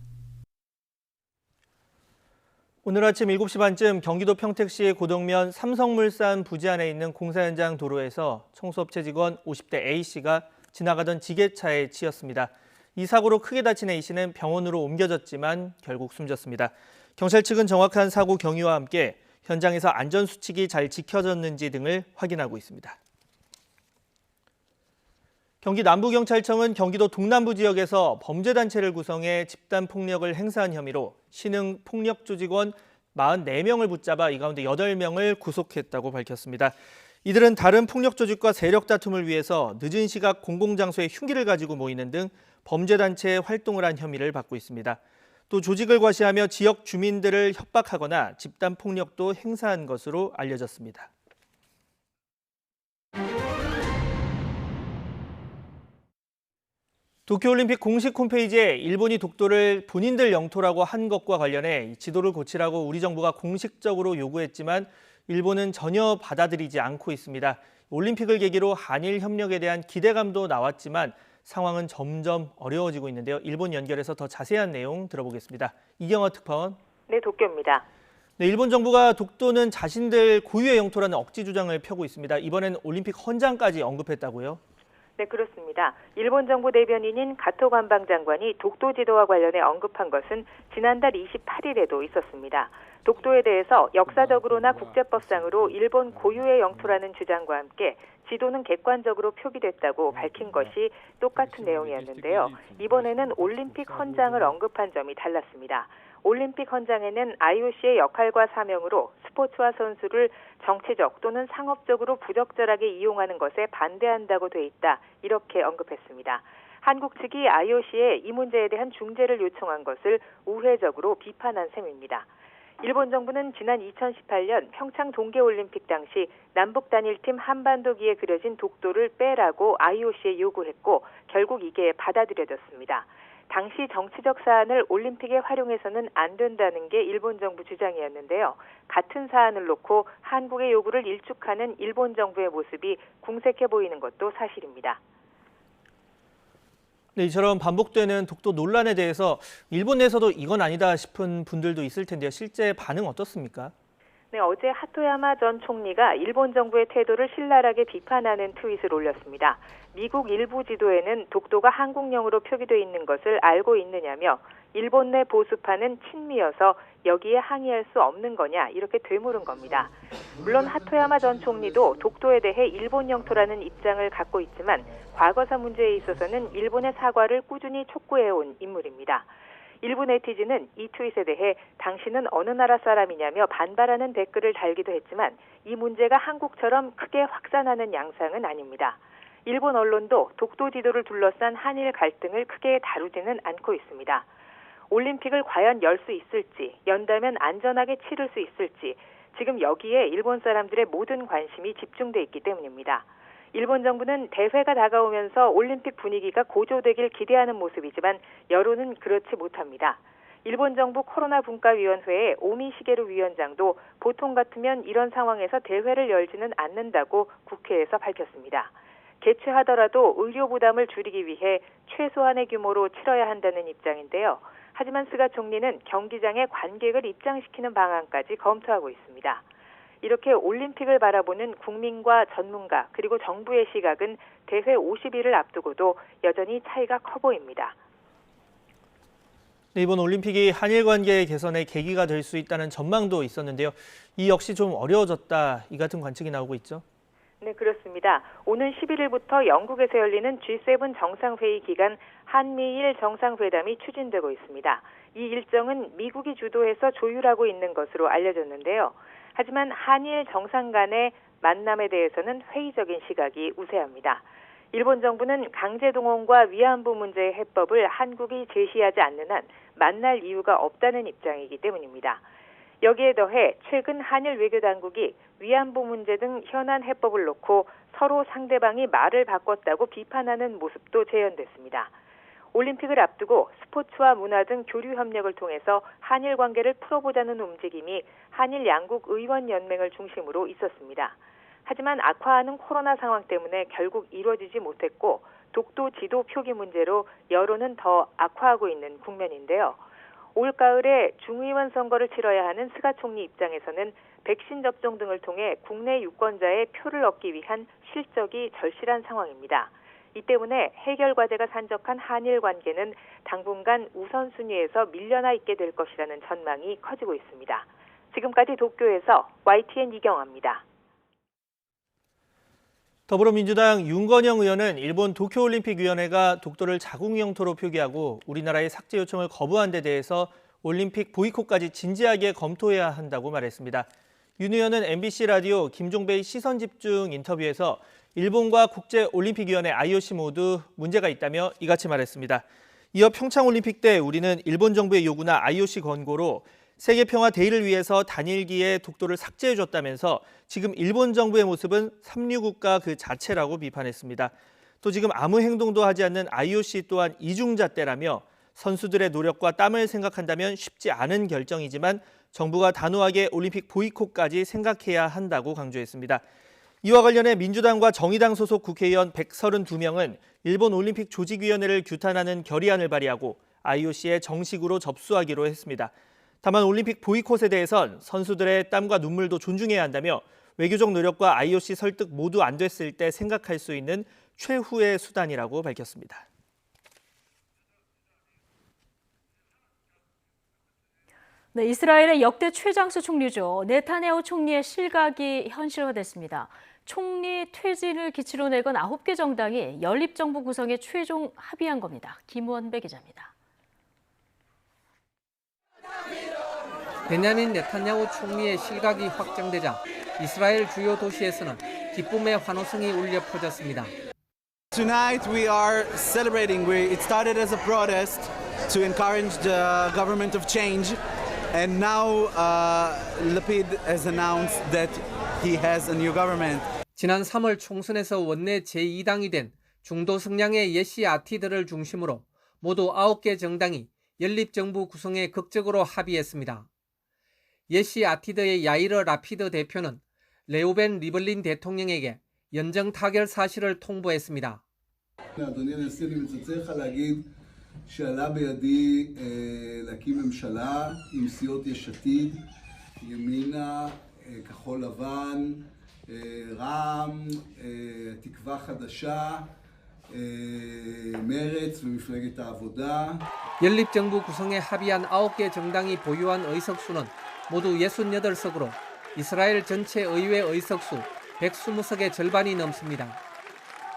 오늘 아침 7시 반쯤 경기도 평택시 고덕면 삼성물산 부지 안에 있는 공사 현장 도로에서 청소업체 직원 50대 A씨가 지나가던 지게차에 치였습니다. 이 사고로 크게 다친 A씨는 병원으로 옮겨졌지만 결국 숨졌습니다. 경찰 측은 정확한 사고 경위와 함께 현장에서 안전수칙이 잘 지켜졌는지 등을 확인하고 있습니다. 경기 남부경찰청은 경기도 동남부 지역에서 범죄단체를 구성해 집단폭력을 행사한 혐의로 신흥 폭력조직원 44명을 붙잡아 이 가운데 8명을 구속했다고 밝혔습니다. 이들은 다른 폭력조직과 세력 다툼을 위해서 늦은 시각 공공장소에 흉기를 가지고 모이는 등 범죄단체의 활동을 한 혐의를 받고 있습니다. 또 조직을 과시하며 지역 주민들을 협박하거나 집단폭력도 행사한 것으로 알려졌습니다. 도쿄올림픽 공식 홈페이지에 일본이 독도를 본인들 영토라고 한 것과 관련해 지도를 고치라고 우리 정부가 공식적으로 요구했지만 일본은 전혀 받아들이지 않고 있습니다. 올림픽을 계기로 한일 협력에 대한 기대감도 나왔지만 상황은 점점 어려워지고 있는데요. 일본 연결해서 더 자세한 내용 들어보겠습니다. 이경화 특파원. 네, 도쿄입니다. 네, 일본 정부가 독도는 자신들 고유의 영토라는 억지 주장을 펴고 있습니다. 이번엔 올림픽 헌장까지 언급했다고요? 네, 그렇습니다. 일본 정부 대변인인 가토 관방장관이 독도 지도와 관련해 언급한 것은 지난달 28일에도 있었습니다. 독도에 대해서 역사적으로나 국제법상으로 일본 고유의 영토라는 주장과 함께 지도는 객관적으로 표기됐다고 밝힌 것이 똑같은 내용이었는데요. 이번에는 올림픽 헌장을 언급한 점이 달랐습니다. 올림픽 헌장에는 IOC의 역할과 사명으로 스포츠와 선수를 정치적 또는 상업적으로 부적절하게 이용하는 것에 반대한다고 돼 있다. 이렇게 언급했습니다. 한국 측이 IOC에 이 문제에 대한 중재를 요청한 것을 우회적으로 비판한 셈입니다. 일본 정부는 지난 2018년 평창 동계올림픽 당시 남북 단일팀 한반도기에 그려진 독도를 빼라고 IOC에 요구했고 결국 이게 받아들여졌습니다. 당시 정치적 사안을 올림픽에 활용해서는 안 된다는 게 일본 정부 주장이었는데요. 같은 사안을 놓고 한국의 요구를 일축하는 일본 정부의 모습이 궁색해 보이는 것도 사실입니다. 네, 이처럼 반복되는 독도 논란에 대해서 일본 내에서도 이건 아니다 싶은 분들도 있을 텐데요. 실제 반응 어떻습니까? 네, 어제 하토야마 전 총리가 일본 정부의 태도를 신랄하게 비판하는 트윗을 올렸습니다. 미국 일부 지도에는 독도가 한국령으로 표기되어 있는 것을 알고 있느냐며 일본 내 보수파는 친미여서 여기에 항의할 수 없는 거냐 이렇게 되물은 겁니다. 물론 하토야마 전 총리도 독도에 대해 일본 영토라는 입장을 갖고 있지만 과거사 문제에 있어서는 일본의 사과를 꾸준히 촉구해온 인물입니다. 일부 네티즌은 이 트윗에 대해 당신은 어느 나라 사람이냐며 반발하는 댓글을 달기도 했지만 이 문제가 한국처럼 크게 확산하는 양상은 아닙니다. 일본 언론도 독도 지도를 둘러싼 한일 갈등을 크게 다루지는 않고 있습니다. 올림픽을 과연 열 수 있을지, 연다면 안전하게 치를 수 있을지 지금 여기에 일본 사람들의 모든 관심이 집중돼 있기 때문입니다. 일본 정부는 대회가 다가오면서 올림픽 분위기가 고조되길 기대하는 모습이지만 여론은 그렇지 못합니다. 일본 정부 코로나 분과위원회의 오미 시게루 위원장도 보통 같으면 이런 상황에서 대회를 열지는 않는다고 국회에서 밝혔습니다. 개최하더라도 의료 부담을 줄이기 위해 최소한의 규모로 치러야 한다는 입장인데요. 하지만 스가 총리는 경기장에 관객을 입장시키는 방안까지 검토하고 있습니다. 이렇게 올림픽을 바라보는 국민과 전문가 그리고 정부의 시각은 대회 50일을 앞두고도 여전히 차이가 커 보입니다. 네, 이번 올림픽이 한일 관계 개선의 계기가 될 수 있다는 전망도 있었는데요. 이 역시 좀 어려워졌다, 이 같은 관측이 나오고 있죠. 네, 그렇습니다. 오는 11일부터 영국에서 열리는 G7 정상회의 기간 한미일 정상회담이 추진되고 있습니다. 이 일정은 미국이 주도해서 조율하고 있는 것으로 알려졌는데요. 하지만 한일 정상 간의 만남에 대해서는 회의적인 시각이 우세합니다. 일본 정부는 강제동원과 위안부 문제의 해법을 한국이 제시하지 않는 한 만날 이유가 없다는 입장이기 때문입니다. 여기에 더해 최근 한일 외교당국이 위안부 문제 등 현안 해법을 놓고 서로 상대방이 말을 바꿨다고 비판하는 모습도 재현됐습니다. 올림픽을 앞두고 스포츠와 문화 등 교류 협력을 통해서 한일 관계를 풀어보자는 움직임이 한일 양국 의원연맹을 중심으로 있었습니다. 하지만 악화하는 코로나 상황 때문에 결국 이루어지지 못했고 독도 지도 표기 문제로 여론은 더 악화하고 있는 국면인데요. 올가을에 중의원 선거를 치러야 하는 스가 총리 입장에서는 백신 접종 등을 통해 국내 유권자의 표를 얻기 위한 실적이 절실한 상황입니다. 이 때문에 해결 과제가 산적한 한일 관계는 당분간 우선순위에서 밀려나 있게 될 것이라는 전망이 커지고 있습니다. 지금까지 도쿄에서 YTN 이경아입니다. 더불어민주당 윤건영 의원은 일본 도쿄올림픽위원회가 독도를 자국 영토로 표기하고 우리나라의 삭제 요청을 거부한 데 대해서 올림픽 보이콧까지 진지하게 검토해야 한다고 말했습니다. 윤 의원은 MBC 라디오 김종배의 시선집중 인터뷰에서 일본과 국제올림픽위원회 IOC 모두 문제가 있다며 이같이 말했습니다. 이어 평창올림픽 때 우리는 일본 정부의 요구나 IOC 권고로 세계평화 대의를 위해서 단일기에 독도를 삭제해줬다면서 지금 일본 정부의 모습은 삼류국가 그 자체라고 비판했습니다. 또 지금 아무 행동도 하지 않는 IOC 또한 이중잣대라며 선수들의 노력과 땀을 생각한다면 쉽지 않은 결정이지만 정부가 단호하게 올림픽 보이콧까지 생각해야 한다고 강조했습니다. 이와 관련해 민주당과 정의당 소속 국회의원 132명은 일본 올림픽 조직위원회를 규탄하는 결의안을 발의하고 IOC에 정식으로 접수하기로 했습니다. 다만 올림픽 보이콧에 대해선 선수들의 땀과 눈물도 존중해야 한다며 외교적 노력과 IOC 설득 모두 안 됐을 때 생각할 수 있는 최후의 수단이라고 밝혔습니다. 네, 이스라엘의 역대 최장수 총리죠. 네타냐후 총리의 실각이 현실화됐습니다. 총리 퇴진을 기치로 내건 9개 정당이 연립정부 구성에 최종 합의한 겁니다. 김원배 기자입니다. 베냐민 네타냐후 총리의 실각이 확정되자 이스라엘 주요 도시에서는 기쁨의 환호성이 울려 퍼졌습니다. Tonight we are celebrating. It started as a protest to encourage the government of change, and now Lapid has announced that he has a new government. 지난 3월 총선에서 원내 제2당이 된 중도 성향의 예시 아티드를 중심으로 모두 9개 정당이 연립정부 구성에 극적으로 합의했습니다. 예시 아티드의 야이르 라피드 대표는 레우벤 리블린 대통령에게 연정 타결 사실을 통보했습니다. אדוני הנשיא, אני מצטער לך להגיד שעלה בידי להקים ממשלה עם סיעות יש עתיד, ימינה, כחול לבן, רע"מ, תקווה חדשה, מרצ ומפלגת העבודה. 연립정부 구성에 합의한 9개 정당이 보유한 의석수는 모두 68석으로 이스라엘 전체 의회 의석수 120석의 절반이 넘습니다.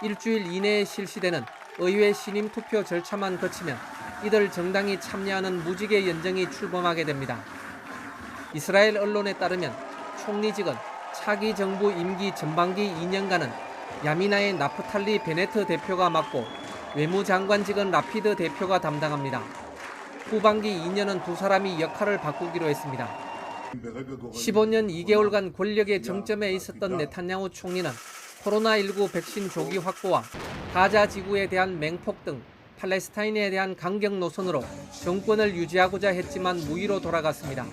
일주일 이내에 실시되는 의회 신임 투표 절차만 거치면 이들 정당이 참여하는 무지개 연정이 출범하게 됩니다. 이스라엘 언론에 따르면 총리직은 차기 정부 임기 전반기 2년간은 야미나의 나프탈리 베네트 대표가 맡고 외무장관직은 라피드 대표가 담당합니다. 후반기 2년은 두 사람이 역할을 바꾸기로 했습니다. 15년 2개월간 권력의 정점에 있었던 네타냐후 총리는 코로나19 백신 조기 확보와 가자 지구에 대한 맹폭 등 팔레스타인에 대한 강경 노선으로 정권을 유지하고자 했지만 무의로 돌아갔습니다.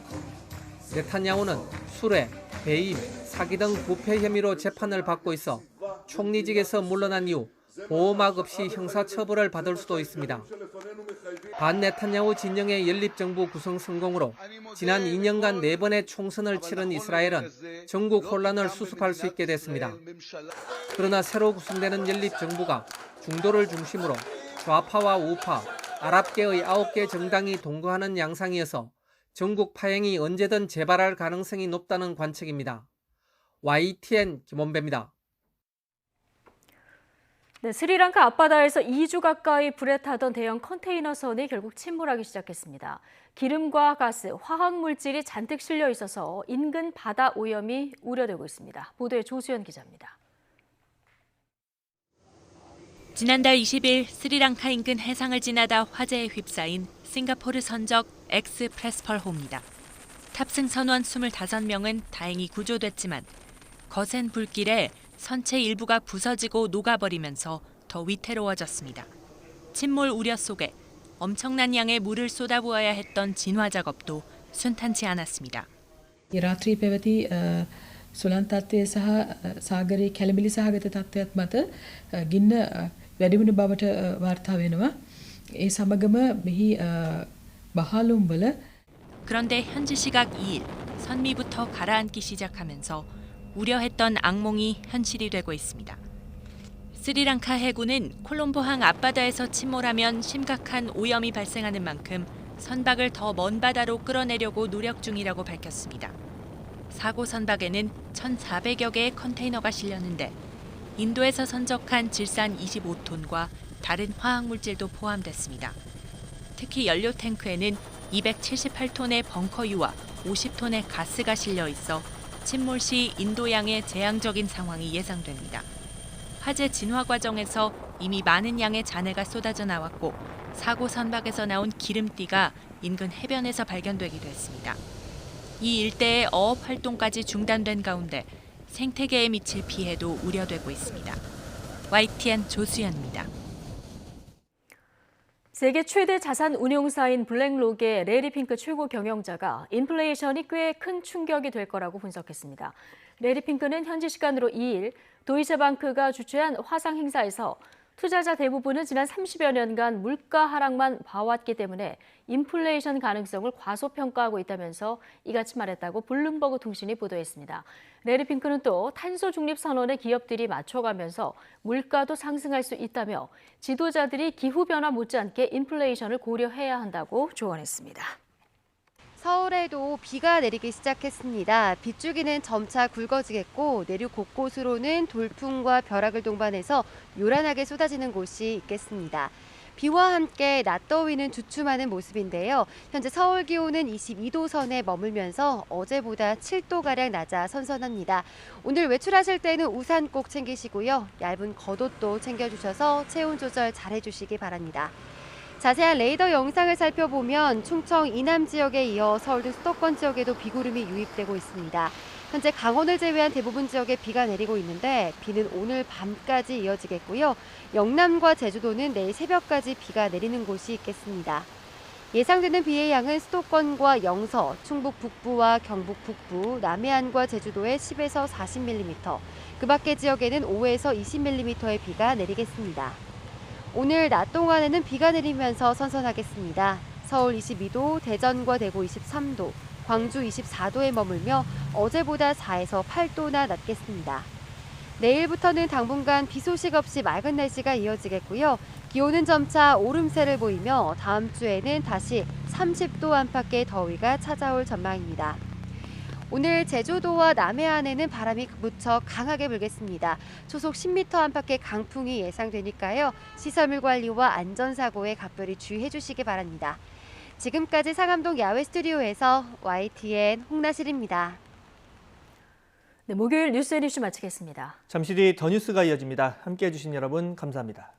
네타냐후는 술회, 배임, 사기 등 부패 혐의로 재판을 받고 있어 총리직에서 물러난 이후 보호막 없이 형사처벌을 받을 수도 있습니다. 반 네타냐후 진영의 연립정부 구성 성공으로 지난 2년간 4번의 총선을 치른 이스라엘은 전국 혼란을 수습할 수 있게 됐습니다. 그러나 새로 구성되는 연립정부가 중도를 중심으로 좌파와 우파, 아랍계의 9개 정당이 동거하는 양상이어서 전국 파행이 언제든 재발할 가능성이 높다는 관측입니다. YTN 김원배입니다. 네, 스리랑카 앞바다에서 2주 가까이 불에 타던 대형 컨테이너선이 결국 침몰하기 시작했습니다. 기름과 가스, 화학물질이 잔뜩 실려 있어서 인근 바다 오염이 우려되고 있습니다. 보도에 조수연 기자입니다. 지난달 20일 스리랑카 인근 해상을 지나다 화재에 휩싸인 싱가포르 선적 엑스 프레스펄호입니다. 탑승 선원 25명은 다행히 구조됐지만 거센 불길에 선체 일부가 부서지고 녹아버리면서 더 위태로워졌습니다. 침몰 우려 속에 엄청난 양의 물을 쏟아부어야 했던 진화 작업도 순탄치 않았습니다. රාත්‍රී පැවති සුළං තත්ත්වය සහ සාගරයේ කැළඹිලි සහගත තත්ත්වයක් මත ගින්න වැඩිවුණු බවට වාර්තා වෙනවා. ඒ සමගම මෙහි බහලුම්වල 그런데 현지 시각 2일 선미부터 가라앉기 시작하면서 우려했던 악몽이 현실이 되고 있습니다. 스리랑카 해군은 콜롬보항 앞바다에서 침몰하면 심각한 오염이 발생하는 만큼 선박을 더 먼 바다로 끌어내려고 노력 중이라고 밝혔습니다. 사고 선박에는 1,400여 개의 컨테이너가 실렸는데 인도에서 선적한 질산 25톤과 다른 화학물질도 포함됐습니다. 특히 연료 탱크에는 278톤의 벙커유와 50톤의 가스가 실려 있어 침몰 시 인도양의 재앙적인 상황이 예상됩니다. 화재 진화 과정에서 이미 많은 양의 잔해가 쏟아져 나왔고 사고 선박에서 나온 기름띠가 인근 해변에서 발견되기도 했습니다. 이 일대의 어업 활동까지 중단된 가운데 생태계에 미칠 피해도 우려되고 있습니다. YTN 조수연입니다. 세계 최대 자산 운용사인 블랙록의 레리 핑크 최고 경영자가 인플레이션이 꽤 큰 충격이 될 거라고 분석했습니다. 레리 핑크는 현지 시간으로 2일 도이체방크가 주최한 화상 행사에서 투자자 대부분은 지난 30여 년간 물가 하락만 봐왔기 때문에 인플레이션 가능성을 과소평가하고 있다면서 이같이 말했다고 블룸버그 통신이 보도했습니다. 레리 핑크는 또 탄소 중립 선언에 기업들이 맞춰가면서 물가도 상승할 수 있다며 지도자들이 기후변화 못지않게 인플레이션을 고려해야 한다고 조언했습니다. 서울에도 비가 내리기 시작했습니다. 빗줄기는 점차 굵어지겠고 내륙 곳곳으로는 돌풍과 벼락을 동반해서 요란하게 쏟아지는 곳이 있겠습니다. 비와 함께 낮더위는 주춤하는 모습인데요. 현재 서울 기온은 22도 선에 머물면서 어제보다 7도가량 낮아 선선합니다. 오늘 외출하실 때는 우산 꼭 챙기시고요. 얇은 겉옷도 챙겨주셔서 체온 조절 잘해주시기 바랍니다. 자세한 레이더 영상을 살펴보면 충청 이남 지역에 이어 서울 등 수도권 지역에도 비구름이 유입되고 있습니다. 현재 강원을 제외한 대부분 지역에 비가 내리고 있는데 비는 오늘 밤까지 이어지겠고요. 영남과 제주도는 내일 새벽까지 비가 내리는 곳이 있겠습니다. 예상되는 비의 양은 수도권과 영서, 충북 북부와 경북 북부, 남해안과 제주도에 10에서 40mm, 그 밖의 지역에는 5에서 20mm의 비가 내리겠습니다. 오늘 낮 동안에는 비가 내리면서 선선하겠습니다. 서울 22도, 대전과 대구 23도, 광주 24도에 머물며 어제보다 4에서 8도나 낮겠습니다. 내일부터는 당분간 비 소식 없이 맑은 날씨가 이어지겠고요. 기온은 점차 오름세를 보이며 다음 주에는 다시 30도 안팎의 더위가 찾아올 전망입니다. 오늘 제주도와 남해안에는 바람이 무척 강하게 불겠습니다. 초속 10m 안팎의 강풍이 예상되니까요. 시설물 관리와 안전사고에 각별히 주의해 주시기 바랍니다. 지금까지 상암동 야외 스튜디오에서 YTN 홍나실입니다. 네, 목요일 뉴스 앤 이슈 마치겠습니다. 잠시 뒤 더 뉴스가 이어집니다. 함께해 주신 여러분 감사합니다.